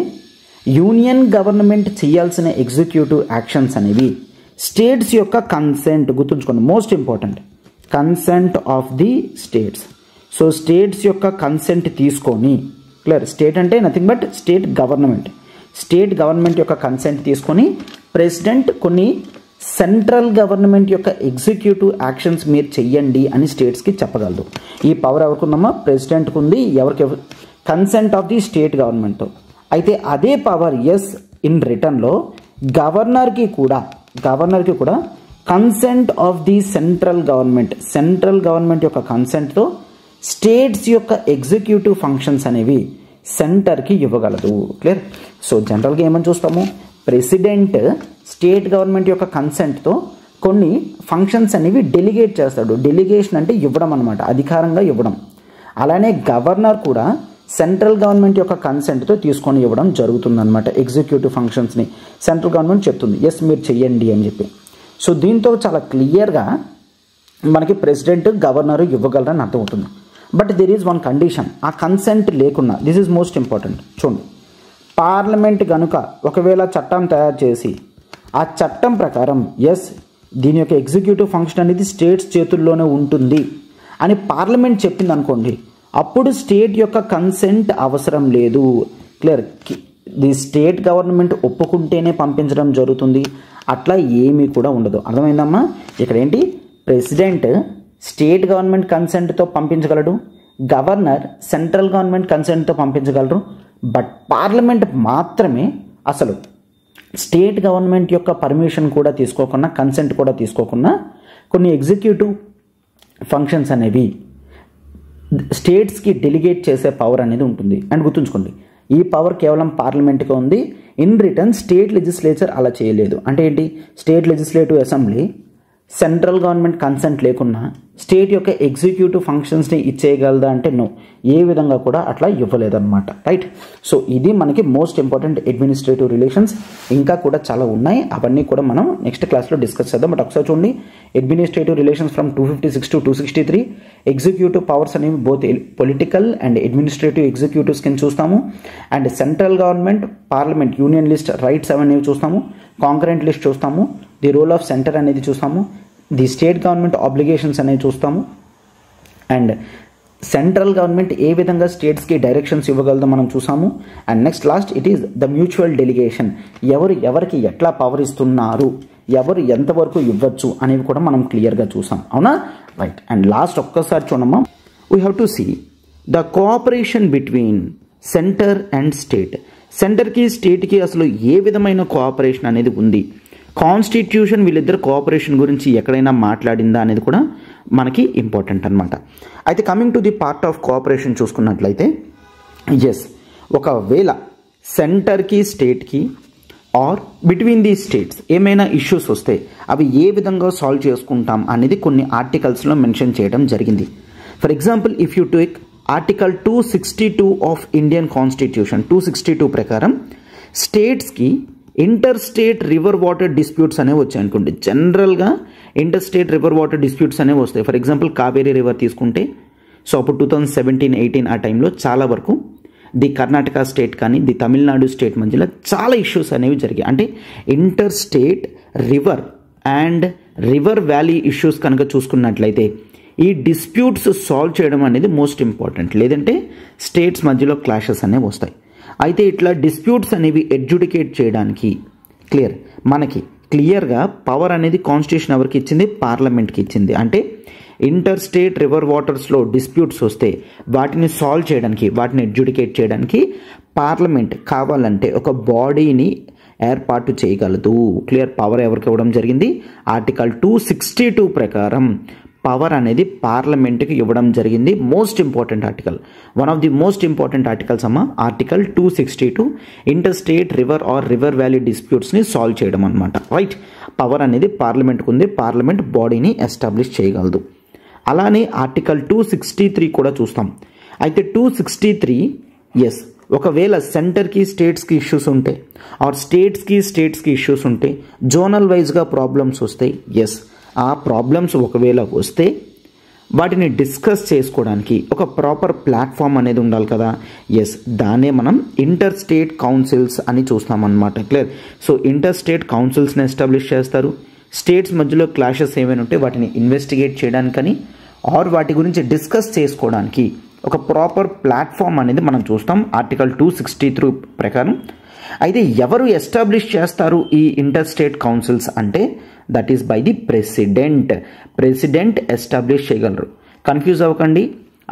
S1: యూనియన్ గవర్నమెంట్ చేయాల్సిన ఎగ్జిక్యూటివ్ యాక్షన్స్ అనేవి స్టేట్స్ యొక్క కన్సెంట్, గుర్తుంచుకోండి, most important, consent of the states. So states యొక్క కన్సెంట్ తీసుకొని, క్లియర్, స్టేట్ అంటే నథింగ్ బట్ స్టేట్ గవర్నమెంట్ యొక్క కన్సెంట్ తీసుకొని ప్రెసిడెంట్ కొన్ని సెంట్రల్ గవర్నమెంట్ యొక్క ఎగ్జిక్యూటివ్ యాక్షన్స్ మీరు చెయ్యండి అని స్టేట్స్కి చెప్పగలదు. ఈ పవర్ ఎవరికి ఉందమ్మా, ప్రెసిడెంట్కి ఉంది. ఎవరికి, కన్సెంట్ ఆఫ్ ది స్టేట్ గవర్నమెంట్తో. అయితే అదే పవర్ ఎస్ ఇన్ రిటర్న్లో గవర్నర్కి కూడా consent of the central government యొక్క కన్సెంట్తో స్టేట్స్ యొక్క ఎగ్జిక్యూటివ్ ఫంక్షన్స్ అనేవి సెంటర్కి ఇవ్వగలదు. క్లియర్. సో జనరల్గా ఏమని చూస్తాము, ప్రెసిడెంట్ స్టేట్ గవర్నమెంట్ యొక్క కన్సెంట్తో కొన్ని ఫంక్షన్స్ అనేవి డెలిగేట్ చేస్తాడు. డెలిగేషన్ అంటే ఇవ్వడం అనమాట, అధికారంగా ఇవ్వడం. అలానే గవర్నర్ కూడా సెంట్రల్ గవర్నమెంట్ యొక్క కన్సెంట్తో తీసుకొని ఇవ్వడం జరుగుతుందన్నమాట. ఎగ్జిక్యూటివ్ ఫంక్షన్స్ని సెంట్రల్ గవర్నమెంట్ చెప్తుంది ఎస్ మీరు చెయ్యండి అని చెప్పి. సో దీంతో చాలా క్లియర్గా మనకి ప్రెసిడెంట్ గవర్నరు ఇవ్వగలరని అర్థమవుతుంది. But there is one condition, ఆ కన్సెంట్ లేకున్నా, దిస్ ఈజ్ మోస్ట్ ఇంపార్టెంట్. చూడండి, పార్లమెంట్ కనుక ఒకవేళ చట్టం తయారు చేసి ఆ చట్టం ప్రకారం ఎస్ దీని యొక్క ఎగ్జిక్యూటివ్ ఫంక్షన్ అనేది స్టేట్స్ చేతుల్లోనే ఉంటుంది అని పార్లమెంట్ చెప్పింది అనుకోండి, అప్పుడు స్టేట్ యొక్క కన్సెంట్ అవసరం లేదు. క్లియర్, ది స్టేట్ గవర్నమెంట్ ఒప్పుకుంటేనే పంపించడం జరుగుతుంది, అట్లా ఏమీ కూడా ఉండదు. అర్థమైందమ్మా? ఇక్కడ ఏంటి, ప్రెసిడెంట్ స్టేట్ గవర్నమెంట్ కన్సెంట్తో పంపించగలడు, గవర్నర్ సెంట్రల్ గవర్నమెంట్ కన్సెంట్తో పంపించగలరు. బట్ పార్లమెంట్ మాత్రమే అసలు స్టేట్ గవర్నమెంట్ యొక్క పర్మిషన్ కూడా తీసుకోకుండా, కన్సెంట్ కూడా తీసుకోకుండా కొన్ని ఎగ్జిక్యూటివ్ ఫంక్షన్స్ అనేవి స్టేట్స్కి డెలిగేట్ చేసే పవర్ అనేది ఉంటుంది. అండ్ గుర్తుంచుకోండి, ఈ పవర్ కేవలం పార్లమెంట్గా ఉంది. ఇన్ రిటర్న్ స్టేట్ లెజిస్లేచర్ అలా చేయలేదు. అంటే ఏంటి, state legislative assembly central government consent లేకున్నా స్టేట్ యొక్క ఎగ్జిక్యూటివ్ ఫంక్షన్స్ని ఇచ్చేయగలదా అంటే నో, ఏ విధంగా కూడా అట్లా ఇవ్వలేదన్నమాట. రైట్. సో ఇది మనకి మోస్ట్ ఇంపార్టెంట్ అడ్మినిస్ట్రేటివ్ రిలేషన్స్. ఇంకా కూడా చాలా ఉన్నాయి, అవన్నీ కూడా మనం నెక్స్ట్ క్లాస్లో డిస్కస్ చేద్దాం. బట్ ఒకసారి చూడండి, administrative relations from 256 to 263, executive powers అనేవి both political and administrative executives కింద చూస్తాము. And central government, parliament, union list, rights అవన్నీ చూస్తాము. కాంకరెంట్ లిస్ట్ చూస్తాము. ది రోల్ ఆఫ్ సెంటర్ అనేది చూస్తాము. ది స్టేట్ గవర్నమెంట్ ఆబ్లిగేషన్స్ అనేవి చూస్తాము. అండ్ సెంట్రల్ గవర్నమెంట్ ఏ విధంగా స్టేట్స్కి డైరెక్షన్స్ ఇవ్వగలదో మనం చూసాము. And next lost it is the mutual delegation, ఎవరికి ఎట్లా పవర్ ఇస్తున్నారు, ఎవరు ఎంతవరకు ఇవ్వచ్చు అనేవి కూడా మనం క్లియర్గా చూసాం. అవునా? రైట్. అండ్ లాస్ట్ ఒక్కసారి చూడమ్మా, we have to see the cooperation between centre and state. సెంటర్కి స్టేట్కి అసలు ఏ విధమైన కోఆపరేషన్ అనేది ఉంది, కాన్స్టిట్యూషన్ వీళ్ళిద్దరు కోఆపరేషన్ గురించి ఎక్కడైనా మాట్లాడిందా అనేది కూడా మనకి ఇంపార్టెంట్ అనమాట. అయితే coming to the part of cooperation చూసుకున్నట్లయితే ఎస్, ఒకవేళ సెంటర్కి స్టేట్కి ఆర్ బిట్వీన్ ది స్టేట్స్ ఏమైనా ఇష్యూస్ వస్తే అవి ఏ విధంగా సాల్వ్ చేసుకుంటాం అనేది కొన్ని ఆర్టికల్స్లో మెన్షన్ చేయడం జరిగింది. For example, if you take article 262 of Indian constitution, 262 ప్రకారం స్టేట్స్కి inter state river water disputes అనేవి వచ్చాయి అనుకోండి. జనరల్గా inter state river water disputes అనేవి వస్తాయి. ఫర్ ఎగ్జాంపుల్, కావేరీ రివర్ తీసుకుంటే, సో అప్పుడు 2017-18 ఆ టైంలో చాలా వరకు ది కర్ణాటక స్టేట్ కానీ ది తమిళనాడు స్టేట్ మధ్యలో చాలా ఇష్యూస్ అనేవి జరిగాయి. అంటే inter state river and river valley issues కనుక చూసుకున్నట్లయితే ఈ డిస్ప్యూట్స్ సాల్వ్ చేయడం అనేది మోస్ట్ ఇంపార్టెంట్, లేదంటే స్టేట్స్ మధ్యలో క్లాషెస్ అనేవి వస్తాయి. అయితే ఇట్లా డిస్ప్యూట్స్ అనేవి ఎడ్జుడికేట్ చేయడానికి మనకి క్లియర్గా పవర్ అనేది కాన్స్టిట్యూషన్ ఎవరికి ఇచ్చింది, పార్లమెంట్కి ఇచ్చింది. అంటే ఇంటర్ స్టేట్ రివర్ వాటర్స్లో డిస్ప్యూట్స్ వస్తే వాటిని సాల్వ్ చేయడానికి, వాటిని ఎడ్జుడికేట్ చేయడానికి పార్లమెంట్ కావాలంటే ఒక బాడీని ఏర్పాటు చేయగలదు. పవర్ ఎవరికి ఇవ్వడం జరిగింది, ఆర్టికల్ 262 ప్రకారం పవర్ అనేది పార్లమెంట్కి ఇవ్వడం జరిగింది. Most important article, one of the most important articles అమ్మ, article 262 inter state river or river valley డిస్ప్యూట్స్ని సాల్వ్ చేయడం అనమాట. రైట్. పవర్ అనేది పార్లమెంట్కి ఉంది, పార్లమెంట్ బాడీని ఎస్టాబ్లిష్ చేయగలదు. అలానే ఆర్టికల్ 263 కూడా చూస్తాం. అయితే 263 ఎస్, ఒకవేళ సెంటర్కి స్టేట్స్కి ఇష్యూస్ ఉంటే ఆర్ స్టేట్స్కి ఇష్యూస్ ఉంటే జోనల్ వైజ్గా ప్రాబ్లమ్స్ వస్తాయి. ఎస్, ఆ ప్రాబ్లమ్స్ ఒకవేళ వస్తే వాటిని డిస్కస్ చేసుకోవడానికి ఒక ప్రాపర్ ప్లాట్ఫామ్ అనేది ఉండాలి కదా. ఎస్, దాన్నే మనం ఇంటర్ స్టేట్ కౌన్సిల్స్ అని చూస్తామన్నమాట. క్లియర్. సో ఇంటర్ స్టేట్ కౌన్సిల్స్ని ఎస్టాబ్లిష్ చేస్తారు. స్టేట్స్ మధ్యలో క్లాషెస్ ఏమైనా ఉంటే వాటిని ఇన్వెస్టిగేట్ చేయడానికని ఆర్ వాటి గురించి డిస్కస్ చేసుకోవడానికి ఒక ప్రాపర్ ప్లాట్ఫామ్ అనేది మనం చూస్తాం ఆర్టికల్ 263 ప్రకారం. అయితే ఎవరు ఎస్టాబ్లిష్ చేస్తారు ఈ ఇంటర్ స్టేట్ కౌన్సిల్స్ అంటే that is by the president establish చేయగలరు. కన్ఫ్యూజ్ అవ్వకండి.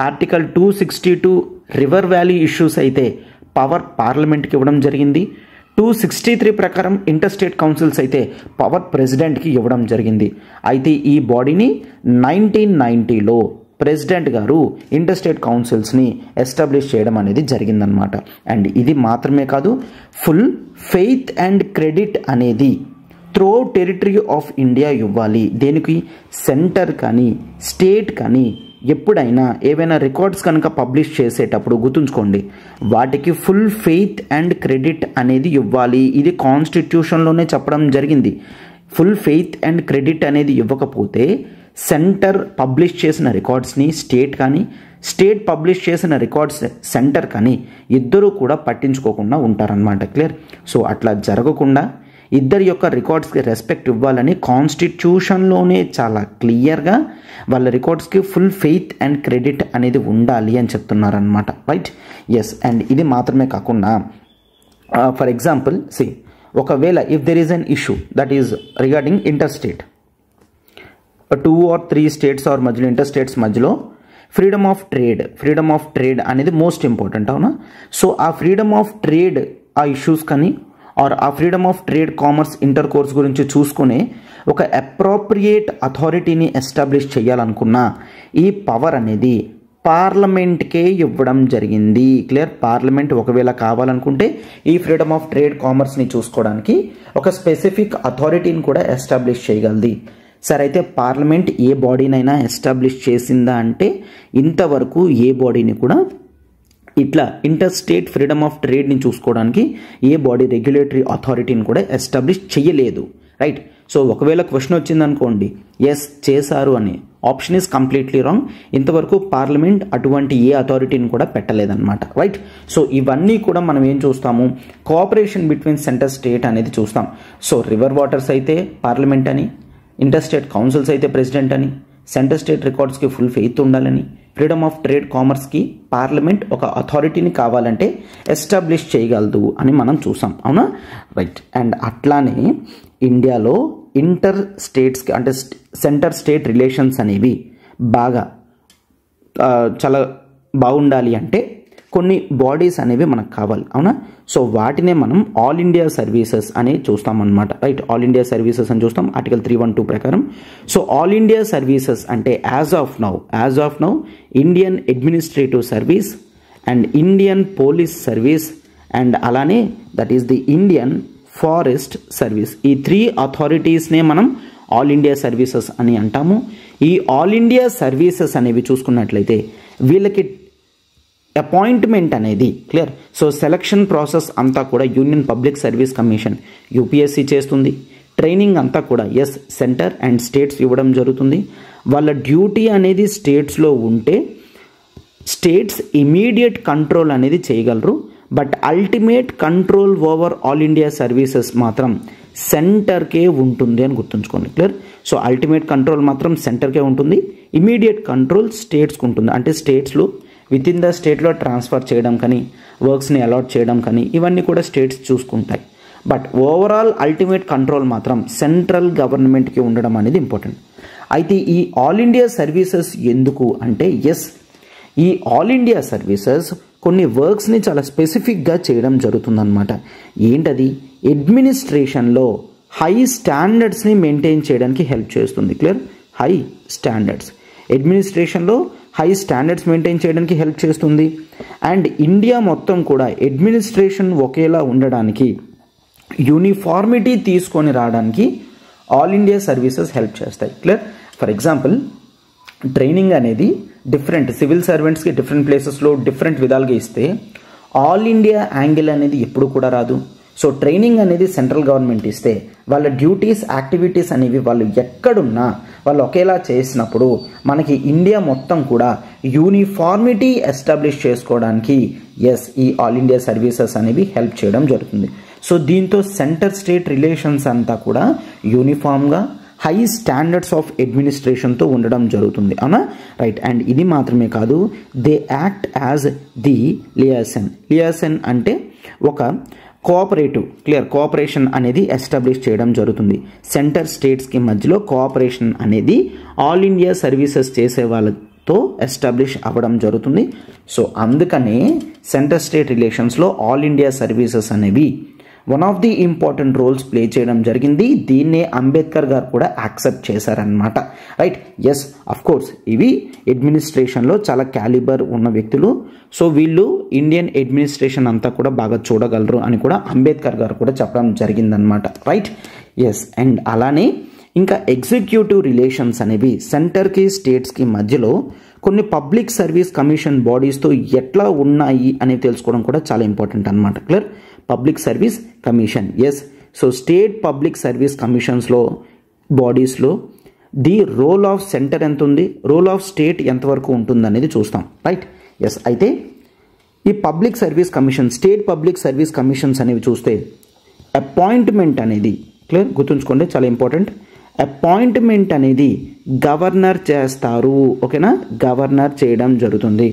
S1: ఆర్టికల్ 262 రివర్ వ్యాలీ ఇష్యూస్ అయితే పవర్ పార్లమెంట్కి ఇవ్వడం జరిగింది. 263 ప్రకారం ఇంటర్ స్టేట్ కౌన్సిల్స్ అయితే పవర్ ప్రెసిడెంట్కి ఇవ్వడం జరిగింది. అయితే ఈ బాడీని 1990లో ప్రెసిడెంట్ గారు ఇంటర్ స్టేట్ కౌన్సిల్స్ని ఎస్టాబ్లిష్ చేయడం అనేది జరిగిందనమాట. అండ్ ఇది మాత్రమే కాదు, ఫుల్ ఫెయిత్ అండ్ క్రెడిట్ అనేది త్రూ టెరిటరీ ఆఫ్ ఇండియా ఇవ్వాలి. దేనికి? సెంటర్ కానీ స్టేట్ కానీ ఎప్పుడైనా ఏవైనా రికార్డ్స్ కనుక పబ్లిష్ చేసేటప్పుడు గుర్తుంచుకోండి, వాటికి ఫుల్ ఫెయిత్ అండ్ క్రెడిట్ అనేది ఇవ్వాలి. ఇది కాన్స్టిట్యూషన్లోనే చెప్పడం జరిగింది. ఫుల్ ఫెయిత్ అండ్ క్రెడిట్ అనేది ఇవ్వకపోతే సెంటర్ పబ్లిష్ చేసిన రికార్డ్స్ని స్టేట్ కానీ, స్టేట్ పబ్లిష్ చేసిన రికార్డ్స్ సెంటర్ కానీ ఇద్దరూ కూడా పట్టించుకోకుండా ఉంటారనమాట. క్లియర్? సో అట్లా జరగకుండా ఇద్దరి యొక్క రికార్డ్స్కి రెస్పెక్ట్ ఇవ్వాలని కాన్స్టిట్యూషన్లోనే చాలా క్లియర్గా వాళ్ళ రికార్డ్స్కి ఫుల్ ఫెయిత్ అండ్ క్రెడిట్ అనేది ఉండాలి అని చెప్తున్నారనమాట. రైట్? ఎస్. అండ్ ఇది మాత్రమే కాకుండా ఫర్ ఎగ్జాంపుల్ ఒకవేళ if there is an issue that is regarding inter state, 2 or 3 states or మధ్యలో, ఇంటర్ స్టేట్స్ మధ్యలో ఫ్రీడమ్ ఆఫ్ ట్రేడ్ అనేది మోస్ట్ ఇంపార్టెంట్, అవునా? సో ఆ ఫ్రీడమ్ ఆఫ్ ట్రేడ్ ఆ ఇష్యూస్ కానీ ఆర్ ఆ freedom of trade commerce intercourse గురించి చూసుకునే ఒక అప్రోప్రియేట్ అథారిటీని ఎస్టాబ్లిష్ చేయాలనుకున్నా ఈ పవర్ అనేది పార్లమెంట్కే ఇవ్వడం జరిగింది. క్లియర్? పార్లమెంట్ ఒకవేళ కావాలనుకుంటే ఈ ఫ్రీడమ్ ఆఫ్ ట్రేడ్ కామర్స్ని చూసుకోవడానికి ఒక స్పెసిఫిక్ అథారిటీని కూడా ఎస్టాబ్లిష్ చేయగలది. సరే, అయితే పార్లమెంట్ ఏ బాడీనైనా ఎస్టాబ్లిష్ చేసిందా అంటే ఇంతవరకు ఏ బాడీని కూడా ఇట్లా ఇంటర్ స్టేట్ ఫ్రీడమ్ ఆఫ్ ట్రేడ్ని చూసుకోవడానికి ఏ బాడీ రెగ్యులేటరీ అథారిటీని కూడా ఎస్టాబ్లిష్ చేయలేదు. రైట్? సో ఒకవేళ క్వశ్చన్ వచ్చిందనుకోండి ఎస్ చేశారు అని, ఆప్షన్ ఈజ్ కంప్లీట్లీ రాంగ్. ఇంతవరకు పార్లమెంట్ అటువంటి ఏ అథారిటీని కూడా పెట్టలేదన్నమాట. రైట్? సో ఇవన్నీ కూడా మనం ఏం చూస్తాము, కోఆపరేషన్ బిట్వీన్ సెంటర్ స్టేట్ అనేది చూస్తాం. సో రివర్ వాటర్స్ అయితే పార్లమెంట్ అని, ఇంటర్ స్టేట్ కౌన్సిల్స్ అయితే ప్రెసిడెంట్ అని, సెంటర్ స్టేట్ రికార్డ్స్కి ఫుల్ ఫెయిత్ ఉండాలని, ఫ్రీడమ్ ఆఫ్ ట్రేడ్ కామర్స్కి పార్లమెంట్ ఒక అథారిటీని కావాలంటే ఎస్టాబ్లిష్ చేయగలదు అని మనం చూసాం, అవునా? రైట్. అండ్ అట్లానే ఇండియాలో ఇంటర్ స్టేట్స్కి అంటే సెంటర్ స్టేట్ రిలేషన్స్ అనేవి బాగా చాలా బాగుండాలి అంటే కొన్ని బాడీస్ అనేవి మనకు కావాలి, అవునా? సో వాటినే మనం ఆల్ ఇండియా సర్వీసెస్ అని చూస్తామన్నమాట. రైట్? ఆల్ ఇండియా సర్వీసెస్ అని చూస్తాం ఆర్టికల్ 312 ప్రకారం. సో ఆల్ ఇండియా సర్వీసెస్ అంటే as of now Indian administrative service and Indian police service and అలానే that is the Indian forest service. ఈ 3 అథారిటీస్నే మనం ఆల్ ఇండియా సర్వీసెస్ అని అంటాము. ఈ ఆల్ ఇండియా సర్వీసెస్ అనేవి చూసుకున్నట్లయితే వీళ్ళకి అపాయింట్మెంట్ అనేది క్లియర్. సో సెలక్షన్ ప్రాసెస్ అంతా కూడా union public service commission UPSC చేస్తుంది. ట్రైనింగ్ అంతా కూడా ఎస్ సెంటర్ అండ్ స్టేట్స్ ఇవ్వడం జరుగుతుంది. వాళ్ళ డ్యూటీ అనేది స్టేట్స్లో ఉంటే స్టేట్స్ ఇమీడియట్ కంట్రోల్ అనేది చేయగలరు. But ultimate control over all India services మాత్రం సెంటర్కే ఉంటుంది అని గుర్తుంచుకోండి. క్లియర్? సో అల్టిమేట్ కంట్రోల్ మాత్రం సెంటర్కే ఉంటుంది, ఇమీడియట్ కంట్రోల్ స్టేట్స్కి ఉంటుంది. అంటే స్టేట్స్లో విత్ ఇన్ ద స్టేట్లో ట్రాన్స్ఫర్ చేయడం కానీ, వర్క్స్ని అలాట్ చేయడం కానీ ఇవన్నీ కూడా స్టేట్స్ చూసుకుంటాయి. బట్ ఓవరాల్ అల్టిమేట్ కంట్రోల్ మాత్రం సెంట్రల్ గవర్నమెంట్కి ఉండడం అనేది ఇంపార్టెంట్. అయితే ఈ ఆల్ ఇండియా సర్వీసెస్ ఎందుకు అంటే ఎస్ ఈ ఆల్ ఇండియా సర్వీసెస్ కొన్ని వర్క్స్ని చాలా స్పెసిఫిక్గా చేయడం జరుగుతుందన్నమాట. ఏంటది? అడ్మినిస్ట్రేషన్లో హై స్టాండర్డ్స్ని మెయింటైన్ చేయడానికి హెల్ప్ చేస్తుంది. క్లియర్? హై స్టాండర్డ్స్ అడ్మినిస్ట్రేషన్లో హై స్టాండర్డ్స్ మెయింటైన్ చేయడానికి హెల్ప్ చేస్తుంది. అండ్ ఇండియా మొత్తం కూడా అడ్మినిస్ట్రేషన్ ఒకేలా ఉండడానికి, యూనిఫార్మిటీ తీసుకొని రావడానికి ఆల్ ఇండియా సర్వీసెస్ హెల్ప్ చేస్తాయి. క్లియర్? ఫర్ ఎగ్జాంపుల్ ట్రైనింగ్ అనేది డిఫరెంట్ సివిల్ సర్వెంట్స్కి డిఫరెంట్ ప్లేసెస్లో డిఫరెంట్ విధాలుగా ఇస్తే ఆల్ ఇండియా యాంగిల్ అనేది ఎప్పుడు కూడా రాదు. సో ట్రైనింగ్ అనేది సెంట్రల్ గవర్నమెంట్ ఇస్తే వాళ్ళ డ్యూటీస్ యాక్టివిటీస్ అనేవి వాళ్ళు ఎక్కడున్నా వాళ్ళు ఒకేలా చేసినప్పుడు మనకి ఇండియా మొత్తం కూడా యూనిఫార్మిటీ ఎస్టాబ్లిష్ చేసుకోవడానికి ఎస్ ఈ ఆల్ ఇండియా సర్వీసెస్ అనేవి హెల్ప్ చేయడం జరుగుతుంది. సో దీంతో సెంటర్ స్టేట్ రిలేషన్స్ అంతా కూడా యూనిఫామ్గా హై స్టాండర్డ్స్ ఆఫ్ అడ్మినిస్ట్రేషన్తో ఉండడం జరుగుతుంది, అవునా? రైట్. అండ్ ఇది మాత్రమే కాదు, దే యాక్ట్ యాజ్ ది లియాసన్ అంటే ఒక కోఆపరేటివ్ క్లియర్ కోఆపరేషన్ అనేది ఎస్టాబ్లిష్ చేయడం జరుగుతుంది. సెంటర్ స్టేట్స్కి మధ్యలో కోఆపరేషన్ అనేది ఆల్ ఇండియా సర్వీసెస్ చేసే వాళ్ళతో ఎస్టాబ్లిష్ అవ్వడం జరుగుతుంది. సో అందుకనే సెంటర్ స్టేట్ రిలేషన్స్లో ఆల్ ఇండియా సర్వీసెస్ అనేవి one of the important roles play చేయడం జరిగింది. దీన్నే అంబేద్కర్ గారు కూడా యాక్సెప్ట్ చేశారనమాట. రైట్? ఎస్, అఫ్ కోర్స్ ఇవి అడ్మినిస్ట్రేషన్లో చాలా క్యాలిబర్ ఉన్న వ్యక్తులు. సో వీళ్ళు ఇండియన్ అడ్మినిస్ట్రేషన్ అంతా కూడా బాగా చూడగలరు అని కూడా అంబేద్కర్ గారు కూడా చెప్పడం జరిగిందనమాట. రైట్? ఎస్. అండ్ అలానే ఇంకా ఎగ్జిక్యూటివ్ రిలేషన్స్ అనేవి సెంటర్కి స్టేట్స్కి మధ్యలో కొన్ని పబ్లిక్ సర్వీస్ కమిషన్ బాడీస్తో ఎట్లా ఉన్నాయి అనేది తెలుసుకోవడం కూడా చాలా ఇంపార్టెంట్ అనమాట. Clear? Public service commission, yes. So state public service కమిషన్స్లో బాడీస్లో ది రోల్ ఆఫ్ సెంటర్ ఎంత ఉంది, రోల్ ఆఫ్ స్టేట్ ఎంతవరకు ఉంటుంది అనేది చూస్తాం. రైట్? ఎస్. అయితే ఈ public service commission, state public service commissions అనేవి చూస్తే అపాయింట్మెంట్ అనేది, క్లియర్? గుర్తుంచుకోండి, చాలా ఇంపార్టెంట్. అపాయింట్మెంట్ అనేది గవర్నర్ చేస్తారు. ఓకేనా? గవర్నర్ చేయడం జరుగుతుంది.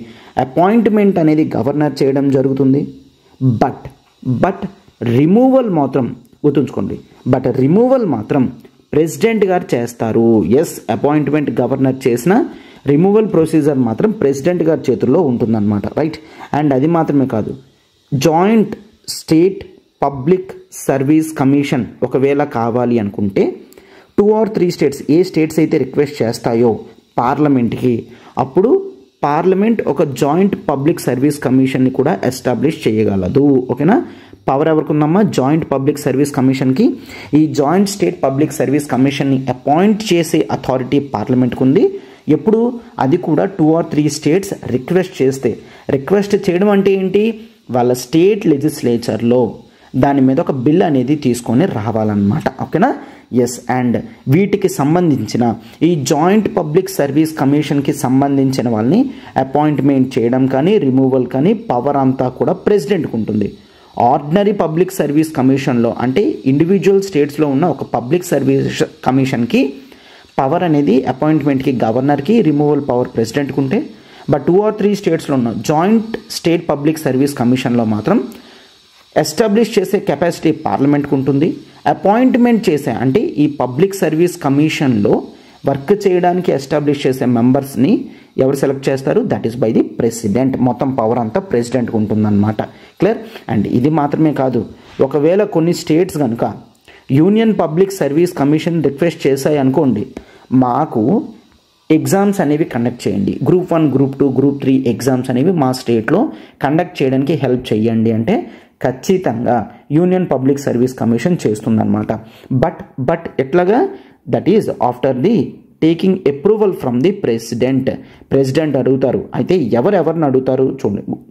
S1: అపాయింట్మెంట్ అనేది గవర్నర్ చేయడం జరుగుతుంది. బట్ రిమూవల్ మాత్రం గుర్తుంచుకోండి, బట్ రిమూవల్ మాత్రం ప్రెసిడెంట్ గారు చేస్తారు. ఎస్, అపాయింట్మెంట్ గవర్నర్ చేసిన రిమూవల్ ప్రొసీజర్ మాత్రం ప్రెసిడెంట్ గారి చేతుల్లో ఉంటుందన్నమాట. రైట్? అండ్ అది మాత్రమే కాదు, joint state public service commission ఒకవేళ కావాలి అనుకుంటే 2 or 3 స్టేట్స్, ఏ స్టేట్స్ అయితే రిక్వెస్ట్ చేస్తాయో పార్లమెంట్కి, అప్పుడు పార్లమెంట్ ఒక జాయింట్ పబ్లిక్ సర్వీస్ కమిషన్ని కూడా ఎస్టాబ్లిష్ చేయగలదు. ఓకేనా? పవర్ ఎవరికి ఉందమ్మా? జాయింట్ పబ్లిక్ సర్వీస్ కమిషన్కి. ఈ జాయింట్ స్టేట్ పబ్లిక్ సర్వీస్ కమిషన్ని అపాయింట్ చేసే అథారిటీ పార్లమెంట్కి ఉంది. ఎప్పుడు? అది కూడా 2 or 3 స్టేట్స్ రిక్వెస్ట్ చేస్తే. రిక్వెస్ట్ చేయడం అంటే ఏంటి? వాళ్ళ స్టేట్ లెజిస్లేచర్లో దాని మీద ఒక బిల్ అనేది తీసుకొని రావాలన్నమాట. ఓకేనా? ఎస్. అండ్ వీటికి సంబంధించిన ఈ జాయింట్ పబ్లిక్ సర్వీస్ కమిషన్కి సంబంధించిన వాళ్ళని అపాయింట్మెంట్ చేయడం కానీ రిమూవల్ కానీ పవర్ అంతా కూడా ప్రెసిడెంట్కి ఉంటుంది. ఆర్డినరీ పబ్లిక్ సర్వీస్ కమిషన్లో అంటే ఇండివిజువల్ స్టేట్స్లో ఉన్న ఒక పబ్లిక్ సర్వీస్ కమిషన్కి పవర్ అనేది అపాయింట్మెంట్కి గవర్నర్కి, రిమూవల్ పవర్ ప్రెసిడెంట్కి ఉంటే, బట్ 2 or 3 స్టేట్స్లో ఉన్న జాయింట్ స్టేట్ పబ్లిక్ సర్వీస్ కమిషన్లో మాత్రం ఎస్టాబ్లిష్ చేసే కెపాసిటీ పార్లమెంట్కి ఉంటుంది. అపాయింట్మెంట్ చేసే అంటే ఈ పబ్లిక్ సర్వీస్ కమిషన్లో వర్క్ చేయడానికి ఎస్టాబ్లిష్ చేసే మెంబర్స్ని ఎవరు సెలెక్ట్ చేస్తారు? That is by the president. మొత్తం పవర్ అంతా ప్రెసిడెంట్కి ఉంటుందన్నమాట. క్లియర్? అండ్ ఇది మాత్రమే కాదు, ఒకవేళ కొన్ని స్టేట్స్ కనుక union public service commission request చేశాయి అనుకోండి, మాకు ఎగ్జామ్స్ అనేవి కండక్ట్ చేయండి, Group 1, Group 2, Group 3 ఎగ్జామ్స్ అనేవి మా స్టేట్లో కండక్ట్ చేయడానికి హెల్ప్ చేయండి అంటే ఖచ్చితంగా యూనియన్ పబ్లిక్ సర్వీస్ కమిషన్ చేస్తుందన్నమాట. బట్ ఎట్లాగా? That is after the taking approval from the president అడుగుతారు. అయితే ఎవరిని అడుగుతారు?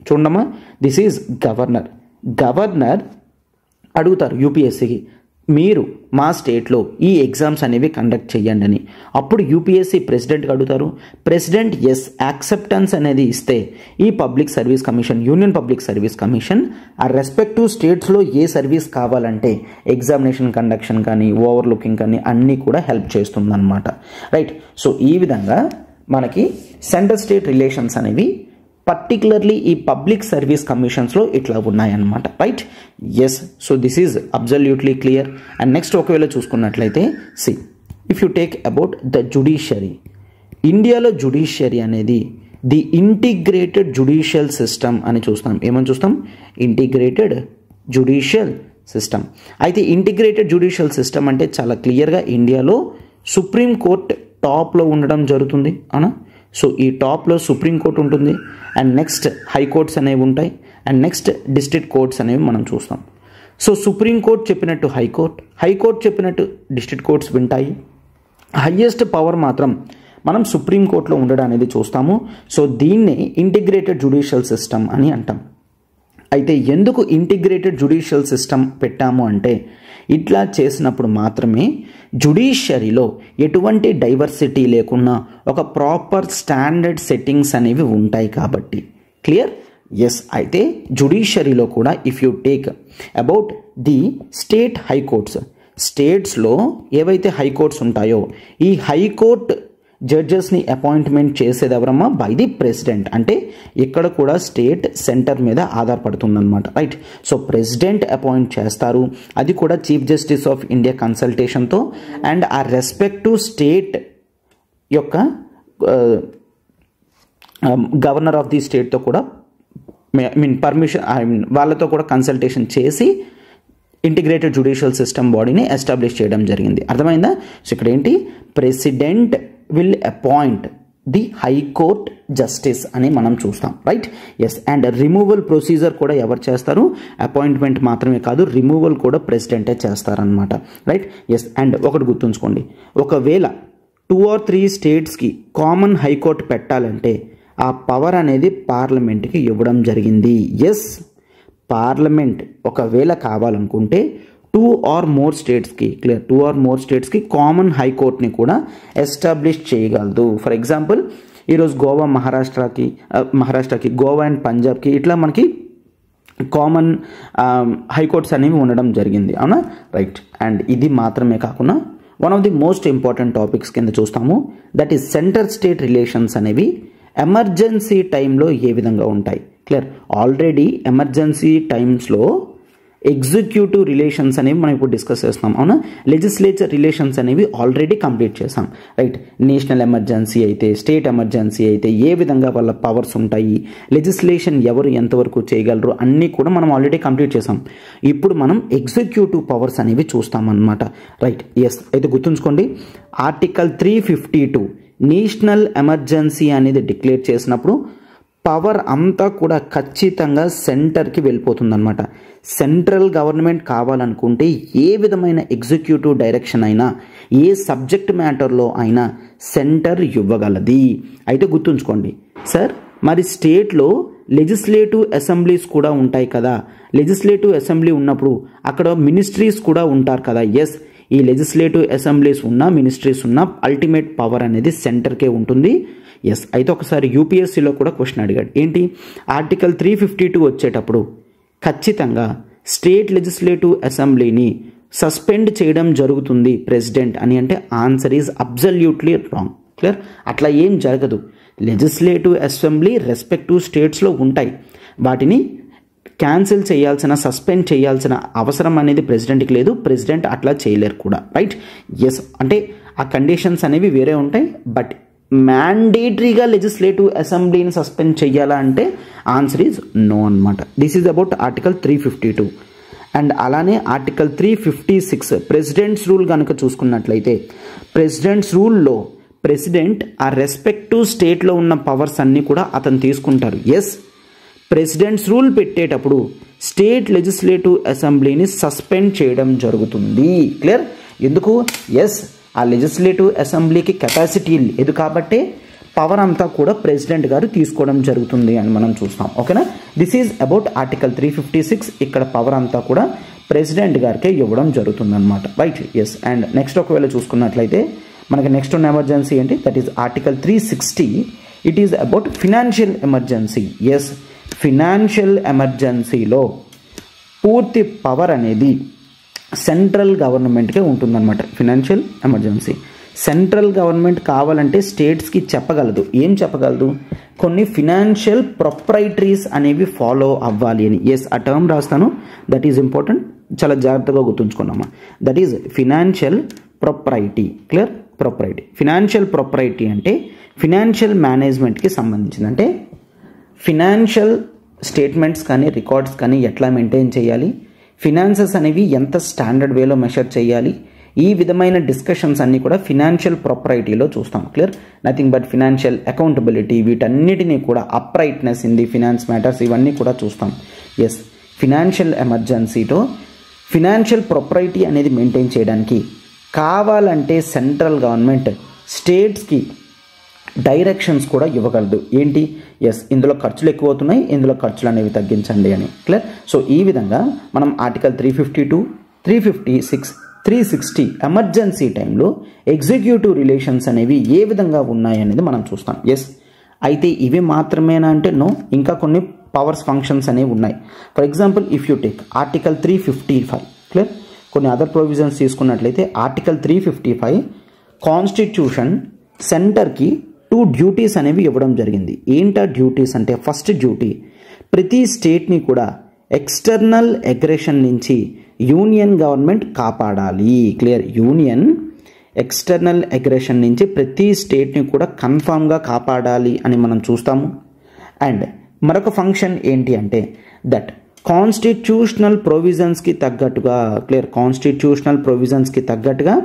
S1: చూడమ్మా, దిస్ ఈజ్ గవర్నర్ అడుగుతారు యూపీఎస్సీకి, మీరు మా స్టేట్లో ఈ ఎగ్జామ్స్ అనేవి కండక్ట్ చేయండి అని. అప్పుడు యూపీఎస్సీ ప్రెసిడెంట్కి అడుగుతారు. ప్రెసిడెంట్ ఎస్ యాక్సెప్టెన్స్ అనేది ఇస్తే ఈ public service commission, union public service commission ఆ రెస్పెక్టివ్ స్టేట్స్లో ఏ సర్వీస్ కావాలంటే ఎగ్జామినేషన్ కండక్షన్ కానీ ఓవర్లుకింగ్ కానీ అన్నీ కూడా హెల్ప్ చేస్తుందన్నమాట. రైట్? సో ఈ విధంగా మనకి సెంటర్ స్టేట్ రిలేషన్స్ అనేవి పర్టికులర్లీ ఈ పబ్లిక్ సర్వీస్ కమిషన్స్లో ఇట్లా ఉన్నాయన్నమాట. Right? Yes. So this is absolutely clear. And next ఒకవేళ చూసుకున్నట్లయితే if you take about the judiciary, ఇండియాలో జుడిషియరీ అనేది ది ఇంటిగ్రేటెడ్ జుడిషియల్ సిస్టమ్ అని చూస్తాం. ఏమని చూస్తాం? Integrated judicial system. అయితే ఇంటిగ్రేటెడ్ జుడిషియల్ సిస్టమ్ అంటే చాలా క్లియర్గా ఇండియాలో సుప్రీం కోర్ట్ టాప్లో ఉండడం జరుగుతుంది. అవునా? సో ఈ టాప్లో సుప్రీంకోర్టు ఉంటుంది, అండ్ నెక్స్ట్ హైకోర్ట్స్ అనేవి ఉంటాయి, అండ్ నెక్స్ట్ డిస్ట్రిక్ట్ కోర్ట్స్ అనేవి మనం చూస్తాం. సో సుప్రీంకోర్టు చెప్పినట్టు హైకోర్టు చెప్పినట్టు డిస్ట్రిక్ట్ కోర్ట్స్ వింటాయి. హయ్యెస్ట్ పవర్ మాత్రం మనం సుప్రీంకోర్టులో ఉండడం అనేది చూస్తాము. సో దీన్నే ఇంటిగ్రేటెడ్ జ్యుడిషియల్ సిస్టమ్ అని అంటాం. అయితే ఎందుకు ఇంటిగ్రేటెడ్ జ్యుడిషియల్ సిస్టమ్ పెట్టాము అంటే, ఇట్లా చేసినప్పుడు మాత్రమే జ్యుడిషియరీలో ఎటువంటి డైవర్సిటీ లేకుండా ఒక ప్రాపర్ స్టాండర్డ్ సెట్టింగ్స్ అనేవి ఉంటాయి కాబట్టి. క్లియర్? ఎస్. అయితే జ్యుడిషియరీలో కూడా if you take about the state high courts, స్టేట్స్లో ఏవైతే హైకోర్ట్స్ ఉంటాయో ఈ హైకోర్ట్ జడ్జెస్ని అపాయింట్మెంట్ చేసేది ఎవరమ్మా? By the president. అంటే ఇక్కడ కూడా స్టేట్ సెంటర్ మీద ఆధారపడుతుందన్నమాట. రైట్? సో ప్రెసిడెంట్ అపాయింట్ చేస్తారు, అది కూడా చీఫ్ జస్టిస్ ఆఫ్ ఇండియా కన్సల్టేషన్తో, అండ్ ఆ రెస్పెక్టివ్ స్టేట్ యొక్క గవర్నర్ ఆఫ్ ది స్టేట్తో కూడా పర్మిషన్ వాళ్ళతో కూడా కన్సల్టేషన్ చేసి ఇంటిగ్రేటెడ్ జ్యుడిషియల్ సిస్టమ్ బాడీని ఎస్టాబ్లిష్ చేయడం జరిగింది. అర్థమైందా? సో ఇక్కడ ఏంటి? President will appoint the high court justice అని మనం చూస్తాం, right? Yes. And removal procedure కూడా ఎవరు చేస్తారు? అపాయింట్మెంట్ మాత్రమే కాదు, రిమూవల్ కూడా ప్రెసిడెంటే చేస్తారనమాట, రైట్? ఎస్. అండ్ ఒకటి గుర్తుంచుకోండి, ఒకవేళ 2 or 3 స్టేట్స్కి కామన్ హైకోర్టు పెట్టాలంటే ఆ పవర్ అనేది పార్లమెంట్కి ఇవ్వడం జరిగింది. ఎస్, పార్లమెంట్ ఒకవేళ కావాలనుకుంటే 2 or more స్టేట్స్కి, క్లియర్, 2 or more స్టేట్స్కి కామన్ హైకోర్ట్ని కూడా ఎస్టాబ్లిష్ చేయగలదు. ఫర్ ఎగ్జాంపుల్ ఈరోజు గోవా మహారాష్ట్రకి గోవా అండ్ పంజాబ్కి ఇట్లా మనకి కామన్ హైకోర్ట్స్ అనేవి ఉండడం జరిగింది, అవునా? రైట్. అండ్ ఇది మాత్రమే కాకుండా one of the most important topics కింద చూస్తాము, that is centre state relations అనేవి ఎమర్జెన్సీ టైంలో ఏ విధంగా ఉంటాయి. క్లియర్, ఆల్రెడీ ఎమర్జెన్సీ టైమ్స్లో ఎగ్జిక్యూటివ్ రిలేషన్స్ అనేవి మనం ఇప్పుడు డిస్కస్ చేస్తున్నాం, అవునా? లెజిస్లేచర్ రిలేషన్స్ అనేవి ఆల్రెడీ కంప్లీట్ చేసాం, రైట్? నేషనల్ ఎమర్జెన్సీ అయితే, స్టేట్ ఎమర్జెన్సీ అయితే ఏ విధంగా వాళ్ళ పవర్స్ ఉంటాయి, లెజిస్లేషన్ ఎవరు ఎంతవరకు చేయగలరు అన్నీ కూడా మనం ఆల్రెడీ కంప్లీట్ చేసాం. ఇప్పుడు మనం ఎగ్జిక్యూటివ్ పవర్స్ అనేవి చూస్తామన్నమాట, రైట్? ఎస్. అయితే గుర్తుంచుకోండి, ఆర్టికల్ 352 నేషనల్ ఎమర్జెన్సీ అనేది డిక్లేర్ చేసినప్పుడు పవర్ అంతా కూడా ఖచ్చితంగా సెంటర్కి వెళ్ళిపోతుందన్నమాట. సెంట్రల్ గవర్నమెంట్ కావాలనుకుంటే ఏ విధమైన ఎగ్జిక్యూటివ్ డైరెక్షన్ అయినా, ఏ సబ్జెక్ట్ మ్యాటర్లో అయినా సెంటర్ ఇవ్వగలది. అయితే గుర్తుంచుకోండి సార్, మరి స్టేట్లో లెజిస్లేటివ్ అసెంబ్లీస్ కూడా ఉంటాయి కదా, లెజిస్లేటివ్ అసెంబ్లీ ఉన్నప్పుడు అక్కడ మినిస్ట్రీస్ కూడా ఉంటారు కదా. ఎస్, ఈ లెజిస్లేటివ్ అసెంబ్లీస్ ఉన్నా, మినిస్ట్రీస్ ఉన్నా అల్టిమేట్ పవర్ అనేది సెంటర్కే ఉంటుంది. ఎస్. అయితే ఒకసారి యూపీఎస్సీలో కూడా క్వశ్చన్ అడిగాడు, ఏంటి? ఆర్టికల్ 352 వచ్చేటప్పుడు ఖచ్చితంగా స్టేట్ లెజిస్లేటివ్ అసెంబ్లీని సస్పెండ్ చేయడం జరుగుతుంది ప్రెసిడెంట్ అని అంటే answer is absolutely wrong. Clear, అట్లా ఏం జరగదు. లెజిస్లేటివ్ అసెంబ్లీ రెస్పెక్టివ్ స్టేట్స్లో ఉంటాయి, వాటిని క్యాన్సిల్ చేయాల్సిన, సస్పెండ్ చేయాల్సిన అవసరం అనేది ప్రెసిడెంట్కి లేదు, ప్రెసిడెంట్ అట్లా చేయలేరు కూడా, రైట్? ఎస్. అంటే ఆ కండిషన్స్ అనేవి వేరే ఉంటాయి, బట్ మ్యాండేటరీగా లెజిస్లేటివ్ అసెంబ్లీని సస్పెండ్ చేయాలా అంటే ఆన్సర్ ఈజ్ నో అనమాట. This is about article 352. And అలానే ఆర్టికల్ 356 ప్రెసిడెంట్స్ రూల్ కనుక చూసుకున్నట్లయితే, ప్రెసిడెంట్స్ రూల్లో ప్రెసిడెంట్ ఆ రెస్పెక్టివ్ స్టేట్లో ఉన్న పవర్స్ అన్నీ కూడా అతను తీసుకుంటారు. ఎస్, ప్రెసిడెంట్స్ రూల్ పెట్టేటప్పుడు స్టేట్ లెజిస్లేటివ్ అసెంబ్లీని సస్పెండ్ చేయడం జరుగుతుంది. క్లియర్? ఎందుకు? ఎస్, ఆ లెజిస్లేటివ్ అసెంబ్లీకి కెపాసిటీ లేదు కాబట్టి పవర్ అంతా కూడా ప్రెసిడెంట్ గారు తీసుకోవడం జరుగుతుంది అని మనం చూస్తాం, ఓకేనా? This is about article 356. ఇక్కడ పవర్ అంతా కూడా ప్రెసిడెంట్ గారికే ఇవ్వడం జరుగుతుంది అనమాట, రైట్? ఎస్. అండ్ నెక్స్ట్ ఒకవేళ చూసుకున్నట్లయితే మనకి నెక్స్ట్ ఉన్న ఎమర్జెన్సీ ఏంటి? That is article 360. It is about financial emergency. Yes, financial ఎమర్జెన్సీలో పూర్తి పవర్ అనేది సెంట్రల్ గవర్నమెంట్కే ఉంటుందన్నమాట. ఫినాన్షియల్ ఎమర్జెన్సీ సెంట్రల్ గవర్నమెంట్ కావాలంటే స్టేట్స్కి చెప్పగలదు. ఏం చెప్పగలదు? కొన్ని ఫినాన్షియల్ ప్రొప్రైటరీస్ అనేవి ఫాలో అవ్వాలి అని. ఎస్, ఆ టర్మ్ రాస్తాను, దట్ ఈజ్ ఇంపార్టెంట్, చాలా జాగ్రత్తగా గుర్తుంచుకున్నామా. That is financial propriety. Clear? Propriety, financial propriety అంటే ఫినాన్షియల్ మేనేజ్మెంట్కి సంబంధించింది. అంటే ఫినాన్షియల్ స్టేట్మెంట్స్ కానీ రికార్డ్స్ కానీ ఎట్లా మెయింటైన్ చేయాలి, ఫినాన్సెస్ అనేవి ఎంత స్టాండర్డ్ వేలో మెషర్ చేయాలి, ఈ విధమైన డిస్కషన్స్ అన్నీ కూడా ఫినాన్షియల్ ప్రొప్రైటీలో చూస్తాం. Clear? Nothing but financial accountability, వీటన్నిటినీ కూడా uprightness in the finance matters ఇవన్నీ కూడా చూస్తాం. ఎస్, ఫినాన్షియల్ ఎమర్జెన్సీతో ఫినాన్షియల్ ప్రొప్రైటీ అనేది మెయింటైన్ చేయడానికి కావాలంటే సెంట్రల్ గవర్నమెంట్ స్టేట్స్కి డైరెక్షన్స్ కూడా ఇవ్వగలదు. ఏంటి? ఎస్, ఇందులో ఖర్చులు ఎక్కువ అవుతున్నాయి, ఇందులో ఖర్చులు అనేవి తగ్గించండి అని. క్లియర్? సో ఈ విధంగా మనం ఆర్టికల్ 352, 356, 360 ఎమర్జెన్సీ టైంలో ఎగ్జిక్యూటివ్ రిలేషన్స్ అనేవి ఏ విధంగా ఉన్నాయి అనేది మనం చూస్తాం. ఎస్, అయితే ఇవి మాత్రమేనా అంటే నో, ఇంకా కొన్ని పవర్స్ ఫంక్షన్స్ అనేవి ఉన్నాయి. For example if you take article 355, clear, కొన్ని అదర్ ప్రొవిజన్స్ తీసుకున్నట్లయితే ఆర్టికల్ 355 కాన్స్టిట్యూషన్ సెంటర్కి 2 డ్యూటీస్ అనేవి ఇవ్వడం జరిగింది. ఏంటా డ్యూటీస్ అంటే, ఫస్ట్ డ్యూటీ ప్రతి స్టేట్ని కూడా ఎక్స్టర్నల్ అగ్రెషన్ నుంచి యూనియన్ గవర్నమెంట్ కాపాడాలి. క్లియర్? యూనియన్ ఎక్స్టర్నల్ అగ్రెషన్ నుంచి ప్రతి స్టేట్ని కూడా కన్ఫామ్గా కాపాడాలి అని మనం చూస్తాము. అండ్ మరొక ఫంక్షన్ ఏంటి అంటే దట్ కాన్స్టిట్యూషనల్ ప్రొవిజన్స్కి తగ్గట్టుగా, క్లియర్, కాన్స్టిట్యూషనల్ ప్రొవిజన్స్కి తగ్గట్టుగా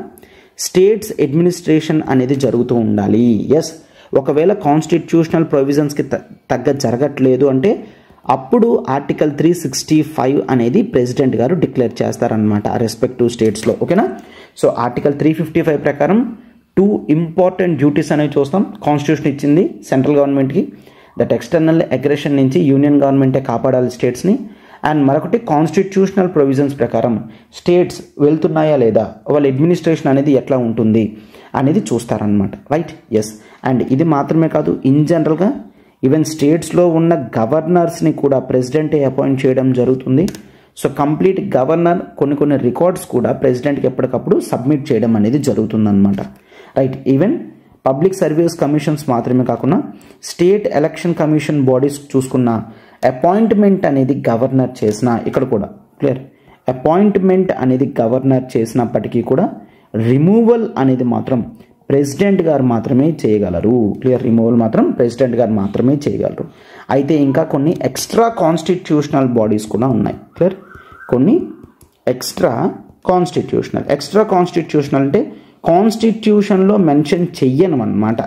S1: స్టేట్స్ అడ్మినిస్ట్రేషన్ అనేది జరుగుతూ ఉండాలి. ఎస్, ఒకవేళ కాన్స్టిట్యూషనల్ ప్రొవిజన్స్కి తగ్గ జరగట్లేదు అంటే అప్పుడు ఆర్టికల్ 365 అనేది ప్రెసిడెంట్ గారు డిక్లేర్ చేస్తారనమాట ఆ రెస్పెక్టివ్ స్టేట్స్లో. ఓకేనా. సో ఆర్టికల్ 355 ప్రకారం 2 ఇంపార్టెంట్ డ్యూటీస్ అనేవి చూస్తాం. కాన్స్టిట్యూషన్ ఇచ్చింది సెంట్రల్ గవర్నమెంట్కి, దట్ ఎక్స్టర్నల్ అగ్రెషన్ నుంచి యూనియన్ గవర్నమెంటే కాపాడాలి స్టేట్స్ని. అండ్ మరొకటి కాన్స్టిట్యూషనల్ ప్రొవిజన్స్ ప్రకారం స్టేట్స్ వెళ్తున్నాయా లేదా, వాళ్ళ అడ్మినిస్ట్రేషన్ అనేది ఎట్లా ఉంటుంది అనేది చూస్తారనమాట. రైట్. ఎస్. అండ్ ఇది మాత్రమే కాదు, ఇన్ జనరల్గా ఈవెన్ స్టేట్స్లో ఉన్న గవర్నర్స్ని కూడా ప్రెసిడెంటే అపాయింట్ చేయడం జరుగుతుంది. సో కంప్లీట్ గవర్నర్ కొన్ని రికార్డ్స్ కూడా ప్రెసిడెంట్కి ఎప్పటికప్పుడు సబ్మిట్ చేయడం అనేది జరుగుతుందన్నమాట. Right. Even public service commissions మాత్రమే కాకుండా స్టేట్ ఎలక్షన్ కమిషన్ బాడీస్ చూసుకున్న అపాయింట్మెంట్ అనేది గవర్నర్ చేసిన, ఇక్కడ కూడా క్లియర్, అపాయింట్మెంట్ అనేది గవర్నర్ చేసినప్పటికీ కూడా రిమూవల్ అనేది మాత్రం ప్రెసిడెంట్ గారు మాత్రమే చేయగలరు. క్లియర్. రిమూవల్ మాత్రం ప్రెసిడెంట్ గారు మాత్రమే చేయగలరు. అయితే ఇంకా కొన్ని ఎక్స్ట్రా కాన్స్టిట్యూషనల్ బాడీస్ కూడా ఉన్నాయి. క్లియర్. కొన్ని ఎక్స్ట్రా కాన్స్టిట్యూషనల్ అంటే కాన్స్టిట్యూషన్లో మెన్షన్ చెయ్యను అన్నమాట.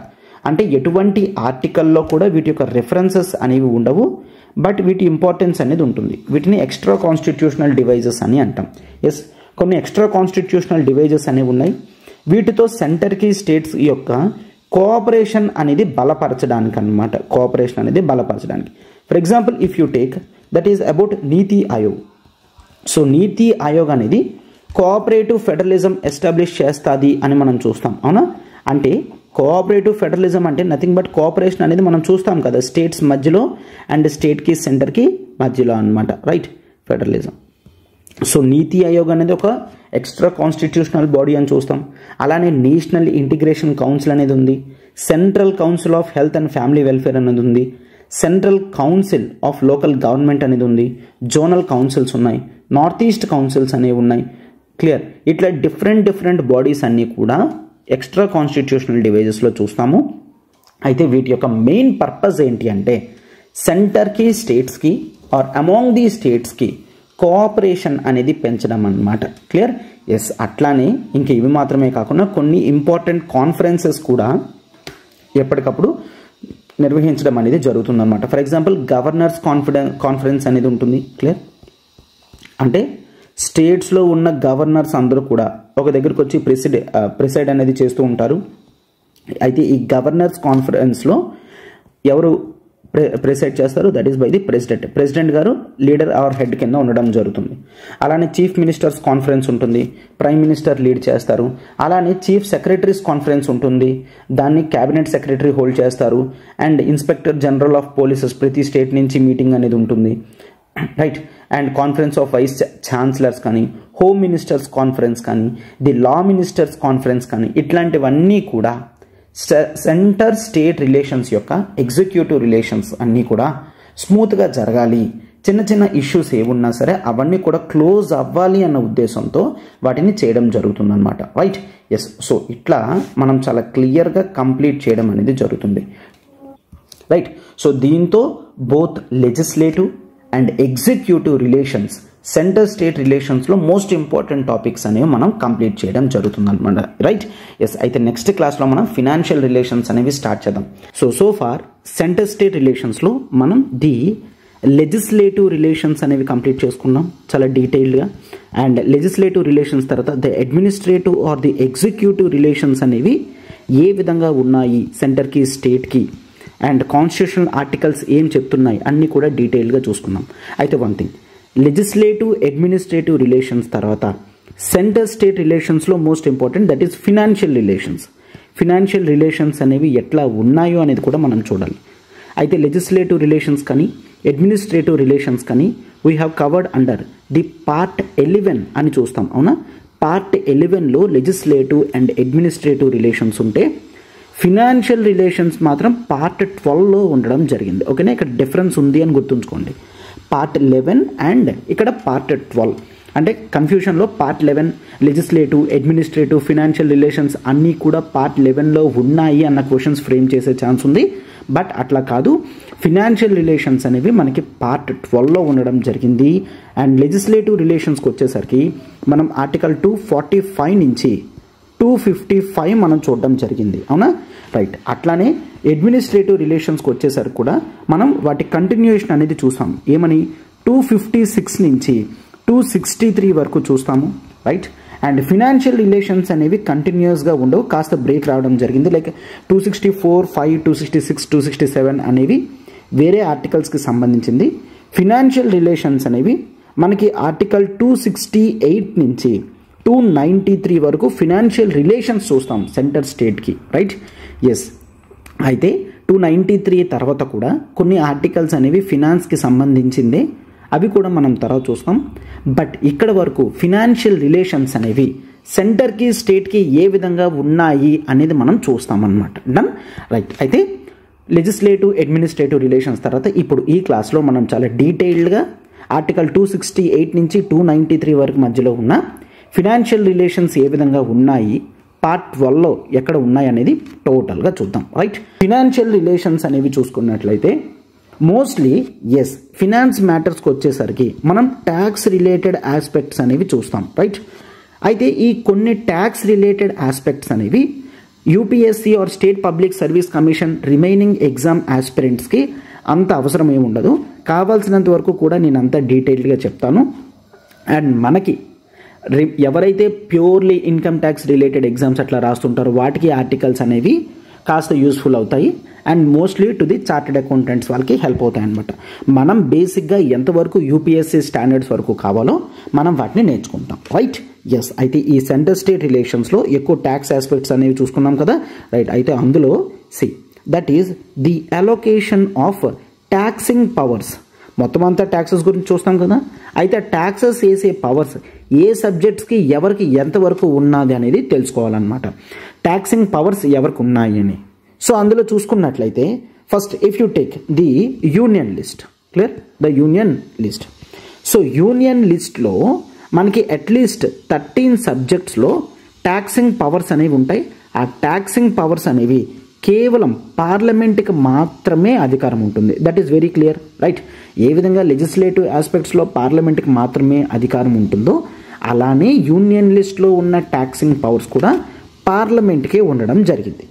S1: అంటే ఎటువంటి ఆర్టికల్లో కూడా వీటి యొక్క రెఫరెన్సెస్ అనేవి ఉండవు, బట్ వీటి ఇంపార్టెన్స్ అనేది ఉంటుంది. వీటిని ఎక్స్ట్రా కాన్స్టిట్యూషనల్ డివైజెస్ అని అంటాం. ఎస్. కొన్ని ఎక్స్ట్రా కాన్స్టిట్యూషనల్ డివైజెస్ అనేవి ఉన్నాయి. వీటితో సెంటర్కి స్టేట్స్ యొక్క కోఆపరేషన్ అనేది బలపరచడానికి అన్నమాట. కోఆపరేషన్ అనేది బలపరచడానికి. For example if you take that is about Niti Aayog. So నీతి ఆయోగ్ అనేది కోఆపరేటివ్ ఫెడరలిజం ఎస్టాబ్లిష్ చేస్తుంది అని మనం చూస్తాం. అవునా. అంటే కోఆపరేటివ్ ఫెడరలిజం అంటే నథింగ్ బట్ కోఆపరేషన్ అనేది మనం చూస్తాం కదా స్టేట్స్ మధ్యలో అండ్ స్టేట్కి సెంటర్కి మధ్యలో అన్నమాట. రైట్. ఫెడరలిజం. సో నీతి ఆయోగ్ అనేది ఒక ఎక్స్ట్రా కాన్స్టిట్యూషనల్ బాడీ అని చూస్తాం. అలానే నేషనల్ ఇంటిగ్రేషన్ కౌన్సిల్ అనేది ఉంది. Central council of health and family welfare అనేది ఉంది. Central council of local government అనేది ఉంది. జోనల్ కౌన్సిల్స్ ఉన్నాయి. నార్త్ ఈస్ట్ కౌన్సిల్స్ అనేవి ఉన్నాయి. క్లియర్. ఇట్లా డిఫరెంట్ బాడీస్ అన్నీ కూడా ఎక్స్ట్రా కాన్స్టిట్యూషనల్ డివైజెస్లో చూస్తాము. అయితే వీటి యొక్క మెయిన్ పర్పస్ ఏంటి అంటే సెంటర్కి స్టేట్స్కి ఆర్ అమాంగ్ ది స్టేట్స్కి కోఆపరేషన్ అనేది పెంచడం అన్నమాట. క్లియర్. ఎస్. అట్లానే ఇంక ఇవి మాత్రమే కాకుండా కొన్ని ఇంపార్టెంట్ కాన్ఫరెన్సెస్ కూడా ఎప్పటికప్పుడు నిర్వహించడం అనేది జరుగుతుందన్నమాట. ఫర్ ఎగ్జాంపుల్ గవర్నర్స్ కాన్ఫరెన్స్ అనేది ఉంటుంది. క్లియర్. అంటే స్టేట్స్లో ఉన్న గవర్నర్స్ అందరూ కూడా ఒక దగ్గరకు వచ్చి ప్రిసైడ్ అనేది చేస్తూ ఉంటారు. అయితే ఈ గవర్నర్స్ కాన్ఫరెన్స్లో ఎవరు ప్రిసైడ్ చేస్తారు? That is by the president. President గారు లీడర్ ఆర్ హెడ్ కింద ఉండడం జరుగుతుంది. అలానే చీఫ్ మినిస్టర్స్ కాన్ఫరెన్స్ ఉంటుంది, ప్రైమ్ మినిస్టర్ లీడ్ చేస్తారు. అలానే చీఫ్ సెక్రటరీస్ కాన్ఫరెన్స్ ఉంటుంది, దాన్ని క్యాబినెట్ సెక్రటరీ హోల్డ్ చేస్తారు. And inspector general of polices ప్రతి స్టేట్ నుంచి మీటింగ్ అనేది ఉంటుంది. Right. And conference of vice chancellors కానీ, హోమ్ మినిస్టర్స్ కాన్ఫరెన్స్ కానీ, ది లా మినిస్టర్స్ కాన్ఫరెన్స్ కానీ, ఇట్లాంటివన్నీ కూడా సెంటర్ స్టేట్ రిలేషన్స్ యొక్క ఎగ్జిక్యూటివ్ రిలేషన్స్ అన్నీ కూడా స్మూత్గా జరగాలి. చిన్న ఇష్యూస్ ఏమున్నా సరే అవన్నీ కూడా క్లోజ్ అవ్వాలి అన్న ఉద్దేశంతో వాటిని చేయడం జరుగుతుందన్నమాట. రైట్. ఎస్. సో ఇట్లా మనం చాలా క్లియర్గా కంప్లీట్ చేయడం అనేది జరుగుతుంది. రైట్. సో దీంతో both legislative and executive relations, centre state రిలేషన్స్లో మోస్ట్ ఇంపార్టెంట్ టాపిక్స్ అనేవి మనం కంప్లీట్ చేయడం జరుగుతుంది అనమాట. రైట్. ఎస్. అయితే నెక్స్ట్ క్లాస్లో మనం ఫినాన్షియల్ రిలేషన్స్ అనేవి స్టార్ట్ చేద్దాం. సో ఫార్ సెంటర్ స్టేట్ రిలేషన్స్లో మనం ది లెజిస్లేటివ్ రిలేషన్స్ అనేవి కంప్లీట్ చేసుకున్నాం చాలా డీటెయిల్డ్గా. అండ్ లెజిస్లేటివ్ రిలేషన్స్ తర్వాత the administrative or the executive relations అనేవి ఏ విధంగా ఉన్నాయి సెంటర్కి స్టేట్కి, అండ్ కాన్స్టిట్యూషనల్ ఆర్టికల్స్ ఏం చెప్తున్నాయి అన్నీ కూడా డీటెయిల్గా చూసుకున్నాం. అయితే one thing, legislative administrative relations తర్వాత సెంటర్ స్టేట్ రిలేషన్స్లో most important that is financial relations. Financial relations అనేవి ఎట్లా ఉన్నాయో అనేది కూడా మనం చూడాలి. అయితే లెజిస్లేటివ్ రిలేషన్స్ కానీ అడ్మినిస్ట్రేటివ్ రిలేషన్స్ కానీ we have covered under the part 11 అని చూస్తాం. అవునా. పార్ట్ 11లో లెజిస్లేటివ్ అండ్ అడ్మినిస్ట్రేటివ్ రిలేషన్స్ ఉంటే ఫినాన్షియల్ రిలేషన్స్ మాత్రం పార్ట్ 12లో ఉండడం జరిగింది. ఓకేనా. ఇక్కడ డిఫరెన్స్ ఉంది అని గుర్తుంచుకోండి. పార్ట్ 11 అండ్ ఇక్కడ పార్ట్ 12 అంటే కన్ఫ్యూషన్లో part 11 legislative administrative financial relations అన్నీ కూడా పార్ట్ 11లో ఉన్నాయి అన్న క్వశ్చన్స్ ఫ్రేమ్ చేసే ఛాన్స్ ఉంది. బట్ అట్లా కాదు, ఫినాన్షియల్ రిలేషన్స్ అనేవి మనకి పార్ట్ 12లో ఉండడం జరిగింది. అండ్ లెజిస్లేటివ్ రిలేషన్స్కి వచ్చేసరికి మనం ఆర్టికల్ 245 నుంచి 255 మనం చూడడం జరిగింది, అవునా? రైట్. అట్లానే అడ్మినిస్ట్రేటివ్ రిలేషన్స్కి వచ్చేసరికి కూడా మనం వాటి కంటిన్యూషన్ అనేది చూసాం. ఏమని 256 నుంచి 263 వరకు చూస్తాము, రైట్. అండ్ ఫినాన్షియల్ రిలేషన్స్ అనేవి కంటిన్యూస్గా ఉండవు, కాస్త బ్రేక్ రావడం జరిగింది. లైక్ 264, 5, 266, 267 అనేవి వేరే ఆర్టికల్స్కి సంబంధించింది. ఫినాన్షియల్ రిలేషన్స్ అనేవి మనకి ఆర్టికల్ 268 నుంచి 293 వరకు ఫినాన్షియల్ రిలేషన్స్ చూస్తాం సెంటర్ స్టేట్కి, రైట్. ఎస్. అయితే 293 తర్వాత కూడా కొన్ని ఆర్టికల్స్ అనేవి ఫినాన్స్కి సంబంధించిందే, అవి కూడా మనం తర్వాత చూస్తాం. బట్ ఇక్కడ వరకు ఫినాన్షియల్ రిలేషన్స్ అనేవి సెంటర్కి స్టేట్కి ఏ విధంగా ఉన్నాయి అనేది మనం చూస్తామన్నమాట. Done, right. అయితే లెజిస్లేటివ్ అడ్మినిస్ట్రేటివ్ రిలేషన్స్ తర్వాత ఇప్పుడు ఈ క్లాస్లో మనం చాలా డీటెయిల్డ్గా ఆర్టికల్ 268 నుంచి 293 వరకు మధ్యలో ఉన్న ఫినాన్షియల్ రిలేషన్స్ ఏ విధంగా ఉన్నాయి, పార్ట్ 12లో ఎక్కడ ఉన్నాయి అనేది టోటల్గా చూద్దాం, రైట్. ఫినాన్షియల్ రిలేషన్స్ అనేవి చూసుకున్నట్లయితే మోస్ట్లీ ఎస్ ఫినాన్స్ మ్యాటర్స్కి వచ్చేసరికి మనం ట్యాక్స్ రిలేటెడ్ ఆస్పెక్ట్స్ అనేవి చూస్తాం, రైట్. అయితే ఈ కొన్ని ట్యాక్స్ రిలేటెడ్ ఆస్పెక్ట్స్ అనేవి UPSC or state public service commission remaining exam ఆస్పిరెంట్స్కి అంత అవసరం ఏమి ఉండదు. కావాల్సినంత వరకు కూడా నేను అంత డీటెయిల్డ్గా చెప్తాను. అండ్ మనకి ఎవరైతే purely income tax related exams అట్లా రాస్తుంటారో వాటికి ఆర్టికల్స్ అనేవి కాస్త యూస్ఫుల్ అవుతాయి. And mostly to the chartered accountants వాళ్ళకి హెల్ప్ అవుతాయి అనమాట. మనం బేసిక్గా ఎంతవరకు యూపీఎస్సీ స్టాండర్డ్స్ వరకు కావాలో మనం వాటిని నేర్చుకుంటాం, రైట్. ఎస్. అయితే ఈ సెంటర్ స్టేట్ రిలేషన్స్లో ఎక్కువ ట్యాక్స్ ఆస్పెక్ట్స్ అనేవి చూసుకున్నాం కదా, రైట్. అయితే అందులో that is the allocation of taxing powers. మొత్తం అంతా ట్యాక్సెస్ గురించి చూస్తాం కదా. అయితే ట్యాక్సెస్ వేసే పవర్స్ ఏ సబ్జెక్ట్స్కి ఎవరికి ఎంతవరకు ఉన్నది అనేది తెలుసుకోవాలన్నమాట. ట్యాక్సింగ్ పవర్స్ ఎవరికి ఉన్నాయి అని. సో అందులో చూసుకున్నట్లయితే first if you take the union list, clear, the union list. So union లిస్ట్లో మనకి అట్లీస్ట్ 13 సబ్జెక్ట్స్లో ట్యాక్సింగ్ పవర్స్ అనేవి ఉంటాయి. ఆ ట్యాక్సింగ్ పవర్స్ అనేవి కేవలం పార్లమెంట్కి మాత్రమే అధికారం ఉంటుంది. That is very clear, right. ఏ విధంగా లెజిస్లేటివ్ ఆస్పెక్ట్స్లో పార్లమెంట్కి మాత్రమే అధికారం ఉంటుందో అలానే యూనియన్ లిస్ట్లో ఉన్న ట్యాక్సింగ్ పవర్స్ కూడా పార్లమెంట్కే ఉండడం జరిగింది.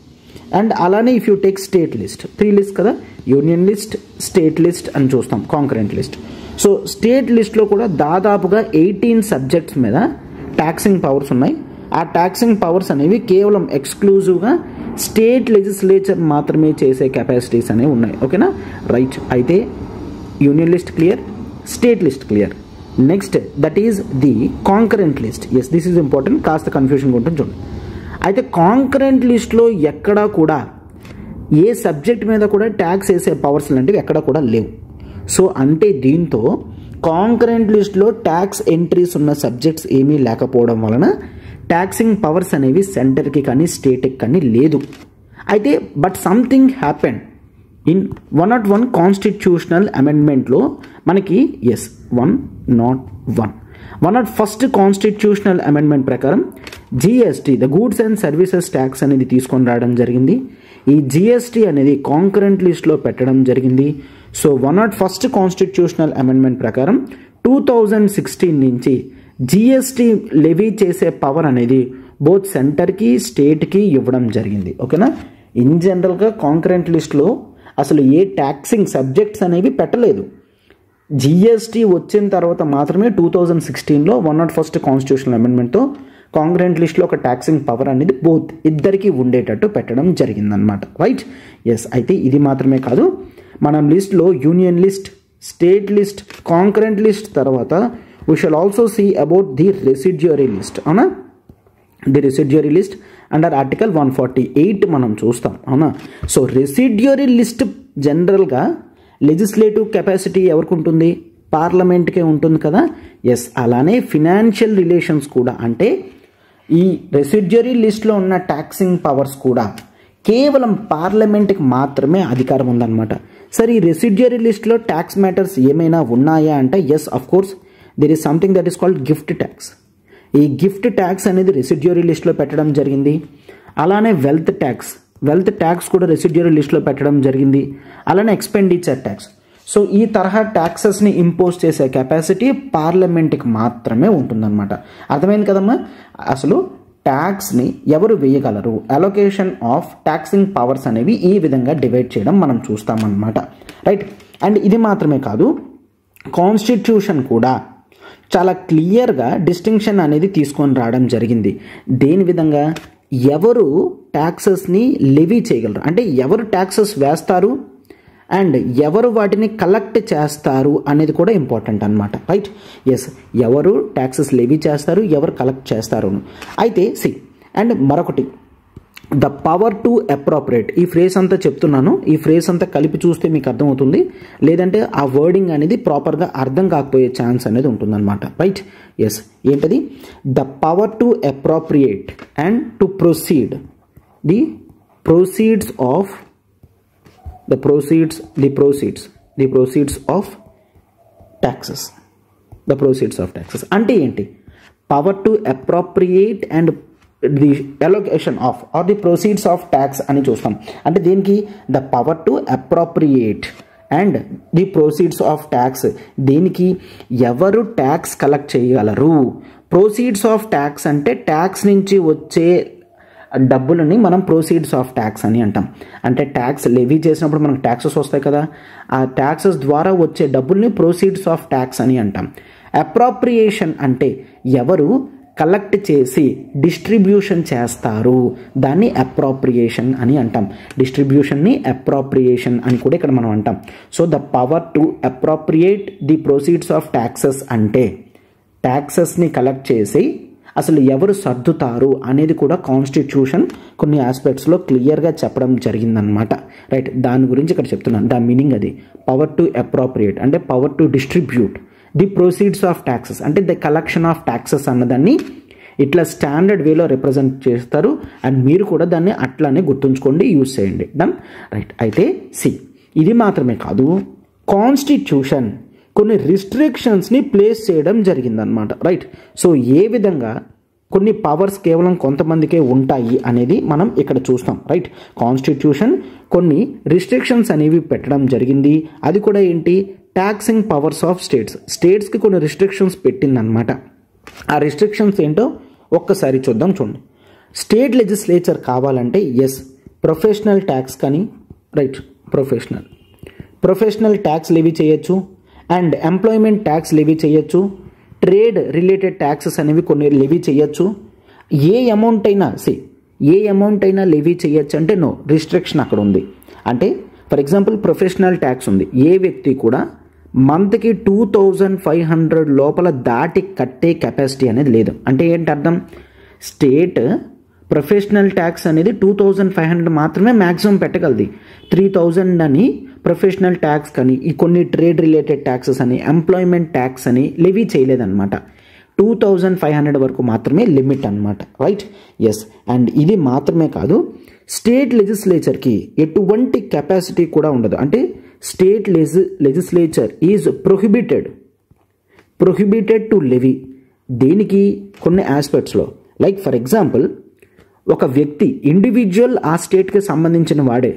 S1: అండ్ అలానే if you take state list, 3 list కదా, యూనియన్ లిస్ట్, స్టేట్ లిస్ట్ అని చూస్తాం, కాంకరెంట్ లిస్ట్. సో స్టేట్ లిస్ట్లో కూడా దాదాపుగా 18 సబ్జెక్ట్స్ మీద ట్యాక్సింగ్ పవర్స్ ఉన్నాయి. ఆ ట్యాక్సింగ్ పవర్స్ అనేవి కేవలం ఎక్స్క్లూజివ్గా స్టేట్ లెజిస్లేచర్ మాత్రమే చేసే కెపాసిటీస్ అనేవి ఉన్నాయి, ఓకేనా, రైట్. అయితే union list clear, state list clear. Next that is the concurrent list. Yes, this is important, కాస్త కన్ఫ్యూజన్గా ఉంటుంది చూడండి. అయితే కాంకరెంట్ లిస్ట్లో ఎక్కడా కూడా ఏ సబ్జెక్ట్ మీద కూడా ట్యాక్స్ వేసే పవర్స్ లాంటివి ఎక్కడా కూడా లేవు. సో అంటే దీంతో కాంకరెంట్ లిస్ట్లో ట్యాక్స్ ఎంట్రీస్ ఉన్న సబ్జెక్ట్స్ ఏమీ లేకపోవడం వలన ట్యాక్సింగ్ పవర్స్ అనేవి సెంటర్కి కానీ స్టేట్కి కానీ లేదు. అయితే but something happened in 101 constitutional అమెండ్మెంట్లో మనకి 101 కాన్స్టిట్యూషనల్ అమెండ్మెంట్ ప్రకారం GST, the goods and services tax అనేది తీసుకొని రావడం జరిగింది. ఈ జిఎస్టీ అనేది కాంకరెంట్ లిస్ట్లో పెట్టడం జరిగింది. సో 101 కాన్స్టిట్యూషనల్ అమెండ్మెంట్ ప్రకారం 2016 నుంచి జిఎస్టీ లెవీ చేసే పవర్ అనేది బోత్ సెంటర్కి స్టేట్కి ఇవ్వడం జరిగింది, ఓకేనా. ఇన్ జనరల్గా కాంకరెంట్ లిస్ట్లో అసలు ఏ ట్యాక్సింగ్ సబ్జెక్ట్స్ అనేవి పెట్టలేదు. జిఎస్టీ వచ్చిన తర్వాత మాత్రమే 2016లో 101 కాన్స్టిట్యూషనల్ అమెండ్మెంట్తో కాంకరెంట్ లిస్ట్లో ఒక ట్యాక్సింగ్ పవర్ అనేది బోత్ ఇద్దరికి ఉండేటట్టు పెట్టడం జరిగిందనమాట, రైట్. ఎస్. అయితే ఇది మాత్రమే కాదు, మనం లిస్ట్లో union list, state list, concurrent list తర్వాత we shall also see about the residuary list, అవునా. The residuary list under article 148 మనం చూస్తాం, అవునా. సో రెసిడ్యూరీ లిస్ట్ జనరల్గా లెజిస్లేటివ్ కెపాసిటీ ఎవరికి ఉంటుంది, పార్లమెంట్కే ఉంటుంది కదా. ఎస్. అలానే ఫినాన్షియల్ రిలేషన్స్ కూడా, అంటే ఈ రెసిడ్యూరీ లిస్ట్లో ఉన్న ట్యాక్సింగ్ పవర్స్ కూడా కేవలం పార్లమెంట్కి మాత్రమే అధికారం ఉందన్నమాట. సరే, ఈ రెసిడ్యూరీ లిస్ట్లో ట్యాక్స్ మ్యాటర్స్ ఏమైనా ఉన్నాయా అంటే yes, of course there is something that is called gift tax. ఈ గిఫ్ట్ ట్యాక్స్ అనేది రెసిడ్యూరీ లిస్ట్లో పెట్టడం జరిగింది. అలానే వెల్త్ ట్యాక్స్ కూడా రెసిడ్యూరీ లిస్ట్లో పెట్టడం జరిగింది. అలానే ఎక్స్పెండిచర్ ట్యాక్స్. సో ఈ తరహా ట్యాక్సెస్ని ఇంపోజ్ చేసే కెపాసిటీ పార్లమెంట్కి మాత్రమే ఉంటుందన్నమాట. అర్థమైంది కదమ్మా. అసలు ట్యాక్స్ని ఎవరు వేయగలరు, అలొకేషన్ ఆఫ్ ట్యాక్సింగ్ పవర్స్ అనేవి ఈ విధంగా డివైడ్ చేయడం మనం చూస్తామన్నమాట, రైట్. అండ్ ఇది మాత్రమే కాదు, కాన్స్టిట్యూషన్ కూడా చాలా క్లియర్గా డిస్టింక్షన్ అనేది తీసుకొని రావడం జరిగింది. దేని విధంగా ఎవరు ట్యాక్సెస్ని లెవీ చేయగలరు, అంటే ఎవరు ట్యాక్సెస్ వేస్తారు అండ్ ఎవరు వాటిని కలెక్ట్ చేస్తారు అనేది కూడా ఇంపార్టెంట్ అనమాట, రైట్. ఎస్, ఎవరు ట్యాక్సెస్ లెవీ చేస్తారు, ఎవరు కలెక్ట్ చేస్తారు. అయితే అండ్ మరొకటి, ద పవర్ టు అప్రోప్రియేట్. ఈ ఫ్రేజ్ అంతా చెప్తున్నాను, ఈ ఫ్రేజ్ అంతా కలిపి చూస్తే మీకు అర్థమవుతుంది, లేదంటే ఆ వర్డింగ్ అనేది ప్రాపర్గా అర్థం కాకపోయే ఛాన్స్ అనేది ఉంటుందన్నమాట, రైట్. ఎస్, ఏంటది? The power to appropriate and to proceed the proceeds of taxes. The proceeds of taxes అంటే ఏంటి? Power to appropriate and the allocation of or the proceeds of tax అని చూస్తాం. అంటే దీనికి the power to appropriate and the proceeds of tax, దీనికి ఎవరు tax collect చేయగలరు. Proceeds of tax అంటే ట్యాక్స్ నుంచి వచ్చే డబ్బులని మనం ప్రొసీడ్స్ ఆఫ్ ట్యాక్స్ అని అంటాం. అంటే ట్యాక్స్ లెవీ చేసినప్పుడు మనకు ట్యాక్సెస్ వస్తాయి కదా, ఆ ట్యాక్సెస్ ద్వారా వచ్చే డబ్బుల్ని ప్రొసీడ్స్ ఆఫ్ ట్యాక్స్ అని అంటాం. అప్రోప్రియేషన్ అంటే ఎవరు కలెక్ట్ చేసి డిస్ట్రిబ్యూషన్ చేస్తారు, దాన్ని అప్రోప్రియేషన్ అని అంటాం. డిస్ట్రిబ్యూషన్ని అప్రోప్రియేషన్ అని కూడా ఇక్కడ మనం అంటాం. So the power to appropriate the proceeds of taxes అంటే ట్యాక్సెస్ని కలెక్ట్ చేసి అసలు ఎవరు సర్దుతారు అనేది కూడా కాన్స్టిట్యూషన్ కొన్ని ఆస్పెక్ట్స్లో క్లియర్గా చెప్పడం జరిగిందనమాట, రైట్. దాని గురించి ఇక్కడ చెప్తున్నాను, దాని మీనింగ్ అది. పవర్ టు అప్రోప్రియేట్ అంటే power to distribute the proceeds of taxes అంటే ద కలెక్షన్ ఆఫ్ ట్యాక్సెస్ అన్నదాన్ని ఇట్లా స్టాండర్డ్ వేలో రిప్రజెంట్ చేస్తారు. అండ్ మీరు కూడా దాన్ని అట్లానే గుర్తుంచుకోండి, యూజ్ చేయండి. Done, right. అయితే ఇది మాత్రమే కాదు, కాన్స్టిట్యూషన్ కొన్ని రిస్ట్రిక్షన్స్ని ప్లేస్ చేయడం జరిగిందనమాట, రైట్. సో ఏ విధంగా కొన్ని పవర్స్ కేవలం కొంతమందికే ఉంటాయి అనేది మనం ఇక్కడ చూస్తాం, రైట్. కాన్స్టిట్యూషన్ కొన్ని రిస్ట్రిక్షన్స్ అనేవి పెట్టడం జరిగింది. అది కూడా ఏంటి? ట్యాక్సింగ్ పవర్స్ ఆఫ్ స్టేట్స్కి కొన్ని రిస్ట్రిక్షన్స్ పెట్టిందనమాట. ఆ రిస్ట్రిక్షన్స్ ఏంటో ఒక్కసారి చూద్దాం. చూడండి, స్టేట్ లెజిస్లేచర్ కావాలంటే ఎస్ ప్రొఫెషనల్ ట్యాక్స్ కానీ, రైట్, ప్రొఫెషనల్ ట్యాక్స్ లెవీ చేయొచ్చు అండ్ ఎంప్లాయ్మెంట్ ట్యాక్స్ లెవీ చేయొచ్చు, ట్రేడ్ రిలేటెడ్ ట్యాక్సెస్ అనేవి కొన్ని లెవీ చేయొచ్చు. ఏ అమౌంట్ అయినా లెవీ చేయొచ్చు అంటే నో రిస్ట్రిక్షన్ అక్కడ ఉంది. అంటే ఫర్ ఎగ్జాంపుల్ ప్రొఫెషనల్ ట్యాక్స్ ఉంది, ఏ వ్యక్తి కూడా మంత్కి 2500 లోపల దాటి కట్టే కెపాసిటీ అనేది లేదు. అంటే ఏంటి అర్థం? స్టేట్ ప్రొఫెషనల్ ట్యాక్స్ అనేది 2500 మాత్రమే మ్యాక్సిమం పెట్టగలది. 3000 అని ప్రొఫెషనల్ ట్యాక్స్ కానీ ఈ కొన్ని ట్రేడ్ రిలేటెడ్ ట్యాక్సెస్ అని ఎంప్లాయ్మెంట్ ట్యాక్స్ అని లెవీ చేయలేదన్నమాట. 2500 వరకు మాత్రమే లిమిట్ అనమాట, రైట్. ఎస్, అండ్ ఇది మాత్రమే కాదు, స్టేట్ లెజిస్లేచర్కి ఎటువంటి కెపాసిటీ కూడా ఉండదు. అంటే state legislature is prohibited to levy. దేనికి? కొన్ని ఆస్పెక్ట్స్లో. లైక్ ఫర్ ఎగ్జాంపుల్, ఒక వ్యక్తి ఇండివిజువల్ ఆ స్టేట్కి సంబంధించిన వాడే,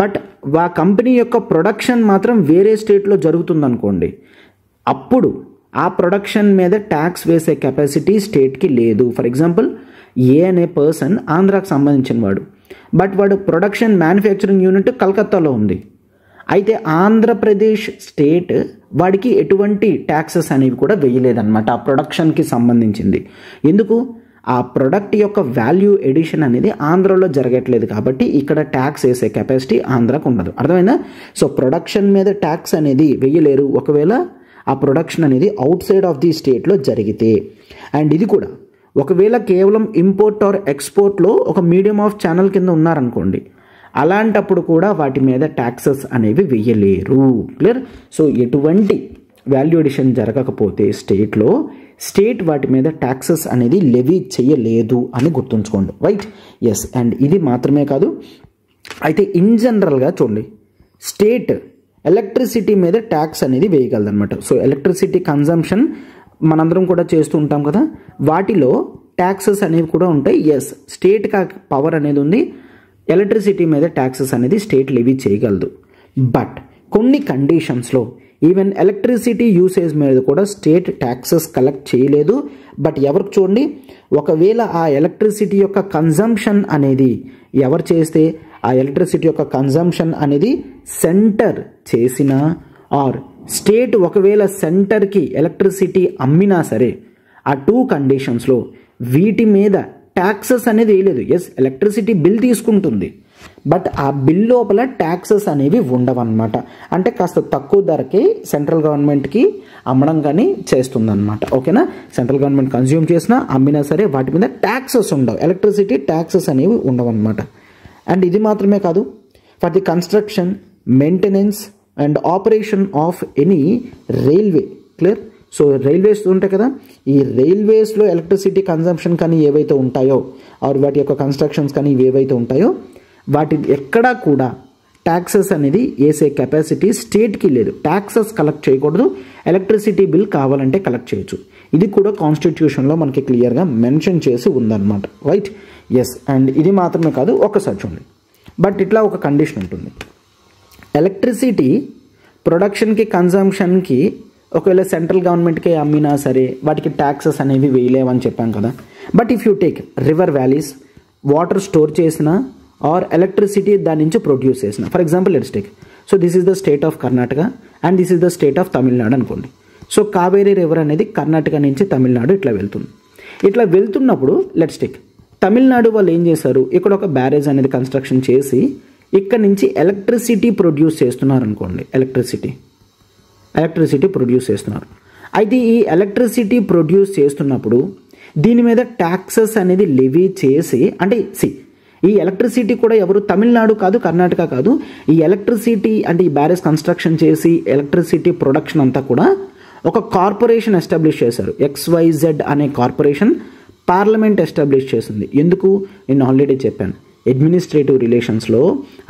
S1: బట్ ఆ కంపెనీ యొక్క ప్రొడక్షన్ మాత్రం వేరే స్టేట్లో జరుగుతుందనుకోండి, అప్పుడు ఆ ప్రొడక్షన్ మీద ట్యాక్స్ వేసే కెపాసిటీ స్టేట్కి లేదు. ఫర్ ఎగ్జాంపుల్, ఏ అనే పర్సన్ ఆంధ్రాకి సంబంధించిన వాడు, బట్ వాడు ప్రొడక్షన్ మ్యానుఫ్యాక్చరింగ్ యూనిట్ కలకత్తాలో ఉంది. అయితే ఆంధ్రప్రదేశ్ స్టేట్ వాడికి ఎటువంటి ట్యాక్సెస్ అనేవి కూడా వేయలేదన్నమాట ఆ ప్రొడక్షన్కి సంబంధించింది. ఎందుకు? ఆ ప్రొడక్ట్ యొక్క వాల్యూ ఎడిషన్ అనేది ఆంధ్రలో జరగట్లేదు కాబట్టి ఇక్కడ ట్యాక్స్ వేసే కెపాసిటీ ఆంధ్రాకు ఉండదు. అర్థమైందా? సో ప్రొడక్షన్ మీద ట్యాక్స్ అనేది వేయలేరు ఒకవేళ ఆ ప్రొడక్షన్ అనేది అవుట్ సైడ్ ఆఫ్ ది స్టేట్లో జరిగితే. అండ్ ఇది కూడా ఒకవేళ కేవలం ఇంపోర్ట్ ఆర్ ఎక్స్పోర్ట్లో ఒక మీడియం ఆఫ్ ఛానల్ కింద ఉన్నారనుకోండి, అలాంటప్పుడు కూడా వాటి మీద ట్యాక్సెస్ అనేవి వేయలేరు. క్లియర్? సో ఎటువంటి వాల్యూ ఎడిషన్ జరగకపోతే స్టేట్ వాటి మీద ట్యాక్సెస్ అనేది లెవీ చేయలేదు అని గుర్తుంచుకోండి, రైట్. ఎస్, అండ్ ఇది మాత్రమే కాదు, అయితే ఇన్ జనరల్గా చూడండి, స్టేట్ ఎలక్ట్రిసిటీ మీద ట్యాక్స్ అనేది వేయగలదన్నమాట. సో ఎలక్ట్రిసిటీ కన్జంప్షన్ మనందరం కూడా చేస్తూ ఉంటాం కదా, వాటిలో ట్యాక్సెస్ అనేవి కూడా ఉంటాయి. ఎస్, స్టేట్కి ఆ పవర్ అనేది ఉంది, ఎలక్ట్రిసిటీ మీద ట్యాక్సెస్ అనేది స్టేట్ లెవీ చేయగలదు. బట్ కొన్ని కండిషన్స్లో ఈవెన్ ఎలక్ట్రిసిటీ యూసేజ్ మీద కూడా స్టేట్ ట్యాక్సెస్ కలెక్ట్ చేయలేదు. బట్ ఎవరికి చూడండి, ఒకవేళ ఆ ఎలక్ట్రిసిటీ యొక్క కన్జంప్షన్ అనేది ఎవరు చేస్తే, ఆ ఎలక్ట్రిసిటీ యొక్క కన్జంప్షన్ అనేది సెంటర్ చేసినా ఆర్ స్టేట్ ఒకవేళ సెంటర్కి ఎలక్ట్రిసిటీ అమ్మినా సరే, ఆ 2 కండిషన్స్లో వీటి మీద ట్యాక్సెస్ అనేది వేయలేదు. ఎస్, ఎలక్ట్రిసిటీ బిల్ తీసుకుంటుంది, బట్ ఆ బిల్ లోపల ట్యాక్సెస్ అనేవి ఉండవన్నమాట. అంటే కాస్త తక్కువ ధరకే సెంట్రల్ గవర్నమెంట్కి అమ్మడం కానీ చేస్తుందన్నమాట. ఓకేనా, సెంట్రల్ గవర్నమెంట్ కన్జ్యూమ్ చేసినా అమ్మినా సరే వాటి మీద ట్యాక్సెస్ ఉండవు, ఎలక్ట్రిసిటీ ట్యాక్సెస్ అనేవి ఉండవన్నమాట. అండ్ ఇది మాత్రమే కాదు, for the construction, maintenance and operation of any railway, clear. So railways ఉంటాయి కదా, ఈ రైల్వేస్లో ఎలక్ట్రిసిటీ కన్జంప్షన్ కానీ ఏవైతే ఉంటాయో ఆర్ వాటి యొక్క కన్స్ట్రక్షన్స్ కానీ ఏవైతే ఉంటాయో వాటి ఎక్కడా కూడా ట్యాక్సెస్ అనేది వేసే కెపాసిటీ స్టేట్కి లేదు. ట్యాక్సెస్ కలెక్ట్ చేయకూడదు, ఎలక్ట్రిసిటీ బిల్ కావాలంటే కలెక్ట్ చేయొచ్చు. ఇది కూడా కాన్స్టిట్యూషన్లో మనకి క్లియర్గా మెన్షన్ చేసి ఉందన్నమాట, రైట్. ఎస్, అండ్ ఇది మాత్రమే కాదు, ఒక్కసారి చూడండి. బట్ ఇట్లా ఒక కండిషన్ ఉంటుంది, ఎలక్ట్రిసిటీ ప్రొడక్షన్కి కన్జంప్షన్కి ఒకవేళ సెంట్రల్ గవర్నమెంట్కి అమ్మినా సరే వాటికి ట్యాక్సెస్ అనేవి వేయలేవని చెప్పాం కదా. But if you take river valleys, water store చేసిన ఆర్ ఎలక్ట్రిసిటీ దాని నుంచి ప్రొడ్యూస్ చేసిన, for example let's take, so this is the state of Karnataka and this is the state of Tamil Nadu అనుకోండి. సో కావేరీ రివర్ అనేది కర్ణాటక నుంచి తమిళనాడు ఇట్లా వెళ్తుంది. ఇట్లా వెళ్తున్నప్పుడు లెట్స్ టేక్ తమిళనాడు వాళ్ళు ఏం చేశారు, ఇక్కడ ఒక బ్యారేజ్ అనేది కన్స్ట్రక్షన్ చేసి ఇక్కడ నుంచి ఎలక్ట్రిసిటీ ప్రొడ్యూస్ చేస్తున్నారు అనుకోండి, ఎలక్ట్రిసిటీ ప్రొడ్యూస్ చేస్తున్నారు. అయితే ఈ ఎలక్ట్రిసిటీ ప్రొడ్యూస్ చేస్తున్నప్పుడు దీని మీద ట్యాక్సెస్ అనేది లెవీ చేసి, అంటే ఈ ఎలక్ట్రిసిటీ కూడా ఎవరు, తమిళనాడు కాదు, కర్ణాటక కాదు, ఈ ఎలక్ట్రిసిటీ అంటే ఈ బ్యారేజ్ కన్స్ట్రక్షన్ చేసి ఎలక్ట్రిసిటీ ప్రొడక్షన్ అంతా కూడా ఒక కార్పొరేషన్ ఎస్టాబ్లిష్ చేశారు. XYZ అనే కార్పొరేషన్ పార్లమెంట్ ఎస్టాబ్లిష్ చేసింది. ఎందుకు, నేను ఆల్రెడీ చెప్పాను, అడ్మినిస్ట్రేటివ్ రిలేషన్స్లో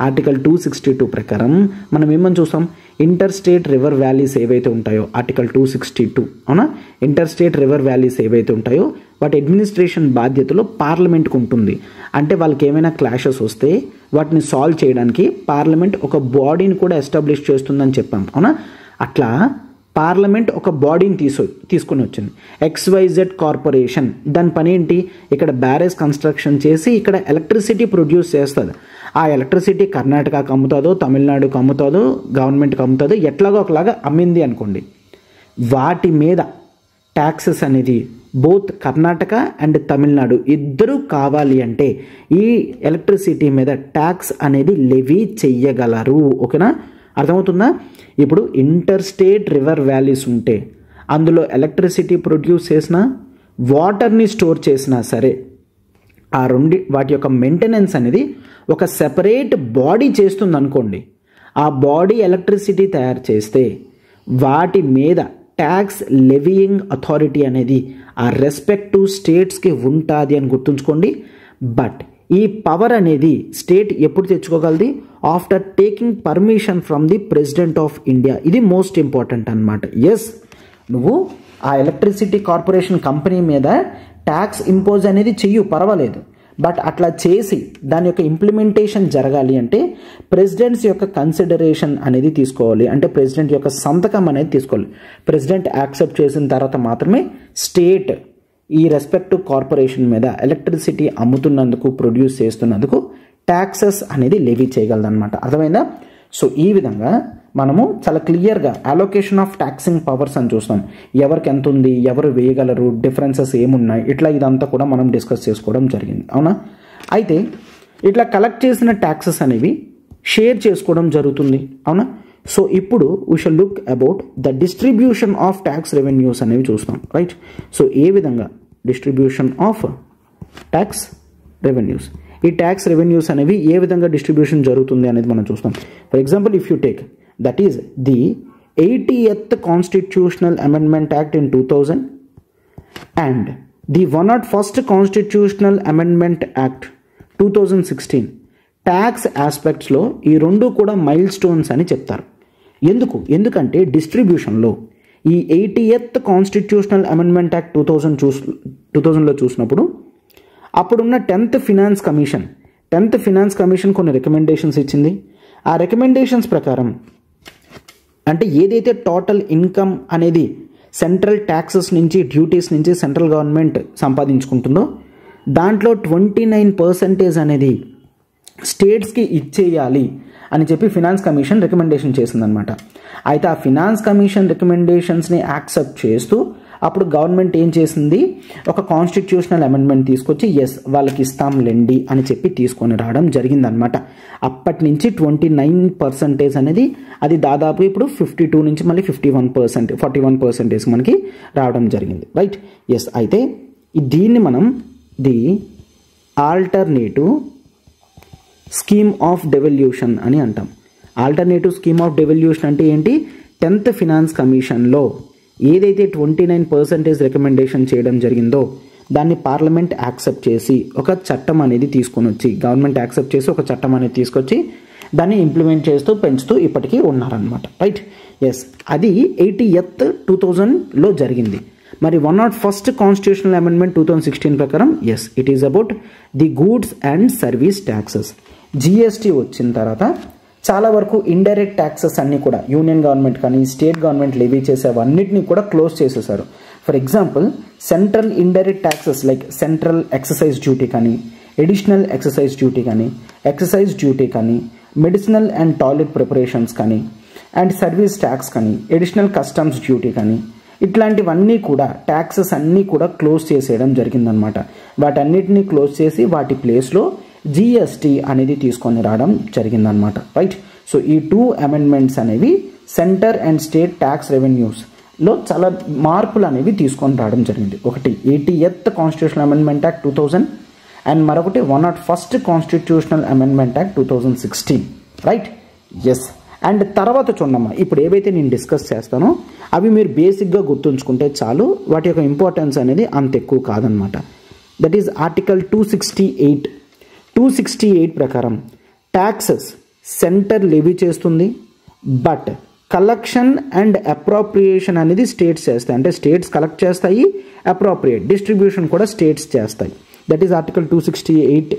S1: ఆర్టికల్ 262 ప్రకారం మనం ఏమని చూసాం, ఇంటర్ స్టేట్ రివర్ వ్యాలీస్ ఏవైతే ఉంటాయో, ఆర్టికల్ 262 అవునా, ఇంటర్ స్టేట్ రివర్ వ్యాలీస్ ఏవైతే ఉంటాయో వాటి అడ్మినిస్ట్రేషన్ బాధ్యతలో పార్లమెంట్కి ఉంటుంది. అంటే వాళ్ళకి ఏమైనా క్లాషెస్ వస్తే వాటిని సాల్వ్ చేయడానికి పార్లమెంట్ ఒక బాడీని కూడా ఎస్టాబ్లిష్ చేస్తుందని చెప్పాం, అవునా. అట్లా పార్లమెంట్ ఒక బాడీని తీసుకొని వచ్చింది, XYZ కార్పొరేషన్. దాని పని ఏంటి, ఇక్కడ బ్యారేజ్ కన్స్ట్రక్షన్ చేసి ఇక్కడ ఎలక్ట్రిసిటీ ప్రొడ్యూస్ చేస్తుంది. ఆ ఎలక్ట్రిసిటీ కర్ణాటకకు అమ్ముతుందో, తమిళనాడుకు అమ్ముతుందో, గవర్నమెంట్కి అమ్ముతుందో, ఎట్లాగో ఒకలాగా అమ్మింది అనుకోండి, వాటి మీద ట్యాక్సెస్ అనేది బోత్ కర్ణాటక అండ్ తమిళనాడు ఇద్దరూ కావాలి అంటే ఈ ఎలక్ట్రిసిటీ మీద ట్యాక్స్ అనేది లెవీ చెయ్యగలరు. ఓకేనా, అర్థమవుతుందా. ఇప్పుడు ఇంటర్ స్టేట్ రివర్ వ్యాలీస్ ఉంటే అందులో ఎలక్ట్రిసిటీ ప్రొడ్యూస్ చేసినా, వాటర్ని స్టోర్ చేసినా సరే, ఆ వాటి యొక్క మెయింటెనెన్స్ అనేది ఒక సెపరేట్ బాడీ చేస్తుంది అనుకోండి. ఆ బాడీ ఎలక్ట్రిసిటీ తయారు చేస్తే వాటి మీద ట్యాక్స్ లెవీయింగ్ అథారిటీ అనేది ఆ రెస్పెక్టివ్ స్టేట్స్కి ఉంటుంది అని గుర్తుంచుకోండి. బట్ ఈ పవర్ అనేది స్టేట్ ఎప్పుడు తెచ్చుకోగలది, after taking permission from the president of India. ఇది మోస్ట్ ఇంపార్టెంట్ అనమాట. ఎస్, నువ్వు ఆ ఎలక్ట్రిసిటీ కార్పొరేషన్ కంపెనీ మీద ట్యాక్స్ ఇంపోజ్ అనేది చెయ్యు, పర్వాలేదు. బట్ అట్లా చేసి దాని యొక్క ఇంప్లిమెంటేషన్ జరగాలి అంటే ప్రెసిడెంట్స్ యొక్క కన్సిడరేషన్ అనేది తీసుకోవాలి, అంటే ప్రెసిడెంట్ యొక్క సంతకం అనేది తీసుకోవాలి. ప్రెసిడెంట్ యాక్సెప్ట్ చేసిన తర్వాత మాత్రమే స్టేట్ ఈ రెస్పెక్టివ్ కార్పొరేషన్ మీద ఎలక్ట్రిసిటీ అమ్ముతున్నందుకు, ప్రొడ్యూస్ చేస్తున్నందుకు ట్యాక్సెస్ అనేది లెవీ చేయగలదన్నమాట. అర్థమైందా. సో ఈ విధంగా మనము చాలా క్లియర్గా అలోకేషన్ ఆఫ్ ట్యాక్సింగ్ పవర్స్ అని చూస్తాం, ఎవరికి ఎంత ఉంది, ఎవరు వేయగలరు, డిఫరెన్సెస్ ఏమున్నాయి, ఇట్లా ఇదంతా కూడా మనం డిస్కస్ చేసుకోవడం జరిగింది, అవునా. అయితే ఇట్లా కలెక్ట్ చేసిన ట్యాక్సెస్ అనేవి షేర్ చేసుకోవడం జరుగుతుంది, అవునా. సో ఇప్పుడు we shall look about the distribution of tax revenues అనేవి చూస్తాం, రైట్. సో ఏ విధంగా డిస్ట్రిబ్యూషన్ ఆఫ్ ట్యాక్స్ రెవెన్యూస్, ఈ ట్యాక్స్ రెవెన్యూస్ అనేవి ఏ విధంగా డిస్ట్రిబ్యూషన్ జరుగుతుంది అనేది మనం చూస్తాం. For example if you take that is the 80th Constitutional Amendment Act in 2000 and the 101st Constitutional Amendment Act 2016 tax ఆస్పెక్ట్స్లో ఈ రెండు కూడా మైల్ స్టోన్స్ అని చెప్తారు. ఎందుకంటే డిస్ట్రిబ్యూషన్లో ఈ 80th Constitutional Amendment Act 2000లో చూసినప్పుడు అప్పుడున్న 10th ఫినాన్స్ కమిషన్ కొన్ని రికమెండేషన్స్ ఇచ్చింది. ఆ రికమెండేషన్స్ ప్రకారం అంటే ఏదైతే టోటల్ ఇన్కమ్ అనేది సెంట్రల్ ట్యాక్సెస్ నుంచి డ్యూటీస్ నుంచి సెంట్రల్ గవర్నమెంట్ సంపాదించుకుంటుందో దాంట్లో 29% అనేది స్టేట్స్కి ఇచ్చేయాలి అని చెప్పి ఫినాన్స్ కమిషన్ రికమెండేషన్ చేసిందనమాట. అయితే ఆ ఫినాన్స్ కమిషన్ రికమెండేషన్స్ని యాక్సెప్ట్ చేస్తూ అప్పుడు గవర్నమెంట్ ఏం చేసింది, ఒక కాన్స్టిట్యూషనల్ అమెండ్మెంట్ తీసుకొచ్చి ఎస్ వాళ్ళకి ఇస్తాంలేండి అని చెప్పి తీసుకొని రావడం జరిగిందనమాట. అప్పటి నుంచి 29% అనేది అది దాదాపు ఇప్పుడు 52 నుంచి మళ్ళీ 41% మనకి రావడం జరిగింది. రైట్. ఎస్. అయితే దీన్ని మనం the alternative scheme of devolution అని అంటాం. ఆల్టర్నేటివ్ స్కీమ్ ఆఫ్ డెవల్యూషన్ అంటే ఏంటి, 10th ఫినాన్స్ కమిషన్లో ఏదైతే 29% రికమెండేషన్ చేయడం జరిగిందో దాన్ని పార్లమెంట్ యాక్సెప్ట్ చేసి ఒక చట్టం అనేది తీసుకొని వచ్చి, గవర్నమెంట్ యాక్సెప్ట్ చేసి ఒక చట్టం అనేది తీసుకొచ్చి దాన్ని ఇంప్లిమెంట్ చేస్తూ పెంచుతూ ఇప్పటికీ ఉన్నారనమాట. రైట్. ఎస్. అది 80th 2000లో జరిగింది. మరి 101st కాన్స్టిట్యూషనల్ అమెండ్మెంట్ 2016 ప్రకారం yes it is about the goods and service taxes. GST వచ్చిన తర్వాత చాలా వరకు ఇండైరెక్ట్ ట్యాక్సెస్ అన్నీ కూడా యూనియన్ గవర్నమెంట్ కానీ స్టేట్ గవర్నమెంట్ లెవీ చేసేవన్నిటిని కూడా క్లోజ్ చేసేసారు. For example central indirect taxes like central excise duty కానీ, ఎడిషనల్ ఎక్సైజ్ డ్యూటీ కానీ, ఎక్సైజ్ డ్యూటీ కానీ, మెడిసినల్ అండ్ టాయిలెట్ ప్రిపరేషన్స్ కానీ, అండ్ సర్వీస్ ట్యాక్స్ కానీ, ఎడిషనల్ కస్టమ్స్ డ్యూటీ కానీ, ఇట్లాంటివన్నీ కూడా ట్యాక్సెస్ అన్నీ కూడా క్లోజ్ చేసేయడం జరిగిందనమాట. వాటన్నిటిని క్లోజ్ చేసి వాటి ప్లేస్లో జిఎస్టీ అనేది తీసుకొని రావడం జరిగిందనమాట. రైట్. సో ఈ 2 అమెండ్మెంట్స్ అనేవి సెంటర్ అండ్ స్టేట్ ట్యాక్స్ రెవెన్యూస్లో చాలా మార్పులు అనేవి తీసుకొని రావడం జరిగింది. ఒకటి 80th constitutional amendment act 2000 and మరొకటి 101st constitutional amendment act 2016. Right. Yes. And తర్వాత చూడమ్మా, ఇప్పుడు ఏవైతే నేను డిస్కస్ చేస్తానో అవి మీరు బేసిక్గా గుర్తుంచుకుంటే చాలు, వాటి యొక్క ఇంపార్టెన్స్ అనేది అంత ఎక్కువ కాదనమాట. దట్ ఈజ్ ఆర్టికల్ 268 ప్రకారం ట్యాక్సెస్ సెంటర్ లెవీ చేస్తుంది, బట్ కలెక్షన్ అండ్ అప్రోప్రియేషన్ అనేది స్టేట్స్ చేస్తాయి. అంటే స్టేట్స్ కలెక్ట్ చేస్తాయి, అప్రోప్రియేట్ డిస్ట్రిబ్యూషన్ కూడా స్టేట్స్ చేస్తాయి. That is article 268.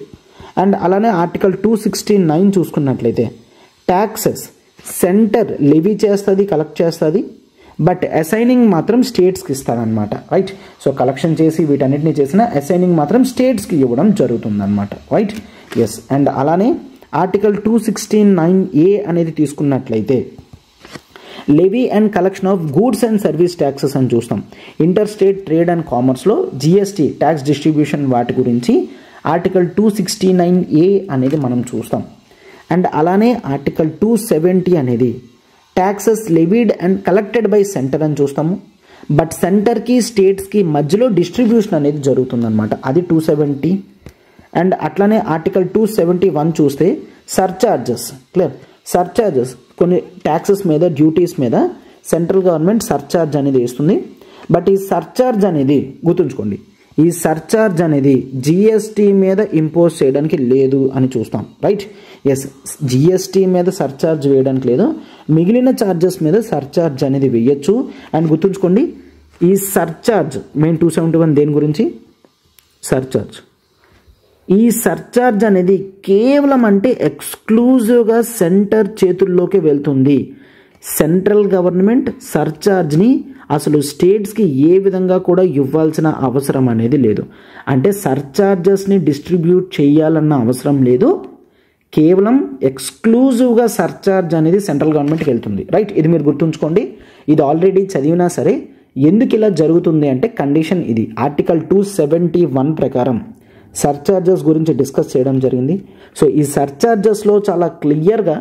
S1: అండ్ అలానే ఆర్టికల్ 269 చూసుకున్నట్లయితే ట్యాక్సెస్ సెంటర్ లెవీ చేస్తుంది, కలెక్ట్ చేస్తుంది, బట్ అసైనింగ్ మాత్రం స్టేట్స్కి ఇస్తారనమాట. రైట్. సో కలెక్షన్ చేసి వీటన్నిటిని చేసిన అసైనింగ్ మాత్రం స్టేట్స్కి ఇవ్వడం జరుగుతుందన్నమాట. రైట్. ఎస్. అండ్ అలానే ఆర్టికల్ 269A అనేది తీసుకున్నట్లయితే levy and collection of goods and service taxes అని చూస్తాం. ఇంటర్ స్టేట్ ట్రేడ్ అండ్ కామర్స్లో జిఎస్టీ ట్యాక్స్ డిస్ట్రిబ్యూషన్ వాటి గురించి ఆర్టికల్ 269A అనేది మనం చూస్తాం. అండ్ అలానే ఆర్టికల్ 270 అనేది taxes levied and collected by centre అని చూస్తాము, బట్ సెంటర్కి స్టేట్స్కి మధ్యలో డిస్ట్రిబ్యూషన్ అనేది జరుగుతుందన్నమాట. అది 270. అండ్ అట్లానే ఆర్టికల్ 271 చూస్తే సర్చార్జెస్. క్లియర్. సర్చార్జెస్ కొన్ని ట్యాక్సెస్ మీద, డ్యూటీస్ మీద సెంట్రల్ గవర్నమెంట్ సర్చార్జ్ అనేది వేస్తుంది, బట్ ఈ సర్చార్జ్ అనేది గుర్తుంచుకోండి, ఈ సర్చార్జ్ అనేది జిఎస్టీ మీద ఇంపోజ్ చేయడానికి లేదు అని చూస్తాం. రైట్. ఎస్. జిఎస్టీ మీద సర్చార్జ్ వేయడానికి లేదు, మిగిలిన ఛార్జెస్ మీద సర్చార్జ్ అనేది వేయచ్చు. అండ్ గుర్తుంచుకోండి, ఈ సర్చార్జ్ మెయిన్ 271 దేని గురించి, సర్చార్జ్. ఈ సర్చార్జ్ అనేది కేవలం అంటే ఎక్స్క్లూజివ్గా సెంటర్ చేతుల్లోకి వెళ్తుంది. సెంట్రల్ గవర్నమెంట్ సర్చార్జ్ని అసలు స్టేట్స్కి ఏ విధంగా కూడా ఇవ్వాల్సిన అవసరం అనేది లేదు. అంటే సర్చార్జెస్ని డిస్ట్రిబ్యూట్ చేయాలన్న అవసరం లేదు, కేవలం ఎక్స్క్లూజివ్గా సర్చార్జ్ అనేది సెంట్రల్ గవర్నమెంట్కి వెళ్తుంది. రైట్. ఇది మీరు గుర్తుంచుకోండి. ఇది ఆల్రెడీ చదివినా సరే ఎందుకు ఇలా జరుగుతుంది అంటే కండిషన్ ఇది. ఆర్టికల్ 271 ప్రకారం సర్చార్జెస్ గురించి డిస్కస్ చేయడం జరిగింది. సో ఈ సర్చార్జెస్లో చాలా క్లియర్గా